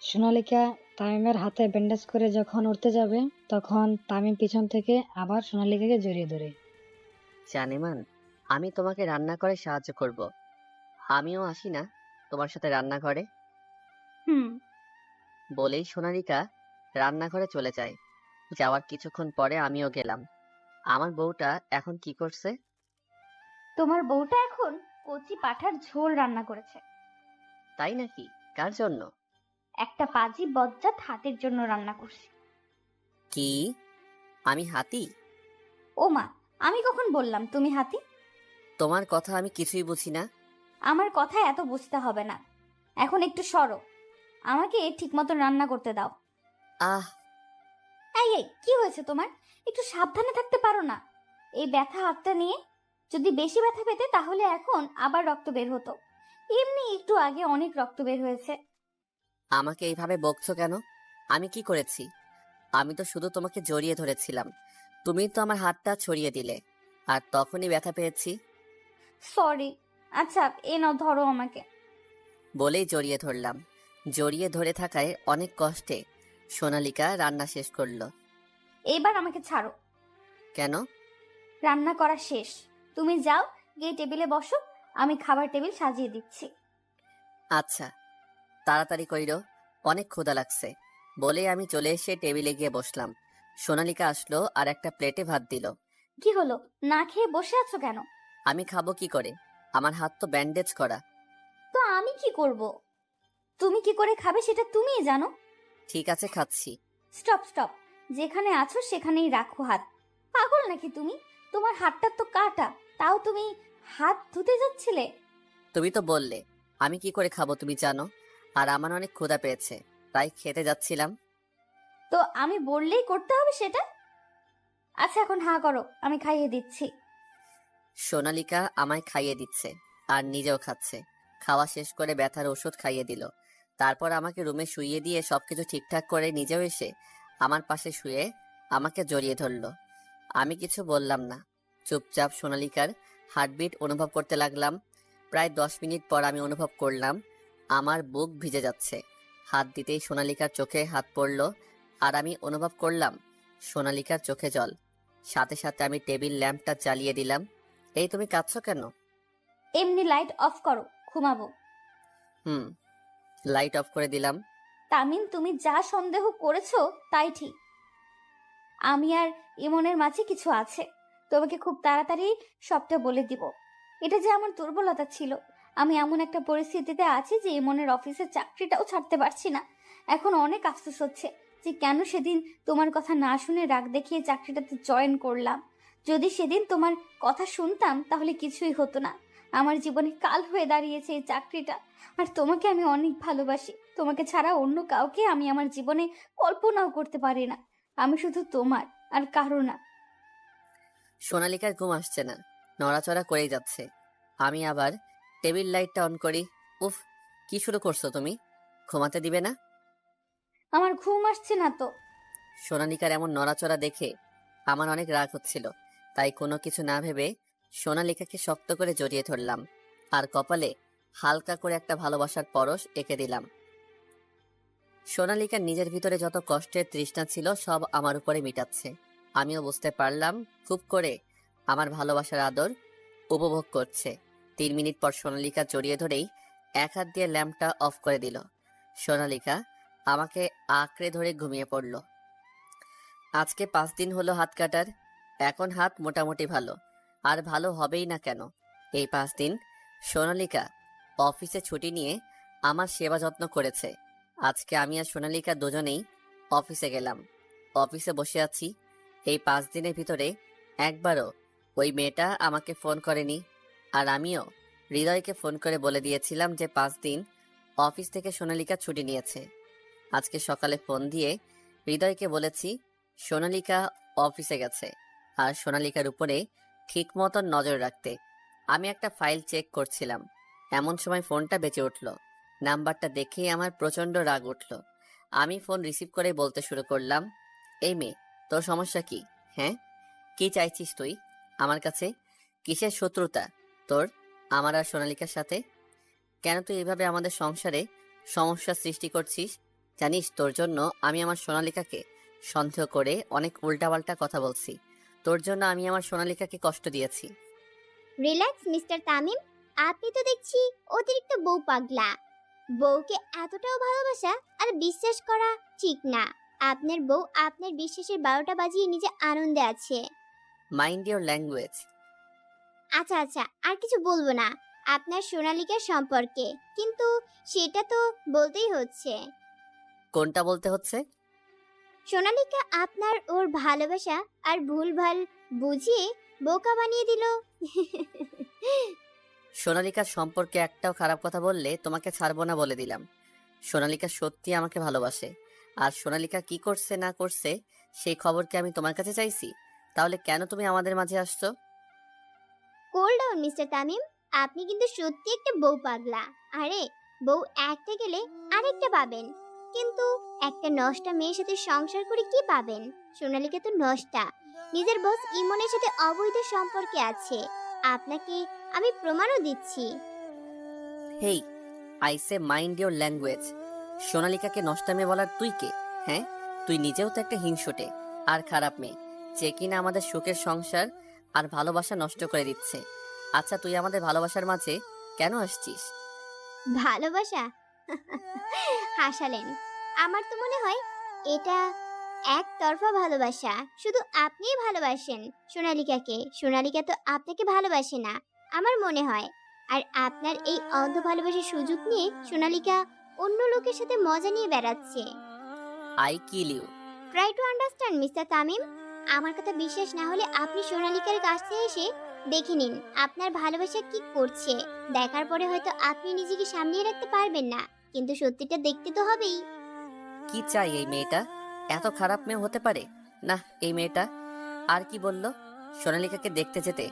Speaker 4: সোনালিকা তামিমের হাতে ব্যান্ডেজ করে যখন উঠতে যাবে, তখন তামিম পিছন থেকে আবার সোনালিকাকে জড়িয়ে ধরে।
Speaker 1: জানেমান, আমি তোমাকে রান্না করে সাহায্য করব। আমিও আসি না তোমার সাথে রান্নাঘরে?
Speaker 2: হুম।
Speaker 1: বলেই সোনালিকা রান্নাঘরে চলে যায়। যাওয়ার কিছুক্ষণ পরে আমিও গেলাম। আমার বউটা এখন কি করছে?
Speaker 2: তোমার বউটা এখন কচি পাঠার ঝোল রান্না করেছে।
Speaker 1: তাই নাকি? কার জন্য?
Speaker 2: একটা পাজি বজ্জাত হাতের জন্য রান্না করছি।
Speaker 1: কি? আমি হাতি?
Speaker 2: ও মা, আমি কখন বললাম তুমি হাতি?
Speaker 1: তোমার কথা আমি কিছুই বুঝি না।
Speaker 2: আমার কথা এত বুঝতে হবে না, এখন একটু সরো, আমাকে ঠিক মতন রান্না করতে দাও।
Speaker 1: আহ!
Speaker 2: এই এই, কি হয়েছে তোমার? একটু সাবধানে থাকতে পারো না? এই ব্যথা হাতটা নিয়ে, যদি বেশি ব্যথা পেতে তাহলে এখন আবার রক্ত বের হতো। এমনি একটু আগে অনেক রক্ত বের হয়েছে।
Speaker 1: আমাকে এইভাবে বকছো কেন? আমি কি করেছি? আমি তো শুধু তোমাকে জড়িয়ে ধরেছিলাম। তুমি তো আমার হাতটা ছড়িয়ে দিলে, আর তখনই ব্যথা পেয়েছি।
Speaker 2: সরি। আচ্ছা, এ নাও, ধরো আমাকে।
Speaker 1: বলেই জড়িয়ে ধরলাম। জড়িয়ে ধরে থাকায় অনেক কষ্টে সোনালিকা রান্না শেষ করলো।
Speaker 2: এবার আমাকে ছাড়ো।
Speaker 1: কেন?
Speaker 2: রান্না করা শেষ, তুমি যাও, গিয়ে টেবিলে বসো, আমি খাবার টেবিল সাজিয়ে দিচ্ছি।
Speaker 1: আচ্ছা, তাড়াতাড়ি কইরো, অনেক ক্ষুধা লাগছে। বলেই আমি চলে এসে টেবিলে গিয়ে বসলাম। সোনালিকা আসলো আর একটা প্লেটে ভাত দিল।
Speaker 2: কি হলো, না খেয়ে বসে আছো কেন?
Speaker 1: আমি খাবো কি করে? আমার হাত তো ব্যান্ডেজ করা।
Speaker 2: তো আমি কি করব? তুমি কি করে খাবে সেটা তুমিই জানো।
Speaker 1: ঠিক আছে, খাচ্ছি।
Speaker 2: স্টপ স্টপ, যেখানে আছো সেখানেই রাখো হাত। পাগল নাকি তুমি? তোমার হাতটা তো কাটা, তাও তুমি হাত ধুতে যাচ্ছিলে।
Speaker 1: তুমি তো বললে আমি কি করে খাবো তুমি জানো, আর আমার অনেক ক্ষুধা পেয়েছে, তাই খেতে যাচ্ছিলাম।
Speaker 2: তো আমি বললেই করতে হবে সেটা? আচ্ছা, এখন হাঁ করো, আমি খাইয়ে দিচ্ছি।
Speaker 1: সোনালিকা আমায় খাইয়ে দিচ্ছে আর নিজেও খাচ্ছে। খাওয়া শেষ করে ব্যথার ওষুধ খাইয়ে দিল। তারপর আমাকে রুমে শুইয়ে দিয়ে সবকিছু ঠিকঠাক করে নিজেও এসে আমার পাশে শুয়ে আমাকে জড়িয়ে ধরলো। আমি কিছু বললাম না, চুপচাপ সোনালিকার হার্টবিট অনুভব করতে লাগলাম। প্রায় 10 মিনিট পর আমি অনুভব করলাম আমার বুক ভিজে যাচ্ছে। হাত দিতেই সোনালিকার চোখে হাত পড়লো, আর আমি অনুভব করলাম সোনালিকার চোখে জল। সাথে সাথে আমি টেবিল ল্যাম্পটা জ্বালিয়ে দিলাম। এই, তুমি কাঁদছো কেন?
Speaker 2: এমনি লাইট অফ করো, ঘুমাবো।
Speaker 1: হুম, লাইট অফ করে দিলাম।
Speaker 2: তামিম, তুমি যা সন্দেহ করেছো তাই ঠিক। আমি আর ইমনের মাঝে কিছু আছে, তোমাকে খুব তাড়াতাড়ি সবটা বলে দিব। এটা যে আমার দুর্বলতা ছিল। আমি এমন একটা পরিস্থিতিতে আছি যে ইমনের অফিসের চাকরিটাও ছাড়তে পারছি না। এখন অনেক আফসোস হচ্ছে যে কেন সেদিন তোমার কথা না শুনে রাগ দেখিয়ে চাকরিটাতে জয়েন করলাম। যদি সেদিন তোমার কথা শুনতাম তাহলে কিছুই হতো না। আমার জীবনে কাল হয়ে দাঁড়িয়েছে এই চাকরিটা। আর তোমাকে আমি অনেক ভালোবাসি, তোমাকে ছাড়া অন্য কাউকে আমি আমার জীবনে কল্পনাও করতে পারি না। আমি শুধু তোমার, আর কারো না।
Speaker 1: সোনালিকার ঘুম আসছে না, নড়াচড়া করেই যাচ্ছে। আমি আবার টেবিল লাইটটা অন করি। উফ, কি শুরু করছো তুমি? ঘুমাতে দিবে না?
Speaker 2: আমার ঘুম আসছে না তো।
Speaker 1: সোনালিকার এমন নড়াচড়া দেখে আমার অনেক রাগ হচ্ছিল, তাই কোনো কিছু না ভেবে সোনালিকাকে শক্ত করে জড়িয়ে ধরলাম আর কপালে হালকা করে একটা ভালোবাসার পরশ এঁকে দিলাম। সোনালিকার নিজের ভিতরে যত কষ্টের তৃষ্ণা ছিল সব আমার উপরে মিটাচ্ছে। আমিও বুঝতে পারলাম খুব করে আমার ভালোবাসার আদর উপভোগ করছে। 3 মিনিট পর সোনালিকা জড়িয়ে ধরেই এক হাত দিয়ে ল্যাম্পটা অফ করে দিল। সোনালিকা আমাকে আঁকড়ে ধরে ঘুমিয়ে পড়ল। আজকে 5 দিন হলো হাত কাটার। এখন হাত মোটামুটি ভালো, আর ভালো হবেই না কেন। এই 5 দিন সোনালিকা অফিসে ছুটি নিয়ে আমার সেবা যত্ন করেছে। আজকে আমি আর সোনালিকা দুজনেই অফিসে গেলাম। অফিসে বসে আছি। এই 5 দিনের ভিতরে একবারও ওই মেয়েটা আমাকে ফোন করেনি, আর আমিও হৃদয়কে ফোন করে বলে দিয়েছিলাম যে 5 দিন অফিস থেকে সোনালিকা ছুটি নিয়েছে। আজকে সকালে ফোন দিয়ে হৃদয়কে বলেছি সোনালিকা অফিসে গেছে আর সোনালিকার উপরে ঠিক মতন নজর রাখতে। আমি একটা ফাইল চেক করছিলাম, এমন সময় ফোনটা বেজে উঠল। নাম্বারটা দেখেই আমার প্রচণ্ড রাগ উঠল। আমি ফোন রিসিভ করে বলতে শুরু করলাম, এই মেয়ে, তোর সমস্যা কি? হ্যাঁ, কি চাইছিস তুই আমার কাছে? কিসের শত্রুতা তোর আমার আর সোনালিকার সাথে? কেন তুই এভাবে আমাদের সংসারে সমস্যা সৃষ্টি করছিস? জানিস তোর জন্য আমি আমার সোনালিকাকে সন্দেহ করে অনেক উল্টাপাল্টা কথা বলছি। তোর জন্য আমি আমার সোনালিকাকে কষ্ট দিয়েছি।
Speaker 7: রিল্যাক্স মিস্টার তামিম, আপনি তো দেখছি অতিরিক্ত বউ পাগলা। বউকে এতটাও ভালোবাসা আর বিশ্বাস করা ঠিক না। আপনার বউ আপনার বিশ্বাসের 12টা বাজিয়ে নিজে আনন্দে আছে।
Speaker 1: Mind your language.
Speaker 7: আচ্ছা আচ্ছা, আর কিছু বলবো না আপনার সোনালিকার সম্পর্কে, কিন্তু সেটা তো বলতেই হচ্ছে।
Speaker 1: কোনটা বলতে হচ্ছে?
Speaker 7: সোনালিকা আপনার ওর ভালোবাসা আর ভুলভাল বুঝিয়ে বোকা বানিয়ে দিল।
Speaker 1: সোনালিকার সম্পর্কে একটাও খারাপ কথা বললে তোমাকে ছাড়বো না বলে দিলাম। সোনালিকা সত্যি আমাকে ভালোবাসে, আর সোনালিকা কি করছে না করছে সেই খবর কি আমি তোমার কাছে চাইছি? তাহলে কেন তুমি আমাদের মাঝে আসছো?
Speaker 7: কোল ডাউন মিস্টার তামিম, আপনি কিন্তু সত্যি একটা বউ পাগলা। আরে, বউ একটা গেলে আরেকটা পাবেন, কিন্তু একটা নষ্টা মেয়ের সাথে সংসার করে কি পাবেন? সোনালিকা তো নষ্টা, নিজের বস ইমনের সাথে অবৈধ সম্পর্কে আছে। আপনাকে আমি প্রমাণও দিচ্ছি।
Speaker 1: Hey, I say mind your language. সোনালিকাকে নষ্টামে বলার তুই কে? হ্যাঁ, তুই নিজেও তো একটা হিংসুটে আর খারাপ মেয়ে, যে কিনা আমাদের সুখের সংসার আর ভালোবাসা নষ্ট করে দিচ্ছে। আচ্ছা, তুই আমাদের ভালোবাসার মাঝে কেন আসছিস?
Speaker 7: ভালোবাসা? হাসালেন। আমার তো মনে হয় এটা একতরফা ভালোবাসা। শুধু আপনিই ভালোবাসেন সোনালিকাকে, সোনালিকা তো আপনাকে ভালোবাসে না আমার মনে হয়। আর আপনার এই অন্ধ ভালোবাসার সুযোগ নিয়ে সোনালিকা অন্য লোকের সাথে মজা নিয়ে বেড়াচ্ছে।
Speaker 1: I kill you.
Speaker 7: Try to understand mister Tamim. আমার কথা বিশ্বাস না হলে আপনি সোনালিকার কাছে এসে দেখে নিন আপনার ভালোবাসা কি করছে। দেখার পরে হয়তো আপনি নিজেকে সামলিয়ে রাখতে পারবেন না, কিন্তু সত্যিটা দেখতে তো হবেই।
Speaker 1: কি চাই এই মেয়েটা? এত খারাপ মেয়ে হতে পারে না এই মেয়েটা। আর কি বললো? সোনালিকাকে দেখতে যেতে?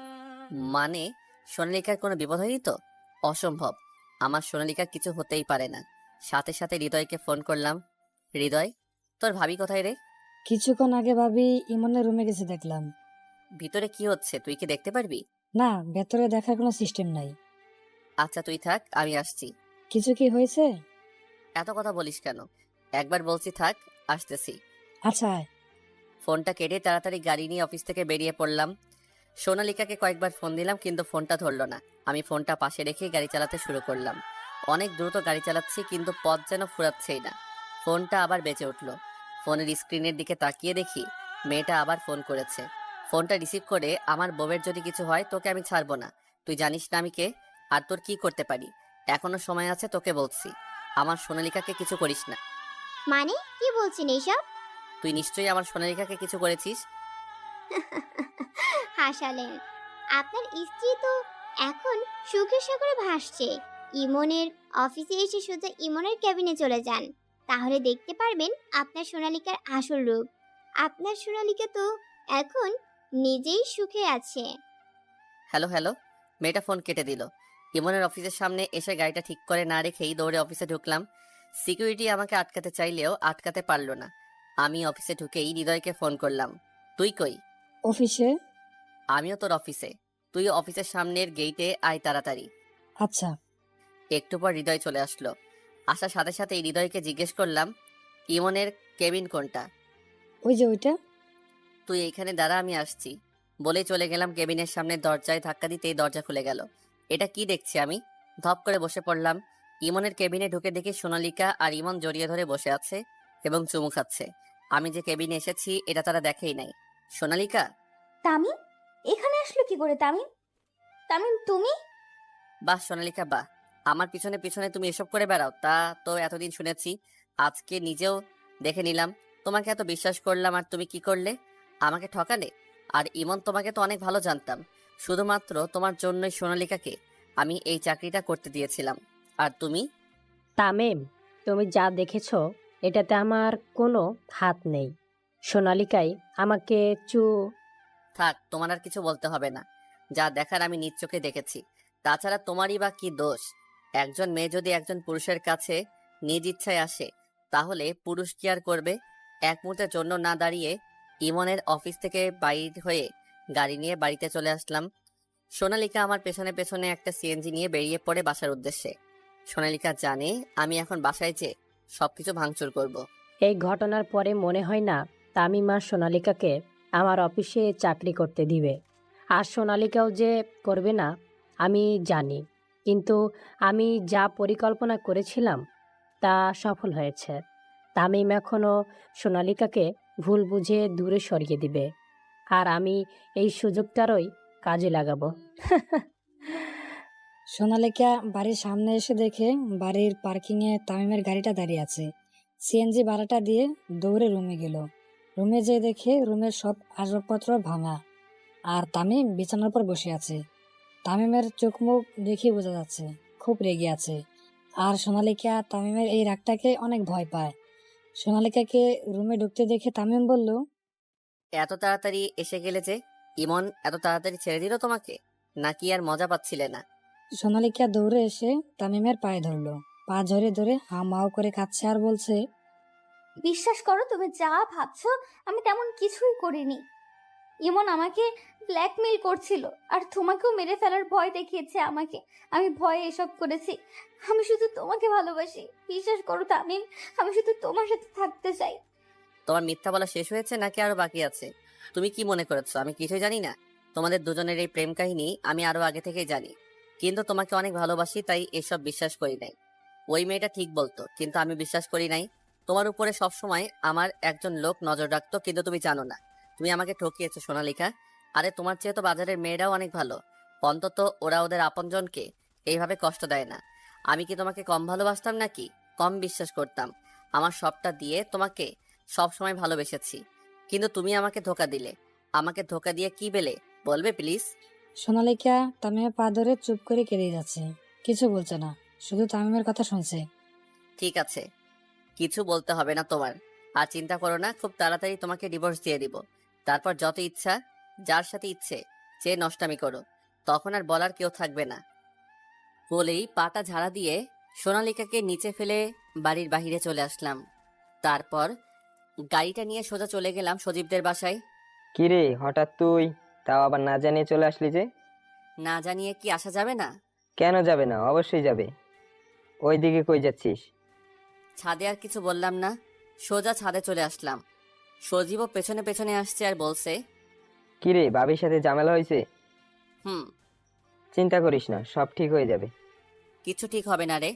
Speaker 1: মানে সোনালিকার কোনো বিপদ হয়নি তো? অসম্ভব, আমার সোনালিকার কিছু হতেই পারে না। সাথে সাথে হৃদয়কে ফোন করলাম। হৃদয়, তোর ভাবি কোথায় রে?
Speaker 4: কিছুক্ষণ আগে ভাবি ইমনের রুমে গেছে দেখলাম।
Speaker 1: ভিতরে কি হচ্ছে তুই কি দেখতে পারবি?
Speaker 4: না, ভেতরে দেখার কোনো সিস্টেম নাই।
Speaker 1: আচ্ছা তুই থাক, আমি আসছি।
Speaker 4: কিছু কি হয়েছে?
Speaker 1: এত কথা বলিস কেন? একবার বলছি থাক, আসতেছি।
Speaker 4: আচ্ছা আয়।
Speaker 1: ফোনটা কেটে তাড়াতাড়ি গাড়ি নিয়ে অফিস থেকে বেরিয়ে পড়লাম। সোনালিকাকে কয়েকবার ফোন দিলাম কিন্তু ফোনটা ধরলো না। আমি ফোনটা পাশে রেখে গাড়ি চালাতে শুরু করলাম। অনেক দ্রুত গাড়ি চালাচ্ছি কিন্তু পথ যেন ফুরাচ্ছেই না। ফোনটা আবার বেজে উঠলো। ফোনের স্ক্রিনের দিকে তাকিয়ে দেখি মেয়েটা আবার ফোন করেছে। ফোনটা রিসিভ করে, আমার বউয়ের যদি কিছু হয় তোকে আমি ছাড়বো না। তুই জানিস না আমি কে আর তোর কি করতে পারি। এখনো সময় আছে, তোকে বলছি আমার সোনালিকাকে কিছু করিস না।
Speaker 7: মানে কি বলছেন এইসব?
Speaker 1: তুই নিশ্চয়ই আমার সোনালিকাকে কিছু করেছিস।
Speaker 7: হাসালেন। আপনার স্ত্রী তো এখন সুখের সাগরে ভাসছে। ইমনের অফিসে এসে সোজা ইমনের ক্যাবিনে চলে যান, তাহলে দেখতে পারবেন আপনার সোনালিকার আসল রূপ। আপনার সোনালিকা তো এখন নিজেই সুখে আছে।
Speaker 1: হ্যালো হ্যালো, মেয়েটা ফোন কেটে দিল। ইমনের অফিসের সামনে এসে গাড়িটা ঠিক করে না রেখেই দৌড়ে অফিসে ঢুকলাম। সিকিউরিটি আমাকে আটকাতে চাইলেও আটকাতে পারলো না। আমি অফিসে ঢুকেই হৃদয়কে ফোন করলাম। তুই কই?
Speaker 4: অফিসে।
Speaker 1: আমিও তোর অফিসে। তুই অফিসের সামনের গেইটে আয় তাড়াতাড়ি।
Speaker 4: আচ্ছা।
Speaker 1: একটু পর হৃদয় চলে আসলো। আসার সাথে সাথে হৃদয়কে জিজ্ঞেস করলাম, ইমনের কেবিন কোনটা?
Speaker 4: ওই যে ওইটা।
Speaker 1: তুই এইখানে দাঁড়া, আমি আসছি বলেই চলে গেলাম কেবিনের সামনে। দরজায় ধাক্কা দিতেই দরজা খুলে গেল। এটা কি দেখছি আমি? ধপ করে বসে পড়লাম। ইমনের কেবিনে ঢুকে দেখি সোনালিকা আর ইমন জড়িয়ে ধরে বসে আছে এবং চুমু খাচ্ছে। আমি যে কেবিনে এসেছি এটা তারা দেখেই নাই। সোনালিকা।
Speaker 8: তামিম এখানে আসলো কি করে? তামিম, তামিম তুমি?
Speaker 1: বাহ সোনালিকা বাহ, আমার পিছনে পিছনে তুমি এসব করে বেড়াও তা তো এতদিন শুনেছি, আজকে নিজেও দেখে নিলাম। তোমাকে এত বিশ্বাস করলাম আর তুমি কি করলে? আমাকে ঠকালে। আর ইমন, তোমাকে তো অনেক ভালো জানতাম, শুধুমাত্র তোমার জন্যই সোনালিকাকে আমি এই চাকরিটা করতে দিয়েছিলাম। আর তুমি?
Speaker 5: তামিম, তুমি যা দেখেছো এটাতে আমার কোনো হাত নেই। সোনালিকাই আমাকে
Speaker 1: থাক, তোমার আর কিছু বলতে হবে না। যা দেখার আমি নিজ চোখে দেখেছি। তাছাড়া তোমারই বা কি দোষ? একজন মেয়ে যদি একজন পুরুষের কাছে নিজ ইচ্ছায় আসে, তাহলে পুরুষ কি আর করবে? এক মুহূর্তের জন্য না দাঁড়িয়ে ইমনের অফিস থেকে বাইর হয়ে গাড়ি নিয়ে বাড়িতে চলে আসলাম। সোনালিকা আমার পেছনে পেছনে একটা সিএনজি নিয়ে বেরিয়ে পড়ে বাসার উদ্দেশ্যে। সোনালিকা জানে আমি এখন বাসায় যেয়ে সবকিছু ভাঙচুর করব।
Speaker 5: এই ঘটনার পরে মনে হয় না তামিম আর সোনালিকাকে আমার অফিসে চাকরি করতে দিবে। আর সোনালিকাও যে করবে না আমি জানি, কিন্তু আমি যা পরিকল্পনা করেছিলাম তা সফল হয়েছে। তামিম এখনও সোনালিকাকে ভুল বুঝে দূরে সরিয়ে দিবে, আর আমি এই সুযোগটারই কাজে লাগাবো।
Speaker 4: সোনালিকা বাড়ির সামনে এসে দেখে বাড়ির পার্কিংয়ে তামিমের গাড়িটা দাঁড়িয়ে আছে। সিএনজি ভাড়াটা দিয়ে দৌড়ে রুমে গেল। রুমে যেয়ে দেখে রুমের সব আসবাবপত্র ভাঙা, আর তামিম বিছানার পর বসে আছে। তামিমের চোখ মুখ দেখে বোঝা যাচ্ছে খুব রেগে আছে। আর সোনালিকা তামিমের এই রাগটাকে অনেক ভয় পায়। সোনালিকাকে রুমে ঢুকতে দেখে তামিম বলল,
Speaker 1: এত তাড়াতাড়ি এসে গেলে যে? ইমন এত তাড়াতাড়ি ছেড়ে দিল তোমাকে, নাকি আর মজা পাচ্ছিলে না?
Speaker 4: সোনালিকা দৌড়ে এসে তামিমের পায়ে ধরলো। পা ধরে ধরে হামাও করে কাঁদছে আর বলছে,
Speaker 8: বিশ্বাস করো, তুমি যা ভাবছো আমি তেমন কিছুই করিনি। ইমন আমাকে ব্ল্যাকমেইল করছিল আর তোমাকেও মেরে ফেলার ভয় দেখিয়েছে আমাকে। আমি ভয়ে এসব করেছি। আমি শুধু তোমাকে ভালোবাসি। বিশ্বাস করো তামিম, আমি শুধু তোমার সাথে থাকতে চাই।
Speaker 1: তোমার মিথ্যা বলা শেষ হয়েছে নাকি আরো বাকি আছে? তুমি কি মনে করেছো আমি কিছুই জানি না? তোমাদের দুজনের এই প্রেম কাহিনী আমি আরো আগে থেকেই জানি, কিন্তু তোমাকে অনেক ভালোবাসি তাই এসব বিশ্বাস করি নাই। ওই মেয়েটা ঠিক বলতো, কিন্তু আমি বিশ্বাস করি নাই। তোমার উপরে সবসময় আমার একজন লোক নজর রাখতো, কিন্তু তুমি জানো না তুমি আমাকে ঠকিয়েছো সোনালিকা। আরে তোমার চেয়ে তো বাজারের মেয়েরাও অনেক ভালো, অন্তত ওরা ওদের আপনজনকে এইভাবে কষ্ট দেয় না। আমি কি তোমাকে কম ভালোবাসতাম নাকি কম বিশ্বাস করতাম? আমার সবটা দিয়ে তোমাকে সব সময় ভালোবেসেছি, কিন্তু তুমি আমাকে ধোকা দিলে। আমাকে ধোকা দিয়ে কি পেলে বলবে প্লিজ?
Speaker 4: সোনালিকা তামিমের পা ধরে চুপ করে কেঁদে যাচ্ছে। কিছু বলছে না, শুধু তামিমের কথা শুনছে।
Speaker 1: ঠিক আছে, কিছু বলতে হবে না তোমার। আর চিন্তা করো না, খুব তাড়াতাড়ি তোমাকে ডিভোর্স দিয়ে দিব। তারপর যত ইচ্ছা যার সাথে ইচ্ছে যে নষ্টামি করো, তখন আর বলার কেউ থাকবে না। বলেই পাটা ঝাড়া দিয়ে সোনালিকাকে নিচে ফেলে বাড়ির বাহিরে চলে আসলাম। তারপর গাড়িটা নিয়ে সোজা চলে গেলাম সজীবদের বাসায়।
Speaker 3: কিরে হঠাৎ তুই, তাও আবার না জানিয়ে চলে আসলি যে?
Speaker 1: না জানিয়ে কি আসা যাবে না?
Speaker 3: কেন যাবে না, অবশ্যই যাবে। ওইদিকে কই যাচ্ছিস?
Speaker 1: ছাদে আর কিছু বললাম না, সোজা ছাদে চলে আসলাম। সজীবও পেছনে পেছনে আসছে আর বলছে,
Speaker 3: কিরে ভাবির সাথে ঝামেলা হয়েছে?
Speaker 1: হুম।
Speaker 3: চিন্তা করিস না, সব ঠিক হয়ে যাবে।
Speaker 1: কিছু ঠিক হবে না রে।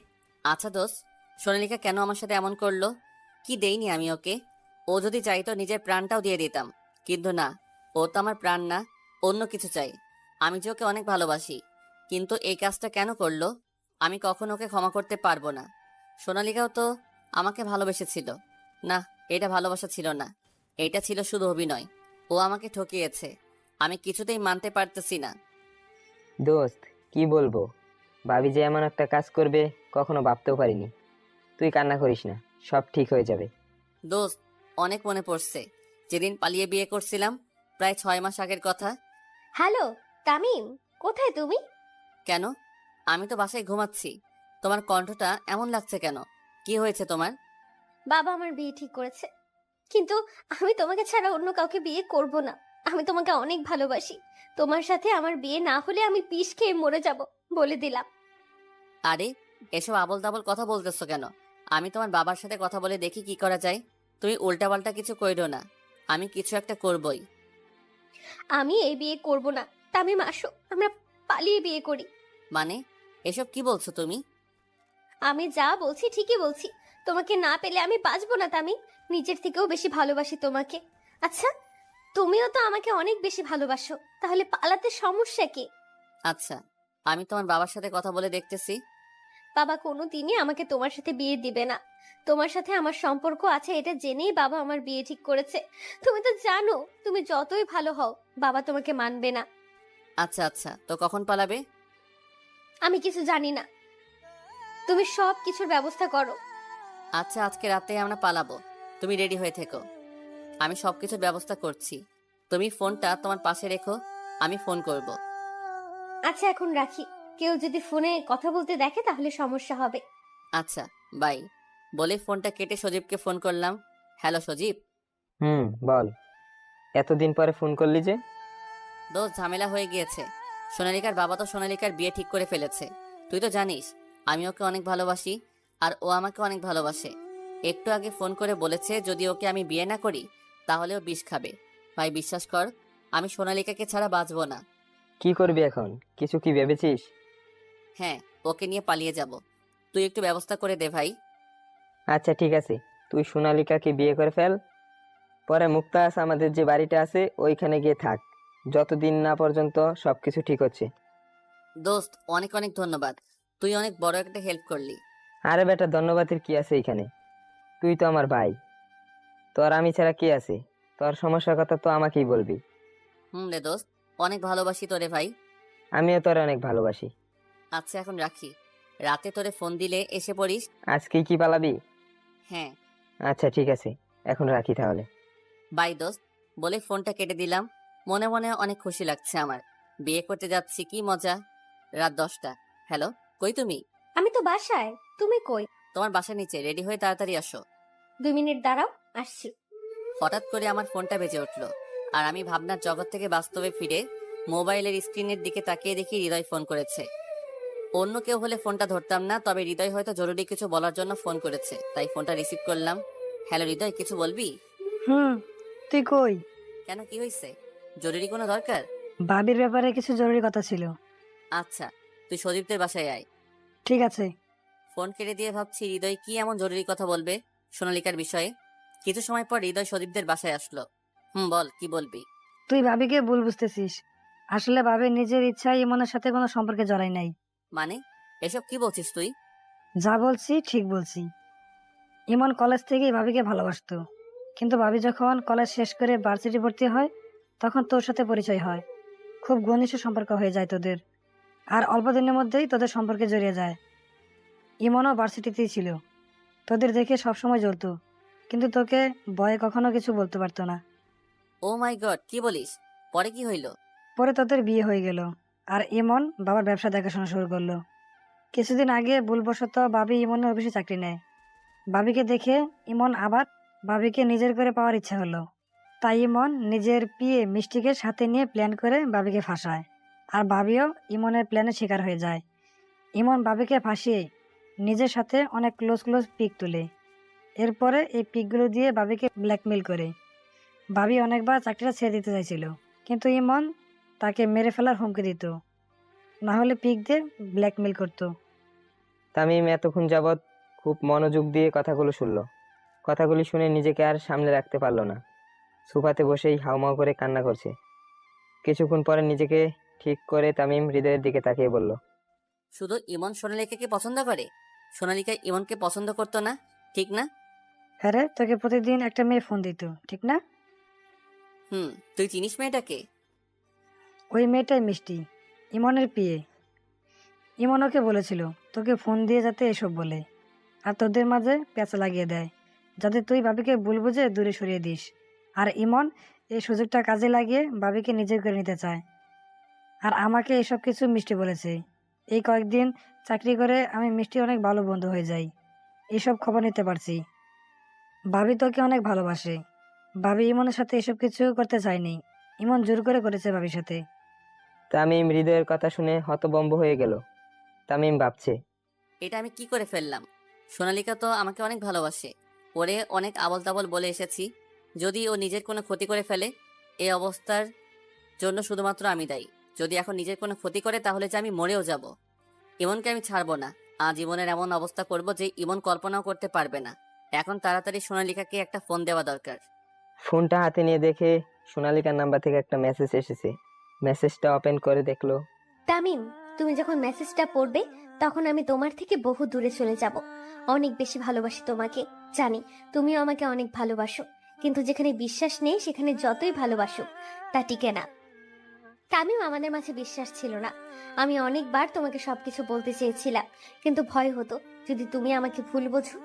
Speaker 1: আচ্ছা দোস্ত, সোনালিকা কেন আমার সাথে এমন করলো? কি দেইনি আমি ওকে? ও যদি চাইতো নিজের প্রাণটাও দিয়ে দিতাম, কিন্তু না, ও তো আমার প্রাণ না, অন্য কিছু চাই। আমি যে ওকে অনেক ভালোবাসি, কিন্তু এই কাজটা কেন করলো? আমি কখনো ওকে ক্ষমা করতে পারবো না। সোনালিকাও তো আমাকে ভালোবেসেছিল। না, এটা ভালোবাসা ছিল না, এটা ছিল শুধু অভিনয়। ও আমাকে ঠকিয়েছে, আমি কিছুতেই মানতে পারতেছি না।
Speaker 3: দোস্ত কি বলবো, ভাবি যে এমন একটা কাজ করবে কখনো ভাবতেও পারিনি। তুই কান্না করিস না, সব ঠিক হয়ে যাবে।
Speaker 1: দোস্ত, অনেক মনে পড়ছে যেদিন পালিয়ে বিয়ে করছিলাম, প্রায় 6 মাস আগের কথা।
Speaker 8: হ্যালো তামিম, কোথায় তুমি?
Speaker 1: কেন? আমি তো বাসায় ঘুমাচ্ছি। তোমার কণ্ঠটা এমন লাগছে কেন? কি হয়েছে তোমার?
Speaker 8: বাবা আমার বিয়ে ঠিক করেছে, কিন্তু আমি তোমাকে ছাড়া অন্য কাউকে বিয়ে করব না। আমি তোমাকে অনেক ভালোবাসি। তোমার সাথে আমার বিয়ে না হলে আমি বিষ খেয়ে মরে যাব, বলে দিলাম।
Speaker 1: আরে, এসব আবল তাবল কথা বলতেছো কেন? আমি তোমার বাবার সাথে কথা বলে দেখি কি করা যায়। তুমি উল্টাপাল্টা কিছু কইরো না, আমি কিছু একটা করবই।
Speaker 8: আমি এই বিয়ে করব না। তামিম আসো, আমরা পালিয়ে বিয়ে করি।
Speaker 1: মানে, এসব কি বলছো তুমি?
Speaker 8: আমি যা বলছি ঠিকই বলছি। তোমাকে না পেলে আমি বাঁচবো না তামিম। নিজের থেকেও বেশি ভালোবাসি তোমাকে। আচ্ছা, তুমিও তো আমাকে অনেক বেশি ভালোবাসো, তাহলে পালাতে সমস্যা কি?
Speaker 1: আচ্ছা, আমি তোমার বাবার সাথে কথা বলে দেখতেছি।
Speaker 8: বাবা কোনোদিনই আমাকে তোমার সাথে বিয়ে দিবে না। তোমার সাথে আমার সম্পর্ক আছে এটা জেনেই বাবা আমার বিয়ে ঠিক করেছে। তুমি তো জানো, তুমি যতই ভালো হও বাবা তোমাকে মানবে না।
Speaker 1: আচ্ছা আচ্ছা, তো কখন পালাবে?
Speaker 8: আমি কিছু জানি না। তুমি সব কিছুর ব্যবস্থা করো।
Speaker 1: আচ্ছা, আজকে রাতে আমরা পালাবো, তুমি রেডি হয়ে থেকো। আমি সবকিছুর ব্যবস্থা করছি। তুমি ফোনটা তোমার পাশে রেখো, আমি ফোন করব।
Speaker 8: আচ্ছা এখন রাখি, কেউ যদি ফোনে কথা বলতে দেখে তাহলে সমস্যা হবে।
Speaker 1: আচ্ছা, বাই। বলে ফোনটা কেটে সজীবকে ফোন করলাম। হ্যালো সজীব।
Speaker 3: বল, এতদিন পরে ফোন করলি যে?
Speaker 1: দোস্ত, ঝামেলা হয়ে গিয়েছে। সোনালিকার বাবা তো সোনালিকার বিয়ে ঠিক করে ফেলেছে। তুই তো জানিস আমি ওকে অনেক ভালোবাসি, আর ও আমাকে অনেক ভালোবাসে। একটু আগে ফোন করে বলেছে যদি ওকে আমি বিয়ে না করি তাহলে ও বিষ খাবে। ভাই বিশ্বাস কর, আমি সোনালিকাকে ছাড়া বাঁচবো না।
Speaker 3: কি করবি এখন, কিছু কি ভেবেছিস?
Speaker 1: হ্যাঁ, ওকে নিয়ে পালিয়ে যাব। তুই একটু ব্যবস্থা করে দে ভাই।
Speaker 3: আচ্ছা ঠিক আছে, তুই সোনালিকাকে বিয়ে করে ফেল। পরে মুক্তাস আমাদের যে বাড়িটা আছে ওইখানে গিয়ে থাক, যতদিন না পর্যন্ত সবকিছু ঠিক হচ্ছে।
Speaker 1: দোস্ত, অনেক অনেক ধন্যবাদ। তুই অনেক বড় একটা হেল্প করলি।
Speaker 3: আরে বেটা, ধন্যবাদের কি আছে এখানে? তুই তো আমার ভাই, তোর আমি ছাড়া কি আছে? তোর সমস্যার কথা তো আমাকেই বলবি।
Speaker 1: রে দোস্ত, অনেক ভালোবাসি তোরে ভাই।
Speaker 3: আমিও তোর অনেক ভালোবাসি।
Speaker 1: আচ্ছা এখন রাখি, রাতে তোরে ফোন দিলে এসে পড়িস।
Speaker 3: আজকেই কি পালাবি?
Speaker 1: হ্যাঁ।
Speaker 3: আচ্ছা ঠিক আছে, এখন রাখি তাহলে।
Speaker 1: বাই দোস্ত। বলে ফোনটা কেটে দিলাম। মনে মনে অনেক খুশি লাগছে আমার। বিয়ে করতে যাচ্ছি, কি মজা। রাত 10টা। হ্যালো, কই তুমি?
Speaker 8: আমি তো বাসায়, তুমি কই?
Speaker 1: তোমার বাসার নিচে, রেডি হয়ে তাড়াতাড়ি আসো।
Speaker 8: 2 মিনিট দাঁড়াও, আসছি।
Speaker 1: হঠাৎ করে আমার ফোনটা বেজে উঠলো, আর আমি ভাবনার জগৎ থেকে বাস্তবে ফিরে মোবাইলের স্ক্রিনের দিকে তাকিয়ে দেখি হৃদয় ফোন করেছে। অন্য কেউ হলে ফোনটা ধরতাম না, তবে হৃদয় হয়তো জরুরি কিছু বলার জন্য ফোন করেছে, তাই ফোনটা রিসিভ করলাম। হ্যালো হৃদয়, কিছু বলবি?
Speaker 4: তুই কই?
Speaker 1: কেন, কি হয়েছে? জরুরি কোনো দরকার?
Speaker 4: ভাবির ব্যাপারে কিছু জরুরি কথা ছিল।
Speaker 1: আচ্ছা, তুই সজীবদের বাসায় আয়।
Speaker 4: ঠিক আছে।
Speaker 1: ফোন কেটে দিয়ে ভাবছি হৃদয় কি এমন জরুরি কথা বলবে সোনালিকার বিষয়ে। কিছু সময় পর হৃদয় সজীবদের বাসায় আসলো। বল, কি বলবি?
Speaker 4: তুই ভাবিকে ভুল বুঝতেছিস। আসলে ভাবি নিজের ইচ্ছায় ইমনের সাথে কোনো সম্পর্কে জড়াই নাই।
Speaker 1: মানে, এসব কি বলছিস তুই?
Speaker 4: যা বলছি ঠিক বলছি। ইমন কলেজ থেকেই ভাবিকে ভালোবাসতো, কিন্তু ভাবি যখন কলেজ শেষ করে ভার্সিটি ভর্তি হয় তখন তোর সাথে পরিচয় হয়। খুব ঘনিষ্ঠ সম্পর্ক হয়ে যায় তোদের, আর অল্প দিনের মধ্যেই তোদের সম্পর্কে জড়িয়ে যায়। ইমনও ভার্সিটিতেই ছিল, তোদের দেখে সবসময় জ্বলতো, কিন্তু তোকে ভয়ে কখনো কিছু বলতে পারতো না।
Speaker 1: ও মাই গড, কি বলিস? পরে কি হইল?
Speaker 4: পরে তোদের বিয়ে হয়ে গেল, আর ইমন বাবার ব্যবসা দেখাশোনা শুরু করলো। কিছুদিন আগে ভুলবশত ভাবি ইমনের অফিসে চাকরি নেয়। ভাবিকে দেখে ইমন আবার ভাবিকে নিজের করে পাওয়ার ইচ্ছা হলো, তাই ইমন নিজের পিয়ে মিষ্টিকে সাথে নিয়ে প্ল্যান করে ভাবিকে ফাঁসায়, আর ভাবিও ইমনের প্ল্যানের শিকার হয়ে যায়। ইমন ভাবিকে ফাঁসিয়ে নিজের সাথে অনেক ক্লোজ ক্লোজ পিক তুলে। এরপরে এই পিকগুলো দিয়ে ভাবিকে ব্ল্যাকমেল করে। ভাবি অনেকবার চাকরিটা ছেড়ে দিতে চাইছিল, কিন্তু ইমন তাকে মেরে ফেলার হুমকি দিত, না হলে পিক দিয়ে ব্ল্যাকমেল করতো।
Speaker 3: তামিম এতক্ষণ যাবৎ খুব মনোযোগ দিয়ে কথাগুলো শুনলো। কথাগুলি শুনে নিজেকে আর সামলে রাখতে পারলো না। সোফাতে বসেই হাউমাউ করে কান্না করছে। কিছুক্ষণ পরে নিজেকে ঠিক করে তামিম হৃদয়ের দিকে তাকিয়ে বলল,
Speaker 1: শুধু ইমন সোনালিকাকে পছন্দ করে? সোনালিকা ইমনকে পছন্দ করতো না, ঠিক না?
Speaker 4: হ্যাঁ রে, তোকে প্রতিদিন একটা মেয়ে ফোন দিত, ঠিক না?
Speaker 1: তুই চিনিস মেয়েটাকে?
Speaker 4: ওই মেয়েটাই মিষ্টি, ইমনের পিয়ে। ইমন ওকে বলেছিল তোকে ফোন দিয়ে যাতে এসব বলে, আর তোদের মাঝে পেঁচা লাগিয়ে দেয়, যাতে তুই ভাবিকে ভুল বুঝে দূরে সরিয়ে দিস। আর ইমন এই সুযোগটা কাজে লাগিয়ে ভাবিকে নিজের করে নিতে চায়। আর আমাকে এসব কিছু মিষ্টি বলেছে। এই কয়েকদিন চাকরি করে আমি মিষ্টি অনেক ভালো বন্ধু হয়ে যাই, এসব খবর নিতে পারছি। ভাবি তোকে অনেক ভালোবাসে। ভাবি ইমনের সাথে এসব কিছু করতে চায়নি, ইমন জোর করে করেছে ভাবির সাথে।
Speaker 3: তামিম হৃদয়ের কথা শুনে হতভম্ব হয়ে গেল। তামিম ভাবছে,
Speaker 1: এটা আমি কি করে ফেললাম? সোনালিকা তো আমাকে অনেক ভালোবাসে, ওরে অনেক আবল তাবল বলে এসেছি। যদি ও নিজের কোনো ক্ষতি করে ফেলে, এই অবস্থার জন্য শুধুমাত্র আমি দায়ী। যদি এখন নিজের কোনো ক্ষতি করে তাহলে যে আমি মরেও যাব। ইমনকে আমি ছাড়বো না। আজ ইমনের এমন অবস্থা করব যে ইমন কল্পনাও করতে পারবে না। এখন তাড়াতাড়ি সোনালিকাকে একটা ফোন দেওয়া দরকার।
Speaker 3: ফোনটা হাতে নিয়ে দেখে সোনালিকার নাম্বার থেকে একটা মেসেজ এসেছে। মেসেজটা ওপেন করে দেখলো,
Speaker 8: তামিম, তুমি যখন মেসেজটা পড়বে তখন আমি তোমার থেকে বহু দূরে চলে যাব। অনেক বেশি ভালোবাসি তোমাকে, জানি তুমিও আমাকে অনেক ভালোবাসো, কিন্তু যেখানে বিশ্বাস নেই সেখানে যতই ভালোবাসো তা টিকে না। তামিম, আমাদের মাঝে বিশ্বাস ছিল না। আমি অনেকবার তোমাকে সবকিছু বলতে চেয়েছিলাম, কিন্তু ভয় হতো যদি তুমি আমাকে ভুল বোঝো।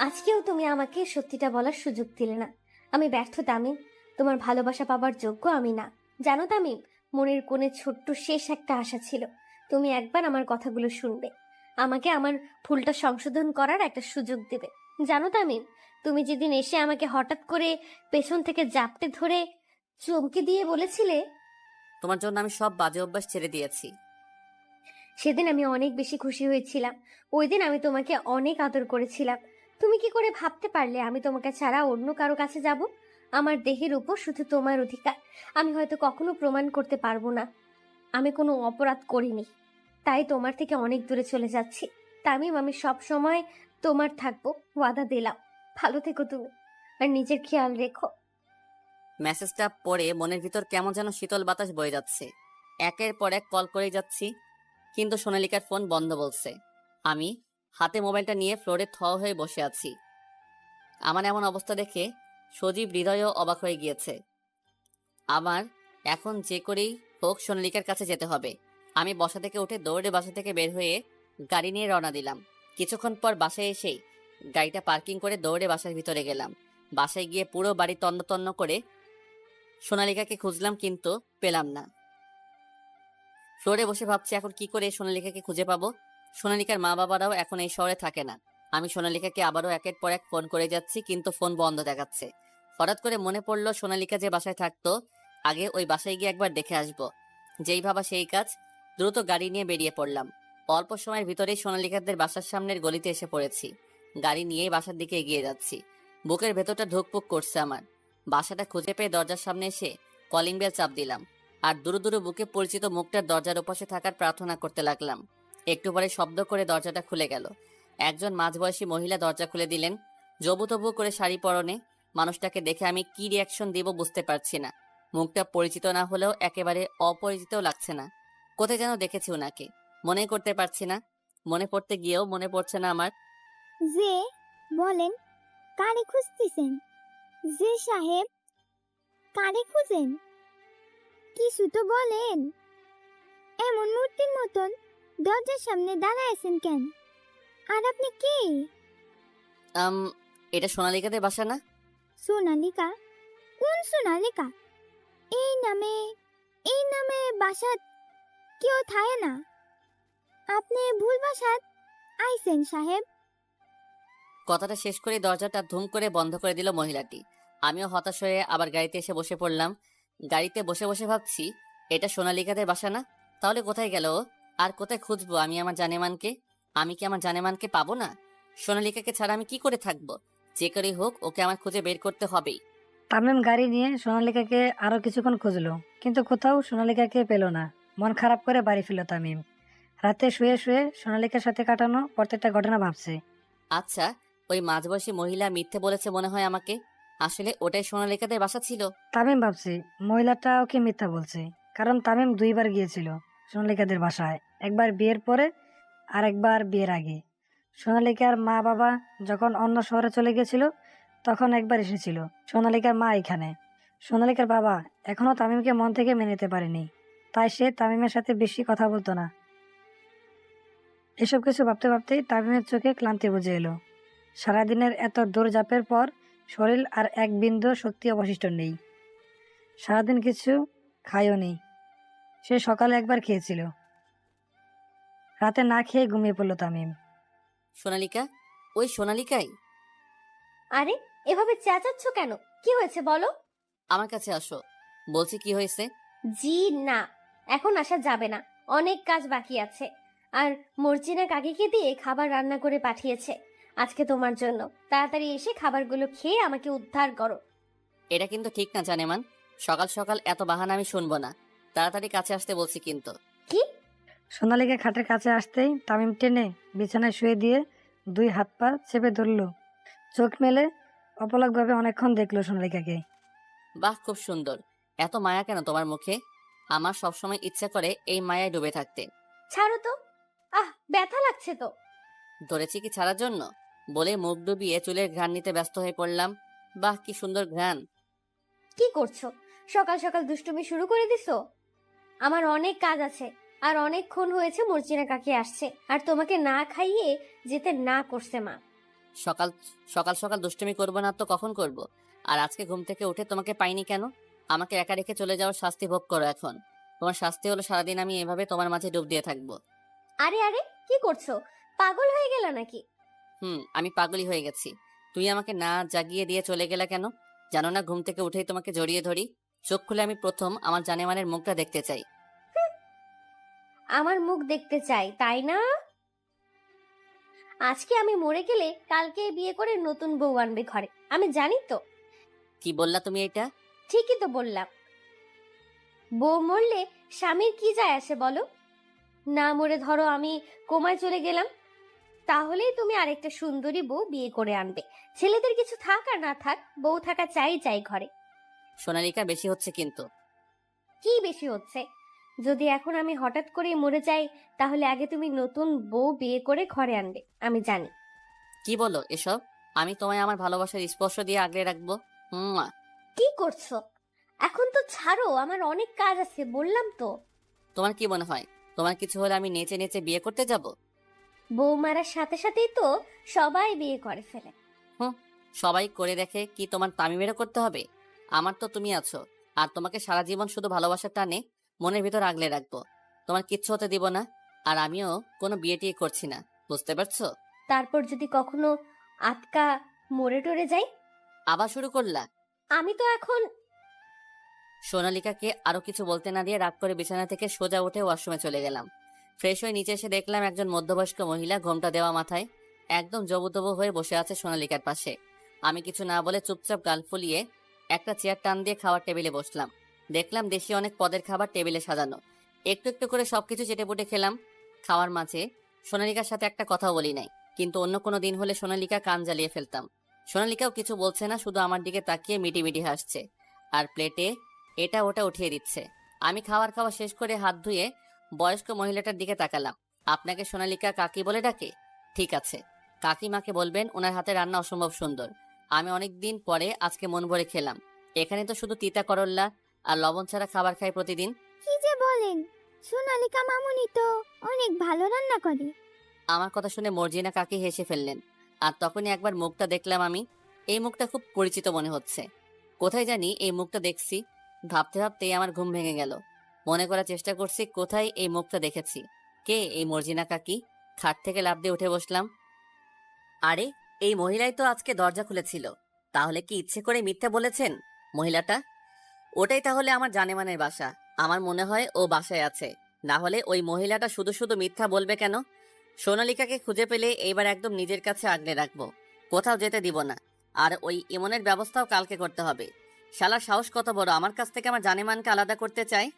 Speaker 8: আজকেও তুমি আমাকে সত্যিটা বলার সুযোগ দিলে না। আমি ব্যর্থ তামিম, তোমার ভালোবাসা পাবার যোগ্য আমি না। জানো তামিম, মনের কোণে ছোট্ট শেষ একটা আশা ছিল, তুমি একবার আমার কথাগুলো শুনবে, আমাকে আমার ভুলটা সংশোধন করার একটা সুযোগ দেবে। জানো তামিম, তুমি যেদিন এসে আমাকে হঠাৎ করে পেছন থেকে জাপটে ধরে চমকে দিয়ে বলেছিলে,
Speaker 1: তোমার জন্য আমি সব বাজে অভ্যাস ছেড়ে দিয়েছি।
Speaker 8: সেদিন আমি অনেক বেশি খুশি হয়েছিলাম। ওই দিন আমি তোমাকে অনেক আদর করেছিলাম। তুমি কি করে ভাবতে পারলে আমি তোমাকে ছাড়া অন্য কারো কাছে যাব? আমার দেহের উপর শুধু তোমার অধিকার। আমি হয়তো কখনো প্রমাণ করতে পারবো না আমি কোনো অপরাধ করিনি, তাই তোমার থেকে অনেক দূরে চলে যাচ্ছি। তামিম, আমি সব সময় তোমার থাকবো, ওয়াদা দিলাম। ভালো থেকো তুমি, আর নিজের খেয়াল রেখো।
Speaker 1: মেসেজটা পড়ে মনের ভিতর কেমন যেন শীতল বাতাস বয়ে যাচ্ছে। একের পর এক কল করে যাচ্ছি, কিন্তু সোনালিকার ফোন বন্ধ বলছে। আমি হাতে মোবাইলটা নিয়ে ফ্লোরে হয়ে বসে আছি। আমার এমন অবস্থা দেখে সজীব হৃদয়ও অবাক হয়ে গিয়েছে। আমার এখন যে করেই হোক সোনালিকার কাছে যেতে হবে। আমি বসা থেকে উঠে দৌড়ে বাসা থেকে বের হয়ে গাড়ি নিয়ে রওনা দিলাম। কিছুক্ষণ পর বাসায় এসেই গাড়িটা পার্কিং করে দৌড়ে বাসার ভিতরে গেলাম। বাসায় গিয়ে পুরো বাড়ি তন্ন তন্ন করে সোনালিকাকে খুঁজলাম, কিন্তু পেলাম না। ফ্লোরে বসে ভাবছি এখন কি করে সোনালিকাকে খুঁজে পাবো। সোনালিকার মা বাবারাও এখন এই শহরে থাকে না। আমি সোনালিকাকে আবারও একের পর এক ফোন করে যাচ্ছি, কিন্তু ফোন বন্ধ দেখাচ্ছে। হঠাৎ করে মনে পড়লো সোনালিকা যে বাসায় থাকতো, আগে ওই বাসায় গিয়ে একবার দেখে আসবো। যেই ভাবা সেই কাজ, দ্রুত গাড়ি নিয়ে বেরিয়ে পড়লাম। অল্প সময়ের ভিতরেই সোনালিকাদের বাসার সামনের গলিতে এসে পড়েছি। গাড়ি নিয়েই বাসার দিকে এগিয়ে যাচ্ছি। বুকের ভেতরটা ধুকপুক করছে আমার। বাসাটা খুঁজে পেয়ে দরজার সামনে এসে কলিং বেল চাপ দিলাম, আর দূরে দূরে বুকে পরিচিত মুখটার দরজার ওপাশে থাকার প্রার্থনা করতে লাগলাম। একটু পরে শব্দ করে দরজাটা খুলে গেল। একজন মাঝবয়সী মহিলা দরজা খুলে দিলেন, জবুতবু করে শাড়ি পরনে। মানুষটাকে দেখে আমি কি রিয়াকশন দিব বুঝতে পারছি না। মুখটা পরিচিত না হলেও একেবারে অপরিচিতও লাগছে না। কোথায় যেন দেখেছি ওনাকে, মনে করতে পারছি না। মনে পড়তে গিয়েও মনে পড়ছে না আমার।
Speaker 7: যে বলেন, কারে খুঁজতেছেন? যে সাহেব, কারে খুঁজেন? কিছু তো বলেন। এমন মূর্তির মতন দরজার সামনে দাঁড়ায় আছেন কেন? আর আপনি কে?
Speaker 1: আম এটা সোনালিকাদের বাসা না?
Speaker 7: সোনালিকা? কোন সোনালিকা? এই নামে বাসাত কেউ থাকে না। আপনি ভুল বাসাত আইছেন সাহেব।
Speaker 1: কথাটা শেষ করে দরজাটা ধুম করে বন্ধ করে দিল মহিলাটি। আমিও হতাশ হয়ে আবার গাড়িতে এসে বসে পড়লাম। গাড়িতে বসে বসে ভাবছি, এটা সোনালিকাদের বাসা না? তাহলে কোথায় গেল ও? আর কোথায় খুঁজবো আমি আমার জানেমানকে? আমি কি আমার জানেমানকে পাবো না? সোনালিকাকে ছাড়া আমি কি করে থাকবো? যে করেই হোক ওকে আমার খুঁজে বের করতে হবেই।
Speaker 4: তামিম গাড়ি নিয়ে সোনালিকাকে আরো কিছুক্ষণ খুঁজলো, কিন্তু কোথাও সোনালিকাকে পেল না। মন খারাপ করে বাড়ি ফিরল তামিম। রাতে শুয়ে শুয়ে সোনালিকার সাথে কাটানো প্রত্যেকটা ঘটনা ভাবছে।
Speaker 1: আচ্ছা, ওই মাঝবয়সী মহিলা মিথ্যে বলেছে মনে হয় আমাকে। আসলে ওটাই সোনালিকাদের বাসা ছিল।
Speaker 4: তামিম ভাবছে মহিলাটা ওকে মিথ্যা বলছে, কারণ তামিম দুইবার গিয়েছিল সোনালিকাদের বাসায়, একবার বিয়ের পরে আর একবার বিয়ের আগে। সোনালিকার মা বাবা যখন অন্য শহরে চলে গেছিল তখন একবার এসেছিল সোনালিকার মা এখানে। সোনালিকার বাবা এখনো তামিমকে মন থেকে মেনে নিতে পারেনি, তাই সে তামিমের সাথে বেশি কথা বলতো না। এসব কিছু ভাবতে ভাবতেই তামিমের চোখে ক্লান্তি বুঝে এলো। সারাদিনের এত দৌড়ঝাঁপের পর শরীর আর এক বিন্দু শক্তি অবশিষ্ট নেই। সারাদিন কিছু খায়ও নি। সে সকালে একবার খেয়েছিল, রাতে না খেয়ে ঘুমিয়ে পড়লো তামিম।
Speaker 1: সোনালিকা, ওই সোনালিকাই।
Speaker 8: আরে, এভাবে চেঁচাচ্ছ কেন? কি হয়েছে বলো?
Speaker 1: আমার কাছে আসো, বলছি কি হয়েছে।
Speaker 8: জি না, এখন আসা যাবে না, অনেক কাজ বাকি আছে। আর মর্জিনা কাকিকে দিয়ে খাবার রান্না করে পাঠিয়েছে আজকে তোমার জন্য। তাড়াতাড়ি এসে খাবারগুলো খেয়ে আমাকে উদ্ধার করো।
Speaker 1: এটা কিন্তু ঠিক না জানেমান, সকাল সকাল এত বাহানা আমি শুনবো না। তাড়াতাড়ি কাছে আসতে বলছি কিন্তু।
Speaker 8: কি?
Speaker 4: সোনালিকা খাটের কাছে আসতেই তামিম টেনে বিছানায় শুয়ে দিয়ে দুই হাত পা চেপে ধরল। চোখ মেলে অপলকভাবে অনেকক্ষণ দেখলো সোনালিকাকে।
Speaker 1: বাহ, খুব সুন্দর। এত মায়া কেন তোমার মুখে? আমার সবসময় ইচ্ছা করে এই মায়ায় ডুবে থাকতে।
Speaker 8: ছাড়ো তো। আহ, ব্যথা লাগছে তো।
Speaker 1: ধরেছি কি ছাড়ার জন্য? বলে মুখ ডুবিয়ে চুলের ঘ্রাণ নিতে ব্যস্ত হয়ে পড়লাম। বাহ, কি সুন্দর ঘ্রাণ।
Speaker 8: কি করছো? সকাল সকাল দুষ্টুমি শুরু করে দিছো? আমার অনেক কাজ আছে,
Speaker 9: আর অনেকক্ষণ হয়েছে মর্জিনা কাকি আসছে, আর তোমাকে না খাইয়ে যেতে না করছে মা।
Speaker 1: সকাল সকাল সকাল দুষ্টুমি করবো না তো কখন করব? আর আজকে ঘুম থেকে উঠে তোমাকে পাইনি কেন? আমাকে একা রেখে চলে যাওয়ার শাস্তি ভোগ করো এখন। তোমার শাস্তি হলো সারাদিন আমি এভাবে তোমার মাঝে ডুব দিয়ে থাকবো।
Speaker 9: আরে আরে, কি করছো? পাগল হয়ে গেল নাকি?
Speaker 1: আমি পাগলই হয়ে গেছি। তুই আমাকে না জাগিয়ে দিয়ে চলে গেলা কেন? জানো না ঘুম থেকে উঠেই তোমাকে জড়িয়ে ধরি। চোখ খুলে আমি প্রথম আমার জানেমানের মুখটা দেখতে চাই।
Speaker 9: আমার মুখ দেখতে চাই, তাই না? আজকে আমি মরে গেলে কালকে বিয়ে করে নতুন বউ আনবে ঘরে, আমি জানি তো।
Speaker 1: কি বললা তুমি এটা?
Speaker 9: ঠিকই তো বললাম। বউ মরলে স্বামীর কি যায় আসে বলো? না মরে ধরো আমি কোমায় চলে গেলাম, তাহলেই তুমি আরেকটা সুন্দরী বউ বিয়ে করে আনবে। ছেলেদের কিছু থাক আর না থাক, বউ থাকা চাই চাই ঘরে।
Speaker 1: সোনালিকা, বেশি হচ্ছে কিন্তু।
Speaker 9: কি বেশি হচ্ছে? যদি এখন আমি হঠাৎ করে মরে যাই, তাহলে আগে তুমি নতুন বউ বিয়ে করে ঘরে আনবে, আমি জানি।
Speaker 1: কি বলো এসব? আমি তোমায় আমার ভালোবাসার স্পর্শ দিয়ে আগলে রাখবো।
Speaker 9: কি করছো? এখন তো ছাড়ো, আমার অনেক কাজ আছে, বললাম তো।
Speaker 1: তোমার কি মনে হয় তোমার কিছু হলে আমি নেচে নেচে বিয়ে করতে যাব?
Speaker 9: বউ মারার সাথে সাথেই তো সবাই বিয়ে করে ফেলে।
Speaker 1: সবাই করে দেখে কি তোমার তামিমেরও করতে হবে? আমার তো তুমি আছো, আর তোমাকে সারা জীবন শুধু ভালোবাসার টানে মনের ভিতর আগলে রাখবো। তোমার কিচ্ছু হতে দিব না। আর আমিও কোনো বিয়ে টিয়ে করছি না, বুঝতে পারছো?
Speaker 9: তারপর যদি কখনো আটকা মরে টরে যাই?
Speaker 1: আবার শুরু করলা?
Speaker 9: আমি তো এখন।
Speaker 1: সোনালিকাকে আরো কিছু বলতে না দিয়ে রাগ করে বিছানা থেকে সোজা উঠে ওয়াশরুমে চলে গেলাম। ফ্রেশ হয়ে নিচে এসে দেখলাম একজন মধ্যবয়স্ক মহিলা ঘোমটা দেওয়া মাথায় একদম জবুতবু হয়ে বসে আছে সোনালিকার পাশে। আমি কিছু না বলে চুপচাপ গাল ফুলিয়ে একটা চেয়ার টান দিয়ে খাওয়ার টেবিলে বসলাম। দেখলাম দেশি অনেক পদের খাবার টেবিলে সাজানো। একটু একটু করে সবকিছু চেটেপুটে খেলাম। খাওয়ার মাঝে সোনালিকার সাথে একটা কথাও বলি নাই, কিন্তু অন্য কোনো দিন হলে সোনালিকা কান জ্বালিয়ে ফেলতাম। সোনালিকাও কিছু বলছে না, শুধু আমার দিকে তাকিয়ে মিটি মিটি হাসছে আর প্লেটে এটা ওটা উঠিয়ে দিচ্ছে। আমি খাওয়া শেষ করে হাত ধুয়ে বয়স্ক মহিলাটার দিকে তাকালাম। আপনাকে সোনালিকা কাকি বলে ডাকে? ঠিক আছে, কাকিমাকে বলবেন ওনার হাতে রান্না অসম্ভব সুন্দর। আমি অনেকদিন পরে আজকে মন ভরে খেলাম। এখানে তো শুধু তিতা করল্লা আর লবণ ছাড়া খাবার খাই প্রতিদিন।
Speaker 7: কি যে বলেন, সোনালিকা মামুনি তো অনেক ভালো রান্না করে।
Speaker 1: আমার কথা শুনে মর্জিনা কাকি হেসে ফেললেন। আর তখনই একবার মুখটা দেখলাম আমি। এই মুখটা খুব পরিচিত মনে হচ্ছে। কোথায় জানি এই মুখটা দেখছি। ভাবতে ভাবতেই আমার ঘুম ভেঙে গেল। মনে করার চেষ্টা করছি কোথায় এই মুখটা দেখেছি। কে এই মর্জিনা কাকি? খাট থেকে লাফ দিয়ে উঠে বসলাম। আরে, এই মহিলাই তো আজকে দরজা খুলেছিল। তাহলে কি ইচ্ছে করে মিথ্যা বলেছেন মহিলাটা? ওটাই তাহলে আমার জানেমানের বাসা। আমার মনে হয় ও বাসায় আছে, না হলে ওই মহিলাটা শুধু শুধু মিথ্যা বলবে কেন? সোনালিকাকে খুঁজে পেলে এইবার একদম নিজের কাছে আগলে রাখবো, কোথাও যেতে দিব না। আর ওই ইমনের ব্যবস্থাও কালকে করতে হবে। শালার সাহস কত বড়, আমার কাছ থেকে আমার জানেমানকে আলাদা করতে চায়।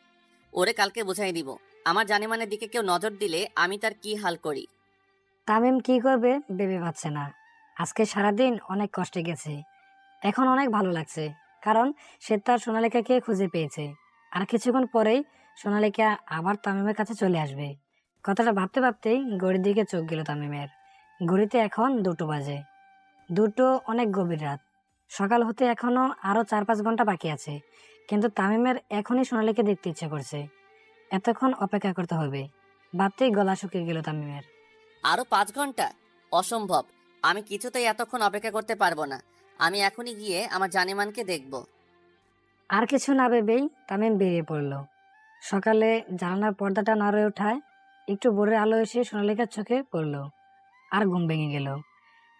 Speaker 1: ওরে কালকে বুঝাই দিব, আমার জানেমানের দিকে কেউ নজর দিলে আমি তার কি হাল করি।
Speaker 4: তামিম কি করবে ভেবে পাচ্ছে না। আজকে সারাদিন অনেক কষ্টে গেছে, এখন অনেক ভালো লাগছে, কারণ সে তার সোনালিকাকে খুঁজে পেয়েছে। আর কিছুক্ষণ পরেই সোনালিকা আবার তামিমের কাছে চলে আসবে। কথাটা ভাবতে ভাবতেই ঘড়ির দিকে চোখ গেল তামিমের। ঘড়িতে এখন 2টো বাজে। 2টো অনেক গভীর রাত। সকাল হতে এখনো আরো 4-5 ঘন্টা বাকি আছে, কিন্তু তামিমের এখনই সোনালিকে দেখতে ইচ্ছে করছে। এতক্ষণ অপেক্ষা করতে হবে ভাবতেই গলা শুকিয়ে গেল তামিমের।
Speaker 1: আরো 5 ঘন্টা? অসম্ভব, আমি কিছুতেই এতক্ষণ অপেক্ষা করতে পারবো না। আমি এখনই গিয়ে আমার জানেমানকে দেখব।
Speaker 4: আর কিছু না ভেবেই তামিম বেরিয়ে পড়ল। সকালে জানালার পর্দাটা নড়ে ওঠায় একটু ভোরের আলো এসে সোনালিকার চোখে পড়ল, আর ঘুম ভেঙে গেল।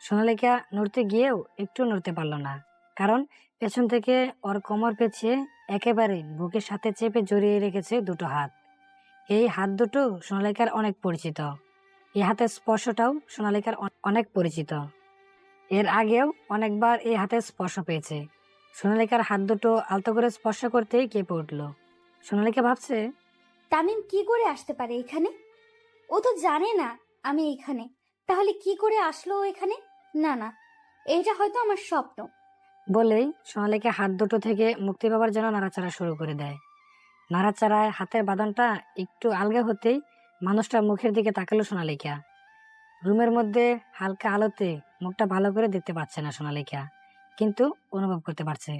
Speaker 4: সোনালিকা নড়তে গিয়েও একটু নড়তে পারল না, কারণ পেছন থেকে ওর কোমর পেঁচিয়ে একেবারে বুকের সাথে চেপে জড়িয়ে রেখেছে 2টো হাত। এই হাত দুটো সোনালিকার অনেক পরিচিত। এই হাতের স্পর্শটাও সোনালিকার অনেক পরিচিত। এর আগেও অনেকবার এই হাতের স্পর্শ পেয়েছে। সোনালিকার হাত দুটো আলতো করে স্পর্শ করতেই কেঁপে উঠল। সোনালিকা ভাবছে,
Speaker 8: তামিম কি করে আসতে পারে এখানে? ও তো জানে না আমি এখানে, তাহলে কি করে আসলো ও এখানে? না না, এটা হয়তো আমার স্বপ্ন।
Speaker 4: বলেই সোনালিকা হাত দুটো থেকে মুক্তি পাওয়ার জন্য নাড়াচাড়া শুরু করে দেয়। নাড়াচাড়ায় হাতের বাঁধনটা একটু আলগা হতেই মানুষটার মুখের দিকে তাকালো সোনালিকা। রুমের মধ্যে হালকা আলোতে মুখটা ভালো করে দেখতে পাচ্ছে না সোনালিকা, কিন্তু অনুভব করতে পারছে।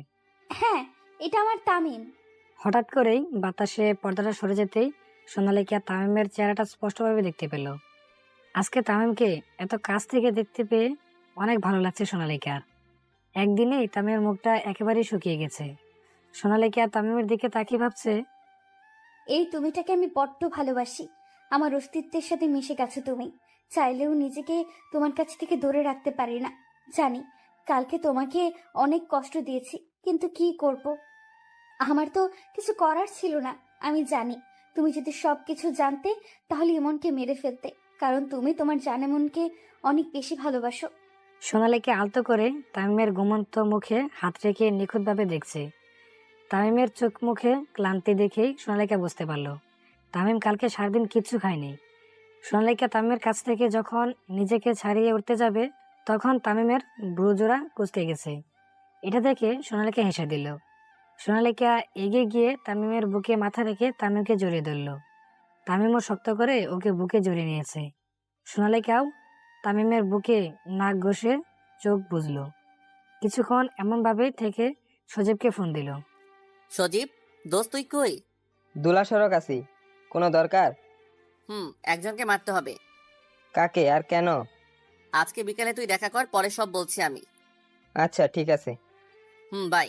Speaker 8: হ্যাঁ, এটা আমার তামিম।
Speaker 4: হঠাৎ করেই বাতাসে পর্দাটা সরে যেতেই সোনালিকা তামিমের চেহারাটা স্পষ্টভাবে দেখতে পেল। আজকে তামিমকে এত কাছ থেকে দেখতে পেয়ে অনেক ভালো লাগছে সোনালিকার। একদিনেই তামিমের মুখটা একেবারেই শুকিয়ে গেছে। সোনালিকা তামিমের দিকে তাকিয়ে ভাবছে,
Speaker 8: এই তুমিটাকে আমি বড্ড ভালোবাসি। আমার অস্তিত্বের সাথে মিশে গেছো তুমি। চাইলেও নিজেকে তোমার কাছ থেকে দূরে রাখতে পারি না। জানি কালকে তোমাকে অনেক কষ্ট দিয়েছি, কিন্তু কি করব, আমার তো কিছু করার ছিল না। আমি জানি তুমি যদি সব কিছু জানতে তাহলে ইমনকে মেরে ফেলতে, কারণ তুমি তোমার জানেমনকে অনেক বেশি ভালোবাসো।
Speaker 4: সোনালিকা আলতো করে তামিমের ঘুমন্ত মুখে হাত রেখে নিখুঁতভাবে দেখছে। তামিমের চোখ মুখে ক্লান্তি দেখেই সোনালিকা বুঝতে পারল তামিম কালকে সারাদিন কিচ্ছু খায়নি। সোনালিকা তামিমের কাছ থেকে যখন নিজেকে ছাড়িয়ে উঠতে যাবে, তখন তামিমের ব্রুজোড়া কুঁচকে গেছে। এটা দেখে সোনালিকা হেসে দিল। সোনালিকা এগিয়ে গিয়ে তামিমের বুকে মাথা রেখে তামিমকে জড়িয়ে ধরল। তামিমও শক্ত করে ওকে বুকে জড়িয়ে নিয়েছে। সোনালিকাও তামিমের বুকে নাক ঘষে চোখ বুঝল। কিছুক্ষণ এমনভাবেই থেকে সজীবকে ফোন দিল।
Speaker 1: সজীব, দোস্ত তুই কই?
Speaker 3: দুলা সড়ক আছি। কোনো দরকার?
Speaker 1: একজনকে মারতে হবে।
Speaker 3: কাকে আর কেন?
Speaker 1: আজকে বিকালে তুই দেখা কর, পরে সব বলছি আমি।
Speaker 3: আচ্ছা ঠিক আছে।
Speaker 1: বাই।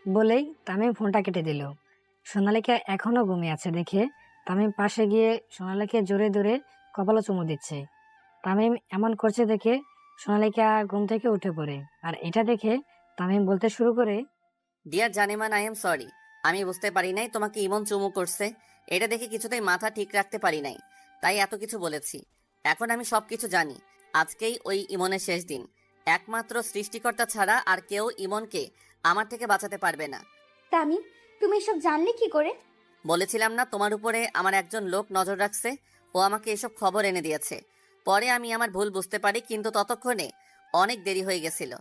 Speaker 4: বলেই তামিম ফোনটা কেটে দিল। সোনালিকা এখনো ঘুমিয়ে আছে দেখে তামিম পাশে গিয়ে সোনালিকে জোরে ধরে কপালে চুমু দিচ্ছে। তামিম এমন করছে দেখে সোনালিকা ঘুম থেকে উঠে পড়ে, আর এটা দেখে তামিম বলতে শুরু করে,
Speaker 1: ডিয়ার জানেমান, আই এম সরি। আমি বুঝতে পারি নাই তোমাকে ইমন চুমু করছে। এটা দেখে কিছুতেই মাথা ঠিক রাখতে পারি নাই, তাই এত কিছু বলেছি। এখন আমি সবকিছু জানি। আজকেই ওই ইমনের শেষ দিন। একমাত্র সৃষ্টিকর্তা ছাড়া আর কেউ ইমনকে আমার থেকে বাঁচাতে পারবে না।
Speaker 8: তামিম, তুমি এসব জানলে কি করে?
Speaker 1: বলেছিলাম না তোমার উপরে আমার একজন লোক নজর রাখছে, ও আমাকে এসব খবর এনে দিয়েছে। পরে আমি আমার ভুল বুঝতে পারি, কিন্তু ততক্ষণে অনেক দেরি হয়ে গেছিল।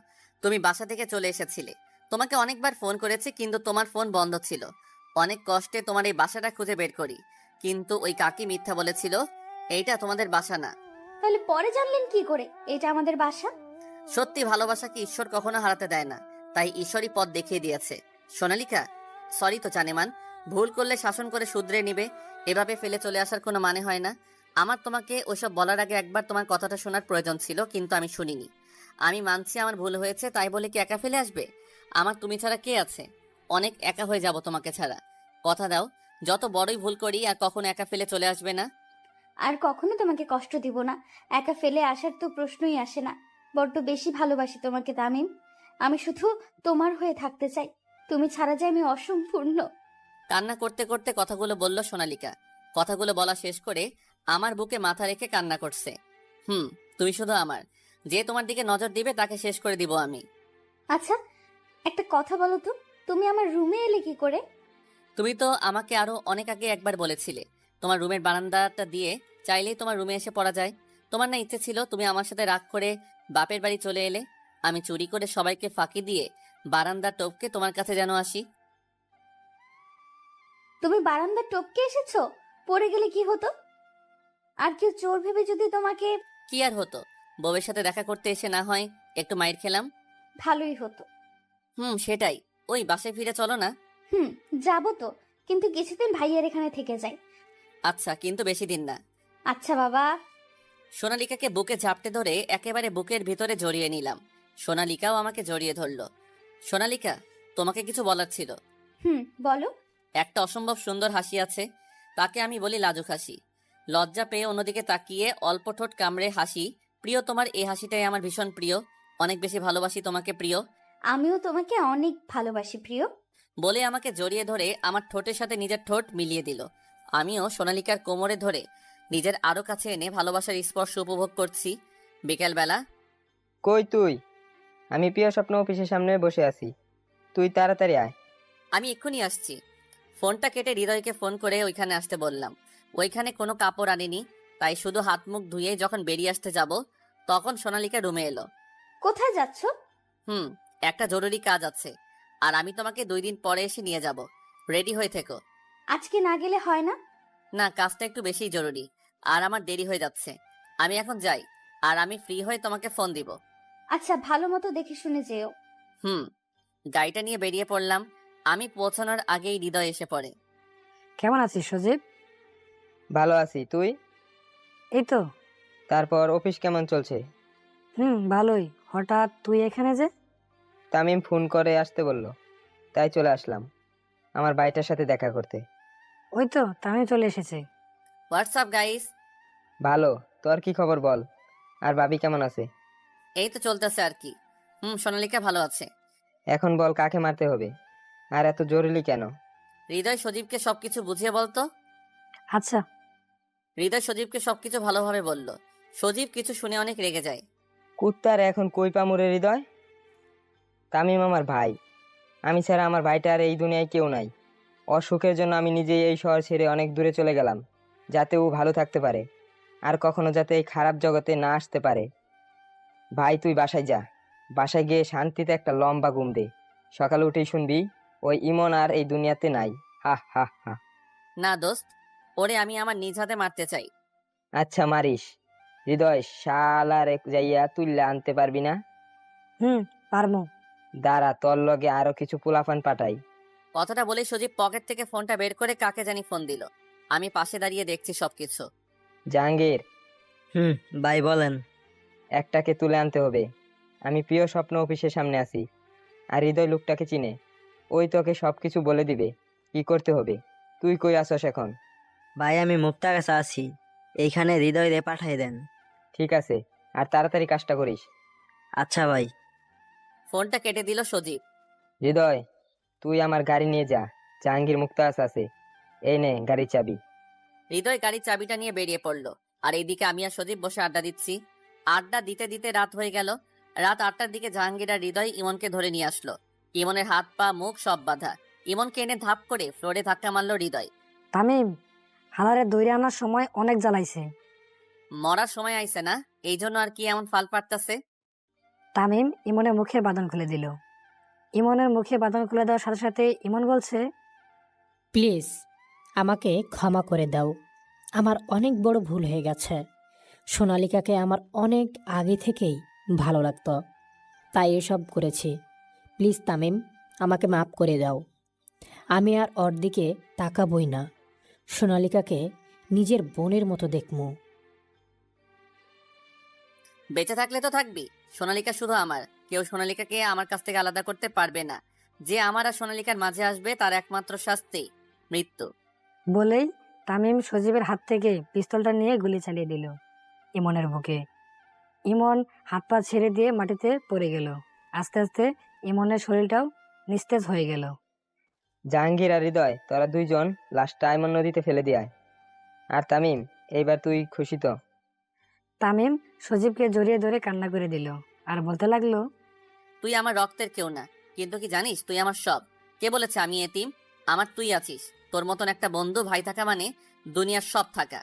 Speaker 1: তুমি বাসা থেকে চলে এসেছিলে। তোমাকে অনেকবার ফোন করেছি, কিন্তু তোমার ফোন বন্ধ ছিল। অনেক কষ্টে তোমার এই বাসাটা খুঁজে বের করি, কিন্তু ওই কাকি মিথ্যা বলেছিল এইটা তোমাদের বাসা না।
Speaker 8: তাহলে পরে জানলেন কি করে এটা আমাদের বাসা?
Speaker 1: সত্যি ভালোবাসাকে ঈশ্বর কখনো হারাতে দেয় না, তাই ঈশ্বরই পথ দেখিয়ে দিয়েছে। সোনালিকা, সরি তো জানেমান। ভুল করলে শাসন করে শুধরে নিবে, এভাবে ফেলে চলে আসার কোনো মানে হয় না। আমার তোমাকে ওসব বলার আগে একবার তোমার কথাটা শোনার প্রয়োজন ছিল, কিন্তু আমি শুনিনি। আমি মানছি আমার ভুল হয়েছে, তাই বলে কি একা ফেলে আসবে? আমার তুমি ছাড়া কে আছে? অনেক একা হয়ে যাব তোমাকে ছাড়া। কথা দাও, যত বড়ই ভুল করি আর কখনো একা ফেলে চলে আসবে না।
Speaker 8: আর কখনো তোমাকে কষ্ট দিব না। একা ফেলে আসার তো প্রশ্নই আসে না। বড্ড বেশি ভালোবাসি তোমাকে তামিম। আমি শুধু তোমার হয়ে থাকতে চাই। তুমি ছাড়া যে আমি অসম্পূর্ণ।
Speaker 1: কান্না করতে করতে কথাগুলো বলল সোনালিকা। কথাগুলো বলা শেষ করে আমার বুকে মাথা রেখে কান্না করছে। তুমি শুধু আমার। যে তোমার দিকে নজর দিবে তাকে শেষ করে দিব আমি।
Speaker 8: আচ্ছা, একটা কথা বলো তো, তুমি আমার রুমে এলে কি করে?
Speaker 1: তুমি তো আমাকে আরো অনেক আগে একবার বলেছিলে তোমার রুমের বারান্দাটা দিয়ে চাইলেই তোমার রুমে এসে পড়া যায়। তোমার না ইচ্ছে ছিল, তুমি আমার সাথে রাগ করে বাপের বাড়ি চলে এলে। আমি চুরি করে সবাইকে ফাঁকি দিয়ে বারান্দা টপকে তোমার কাছে যেন আসি।
Speaker 8: তুমি বারান্দা টপকে এসেছো? পড়ে গেলে কি হতো? আর কেউ চোর ভেবে যদি তোমাকে...
Speaker 1: কি আর হতো, বউয়ের সাথে দেখা করতে এসে না হয় একটু মাইর খেলাম।
Speaker 8: ভালোই হতো।
Speaker 1: সেটাই। ওই বাসায় ফিরে চলো না।
Speaker 8: যাবো তো, কিন্তু কিছুদিন ভাইয়ের এখানে থেকে যাই।
Speaker 1: আচ্ছা, কিন্তু বেশি দিন না।
Speaker 8: আচ্ছা বাবা।
Speaker 1: সোনালিকাকে বুকে ঝাপটে ধরে একেবারে বুকের ভিতরে জড়িয়ে নিলাম। সোনালিকাও আমাকে জড়িয়ে ধরলো। সোনালিকা, তোমাকে কিছু বলার ছিল।
Speaker 8: বলো।
Speaker 1: একটা অসম্ভব সুন্দর হাসি আছে, তাকে আমি বলি লাজুক হাসি। লজ্জা পেয়ে অন্যদিকে তাকিয়ে অল্প ঠোঁট কামড়ে হাসি। প্রিয়, তোমার এই হাসিটাই আমার ভীষণ প্রিয়। অনেক বেশি ভালোবাসি তোমাকে প্রিয়।
Speaker 8: আমিও তোমাকে অনেক ভালোবাসি প্রিয়।
Speaker 1: বলে আমাকে জড়িয়ে ধরে আমার ঠোঁটের সাথে নিজের ঠোঁট মিলিয়ে দিল। আমিও সোনালিকার কোমরে ধরে নিজের আরো কাছে এনে ভালোবাসার স্পর্শ উপভোগ করছি। বিকেলবেলা।
Speaker 3: কই তুই? আমি প্রিয় স্বপ্ন অফিসের সামনে বসে আছি, তুই তাড়াতাড়ি আয়।
Speaker 1: আমি এক্ষুনি আসছি। ফোনটা কেটে হৃদয়কে ফোন করে ওইখানে আসতে বললাম। ওইখানে কোনো কাপড় আনিনি, তাই শুধু হাত মুখ ধুয়ে যখন বেরিয়ে আসতে যাব, তখন সোনালিকা রুমে এলো।
Speaker 8: কোথায় যাচ্ছ?
Speaker 1: একটা জরুরি কাজ আছে, আর আমি তোমাকে 2 দিন পরে এসে নিয়ে যাব। রেডি হয়ে থেকো।
Speaker 8: আজকে না গেলে হয় না?
Speaker 1: না, কাজটা একটু বেশিই জরুরি, আর আমার দেরি হয়ে যাচ্ছে। আমি এখন যাই, আর আমি ফ্রি হয়ে তোমাকে ফোন দিব।
Speaker 8: আচ্ছা, ভালো মতো দেখে শুনে যেও।
Speaker 1: গাড়িটা নিয়ে বেরিয়ে পড়লাম। আমি পৌঁছানোর আগেই হৃদয় এসে পড়ে।
Speaker 4: কেমন আছিস সজীব?
Speaker 3: ভালো আছি, তুই?
Speaker 4: এই তো।
Speaker 3: তারপর অফিস কেমন চলছে?
Speaker 4: ভালোই। হঠাৎ তুই এখানে যে?
Speaker 3: তামিম ফোন করে আসতে বলল, তাই চলে আসলাম আমার ভাইটার সাথে দেখা করতে।
Speaker 4: ওই তো তামিম চলে এসেছে।
Speaker 1: WhatsApp guys.
Speaker 3: ভালো, তোর কি খবর বল? আর ভাবি কেমন আছে?
Speaker 1: এই তো চলতেছে আর কি। সোনালিকা ভালো আছে।
Speaker 3: এখন বল কাকে মারতে হবে, আর এত জরুরি কেন?
Speaker 1: হৃদয় সজীবকে সবকিছু বুঝিয়ে বলতো।
Speaker 4: আচ্ছা।
Speaker 1: হৃদয় সজীবকে সবকিছু ভালোভাবে বলল। সজীব কিছু শুনে অনেক রেগে যায়।
Speaker 3: কুত্তার এখন কই পামুরে হৃদয়? তামিম আমার ভাই, আমি ছাড়া আমার ভাইটার এই দুনিয়ায় কেউ নাই। অসুখের জন্য আমি নিজেই এই শহর ছেড়ে অনেক দূরে চলে গেলাম, যাতে ও ভালো থাকতে পারে, আর কখনো যাতে এই খারাপ জগতে না আসতে পারে। ভাই তুই বাসায় যা, বাসায় গিয়ে শান্তিতে একটা লম্বা ঘুম দে। সকালে উঠেই শুনবি ওই ইমন আর এই দুনিয়াতে নাই। হা হা হা।
Speaker 1: না দোস্ত, ওরে আমি আমার নিজ হাতে মারতে চাই।
Speaker 3: আচ্ছা মারিস। হৃদয় শালার এক যাইয়া তুললে আনতে পারবি না?
Speaker 4: পারমু।
Speaker 3: দাঁড়া, তোর লগে আরো কিছু পোলাপান পাঠাই।
Speaker 1: কথাটা বলে সজীব পকেট থেকে ফোনটা বের করে কাকে জানি ফোন দিল। আমি পাশে দাঁড়িয়ে দেখছি সবকিছু।
Speaker 3: জাহাঙ্গীর,
Speaker 10: ভাই বলেন।
Speaker 3: একটাকে তুলে আনতে হবে। আমি প্রিয় স্বপ্ন অফিসের সামনে আছি, আর হৃদয় লোকটাকে চিনে। ওই তোকে সবকিছু বলে দিবে কি করতে হবে। তুই কই আসস এখন?
Speaker 10: ভাই আমি মুক্তার কাছে আছি, এইখানে হৃদয় রে পাঠাই দেন।
Speaker 3: ঠিক আছে, আর তাড়াতাড়ি কাজটা করিস।
Speaker 10: আচ্ছা ভাই।
Speaker 1: ফোনটা কেটে দিল সজীব।
Speaker 3: হৃদয়, তুই আমার গাড়ি নিয়ে যা, জাহাঙ্গীর মুক্তাস আছে। এই নে গাড়ির চাবি।
Speaker 1: হৃদয় গাড়ির চাবিটা নিয়ে বেরিয়ে পড়লো। আর এইদিকে আমি আর সজীব বসে আড্ডা দিচ্ছি। আড্ডা দিতে দিতে রাত হয়ে গেল। রাত 8টার দিকে জাহাঙ্গীর আর হৃদয় ইমনকে ধরে নিয়ে আসলো। ইমনের হাত পা মুখ সব বাঁধা। ইমনকে এনে ধাপ করে ফ্লোরে ধাক্কা মারলো হৃদয়।
Speaker 4: তামিম, হালারে দৌড়ে আনার সময় অনেক জ্বালাইছে।
Speaker 1: মরার সময় আইছে না, এই জন্য আর কি এমন ফাল পাড়তাছে।
Speaker 4: তামিম ইমনের মুখের বাঁধন খুলে দিল। ইমনের মুখে বাঁধন খুলে দেওয়ার সাথে সাথে ইমন বলছে,
Speaker 5: প্লিজ আমাকে ক্ষমা করে দাও, আমার অনেক বড় ভুল হয়ে গেছে। সোনালিকাকে আমার অনেক আগে থেকেই ভালো লাগতো, তাই এসব করেছি। প্লিজ তামিম, আমাকে মাফ করে দাও। আমি আর ওর দিকে তাকাবই না। সোনালিকাকে নিজের বোনের মতো দেখমু।
Speaker 1: বেঁচে থাকলে তো থাকবি। সোনালিকা শুধু আমার, কেউ সোনালিকাকে আমার কাছ থেকে আলাদা করতে পারবে না। যে আমার আর সোনালিকার মাঝে আসবে তার একমাত্র শাস্তি মৃত্যু।
Speaker 4: বলেই তামিম সজীবের হাত থেকে পিস্তলটা নিয়ে গুলি চালিয়ে দিল ইমনের বুকে। ইমন হাত পা ছেড়ে দিয়ে মাটিতে পড়ে গেল। আস্তে আস্তে ইমনের শরীরটাও নিস্তেজ হয়ে গেল।
Speaker 3: জাহাঙ্গীর আর হৃদয়, তোরা দুইজন লাশটা আইমন নদীতে ফেলে দিয়ে আয়। আর তামিম, এইবার তুই খুশি তো?
Speaker 4: তামিম সজীবকে জড়িয়ে ধরে কান্না করে দিল আর বলতে লাগলো,
Speaker 1: তুই আমার রক্তের কেউ না, কিন্তু কি জানিস তুই আমার সব। কে বলেছে আমি এতিম? আমার তুই আছিস। তোর মতন একটা বন্ধু ভাই থাকা মানে দুনিয়ার সব থাকা।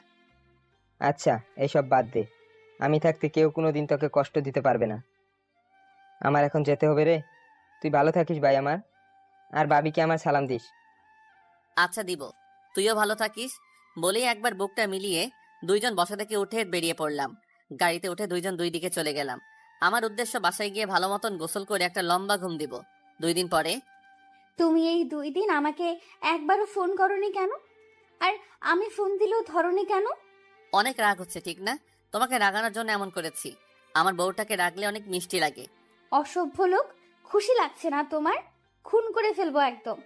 Speaker 3: আচ্ছা এইসব বাদ দে, আমি থাকতে কেউ কোনোদিন তোকে কষ্ট দিতে পারবে না। আমার এখন যেতে হবে রে, তুই ভালো থাকিস ভাই আমার, আর ভাবিকে আমার সালাম দিস।
Speaker 1: আচ্ছা দিব, তুইও ভালো থাকিস। বলেই একবার বুকটা মিলিয়ে দুইজন বসা থেকে উঠে বেরিয়ে পড়লাম। গাড়িতে উঠে দুইজন দুই দিকে চলে গেলাম। আমার উদ্দেশ্য বাসায় গিয়ে ভালো মতন গোসল করে একটা লম্বা ঘুম দিব। 2 দিন পরে।
Speaker 8: তুমি এই 2 দিন আমাকে একবারও ফোন করনি কেন? আর আমি ফোন দিলেও ধরনি কেন?
Speaker 1: অনেক রাগ হচ্ছে ঠিক না? তোমাকে রাগানোর জন্য এমন করেছি। আমার বউটাকে রাগলে অনেক মিষ্টি লাগে।
Speaker 8: অসভ্য লোক, খুশি লাগছে না তোমার? খুন করে ফেলবো একদম।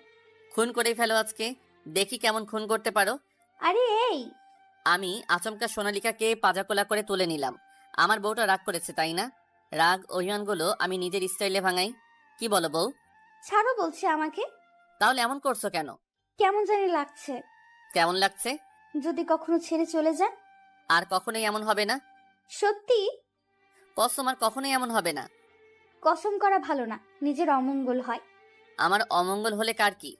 Speaker 1: খুন করেই ফেলো আজকে, দেখি কেমন খুন করতে পারো।
Speaker 8: আরে এই,
Speaker 1: আমি আচমকা সোনালিকাকে পাজাকোলা করে তুলে নিলাম। আমার বউটা রাগ করেছে তাই না? রাগ অভিমানগুলো আমি নিজের স্টাইলে ভাঙাই। কি বলো বউ?
Speaker 8: ছাড়ো বলছে আমাকে।
Speaker 1: তাহলে এমন করছো কেন?
Speaker 8: কেমন জানি লাগছে।
Speaker 1: কেমন লাগছে?
Speaker 8: যদি কখনো ছেড়ে চলে যায়?
Speaker 1: আর কখনোই এমন হবে না।
Speaker 8: সত্যি?
Speaker 1: কসম, আর কখনোই এমন হবে না।
Speaker 8: কসম করা ভালো না, নিজের অমঙ্গল হয়।
Speaker 1: আমার অমঙ্গল হলে কার কি?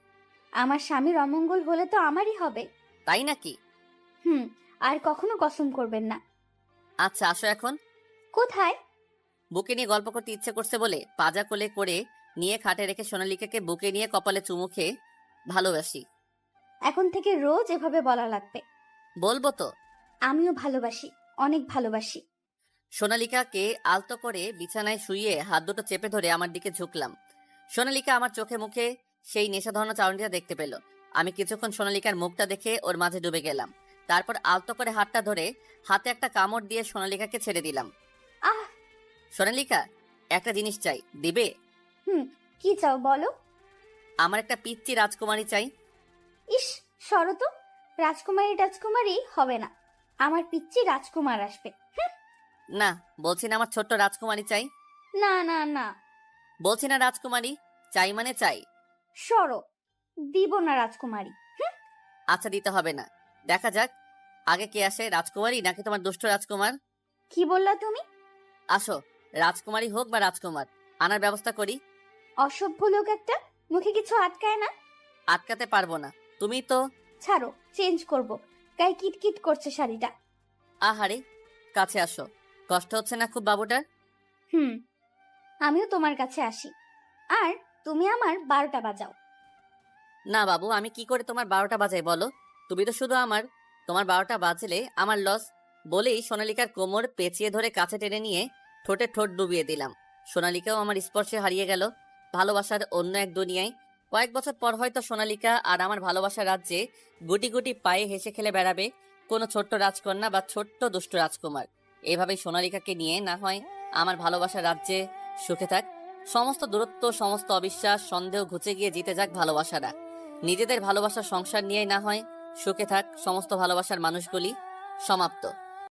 Speaker 8: আমার স্বামীর অমঙ্গল হলে তো আমারই হবে।
Speaker 1: তাই নাকি?
Speaker 8: আর কখনো কসম করবেন না।
Speaker 1: আচ্ছা আসো এখন।
Speaker 8: কোথায়?
Speaker 1: বুকে নিয়ে গল্প করতে ইচ্ছে করছে বলে পাজা কোলে করে নিয়ে খাটে রেখে সোনালিকাকে বুকে নিয়ে কপালে চুমু খেয়ে ভালোবাসি।
Speaker 8: এখন থেকে রোজ এভাবে বলা লাগবে।
Speaker 1: বলবো তো।
Speaker 8: আমিও ভালোবাসি, অনেক ভালোবাসি।
Speaker 1: সোনালিকাকে আলতো করে বিছানায় শুইয়ে হাত দুটো চেপে ধরে আমার দিকে ঝুঁকলাম। সোনালিকা আমার চোখে মুখে সেই নেশা ধরানো চাউনিটা দেখতে পেল। আমি কিছুক্ষণ সোনালিকার মুখটা দেখে ওর মাঝে ডুবে গেলাম। তারপর আলতো করে হাতটা ধরে হাতে একটা কামড় দিয়ে সোনালিকাকে ছেড়ে দিলাম।
Speaker 8: আহ
Speaker 1: সোনালিকা, একটা জিনিস চাই, দিবে?
Speaker 8: কি চাও বলো?
Speaker 1: আমার একটা পিচ্চি রাজকুমারী চাই।
Speaker 8: ইস, সরো তো। রাজকুমারী হবে না, আমার পিচ্চি রাজকুমার আসবে।
Speaker 1: না, বলছি না আমার ছোট্ট রাজকুমারী চাই।
Speaker 8: না না না,
Speaker 1: বলছি না রাজকুমারী চাই মানে চাই।
Speaker 8: সরো, দিব না রাজকুমারী।
Speaker 1: আচ্ছা, দিতে হবে না, দেখা যাক আগে কে আসে, রাজকুমারী নাকি তোমার দুষ্ট রাজকুমার।
Speaker 8: কি বললা তুমি?
Speaker 1: আসো, রাজকুমারী হোক বা রাজকুমার, আনার ব্যবস্থা করি।
Speaker 8: অসভ্য লোক একটা, মুখে কিছু আটকায় না।
Speaker 1: আটকাতে পারবো না, তুমি তো।
Speaker 8: ছাড়ো, চেঞ্জ করব। গায়ে কিটকিট করছে শাড়িটা।
Speaker 1: আহারে, কাছে আসো, কষ্ট হচ্ছে না খুব বাবুটার?
Speaker 8: আমিও তোমার কাছে আসি, আর তুমি আমার 12টা বাজাও।
Speaker 1: না বাবু, আমি কি করে তোমার 12টা বাজাই বলো? তুমি তো শুধু আমার, তোমার 12টা বাজলে আমার লস। বলেই সোনালিকার কোমর পেঁচিয়ে ধরে কাছে টেনে নিয়ে ঠোঁটে ঠোঁট ডুবিয়ে দিলাম। সোনালিকাও আমার স্পর্শে হারিয়ে গেল ভালোবাসার অন্য এক দুনিয়ায়। কয়েক বছর পর হয়তো সোনালিকা আর আমার ভালোবাসার রাজ্যে গুটি গুটি পায়ে হেসে খেলে বেড়াবে কোনো ছোট্ট রাজকন্যা বা ছোট্ট দুষ্ট রাজকুমার। এভাবেই সোনালিকাকে নিয়ে না হয় আমার ভালোবাসার রাজ্যে সুখে থাক। সমস্ত দূরত্ব, সমস্ত অবিশ্বাস, সন্দেহ ঘুচে গিয়ে জিতে যাক ভালোবাসারা। নিজেদের ভালোবাসার সংসার নিয়ে না হয় সুখে থাক সমস্ত ভালোবাসার মানুষগুলি। সমাপ্ত।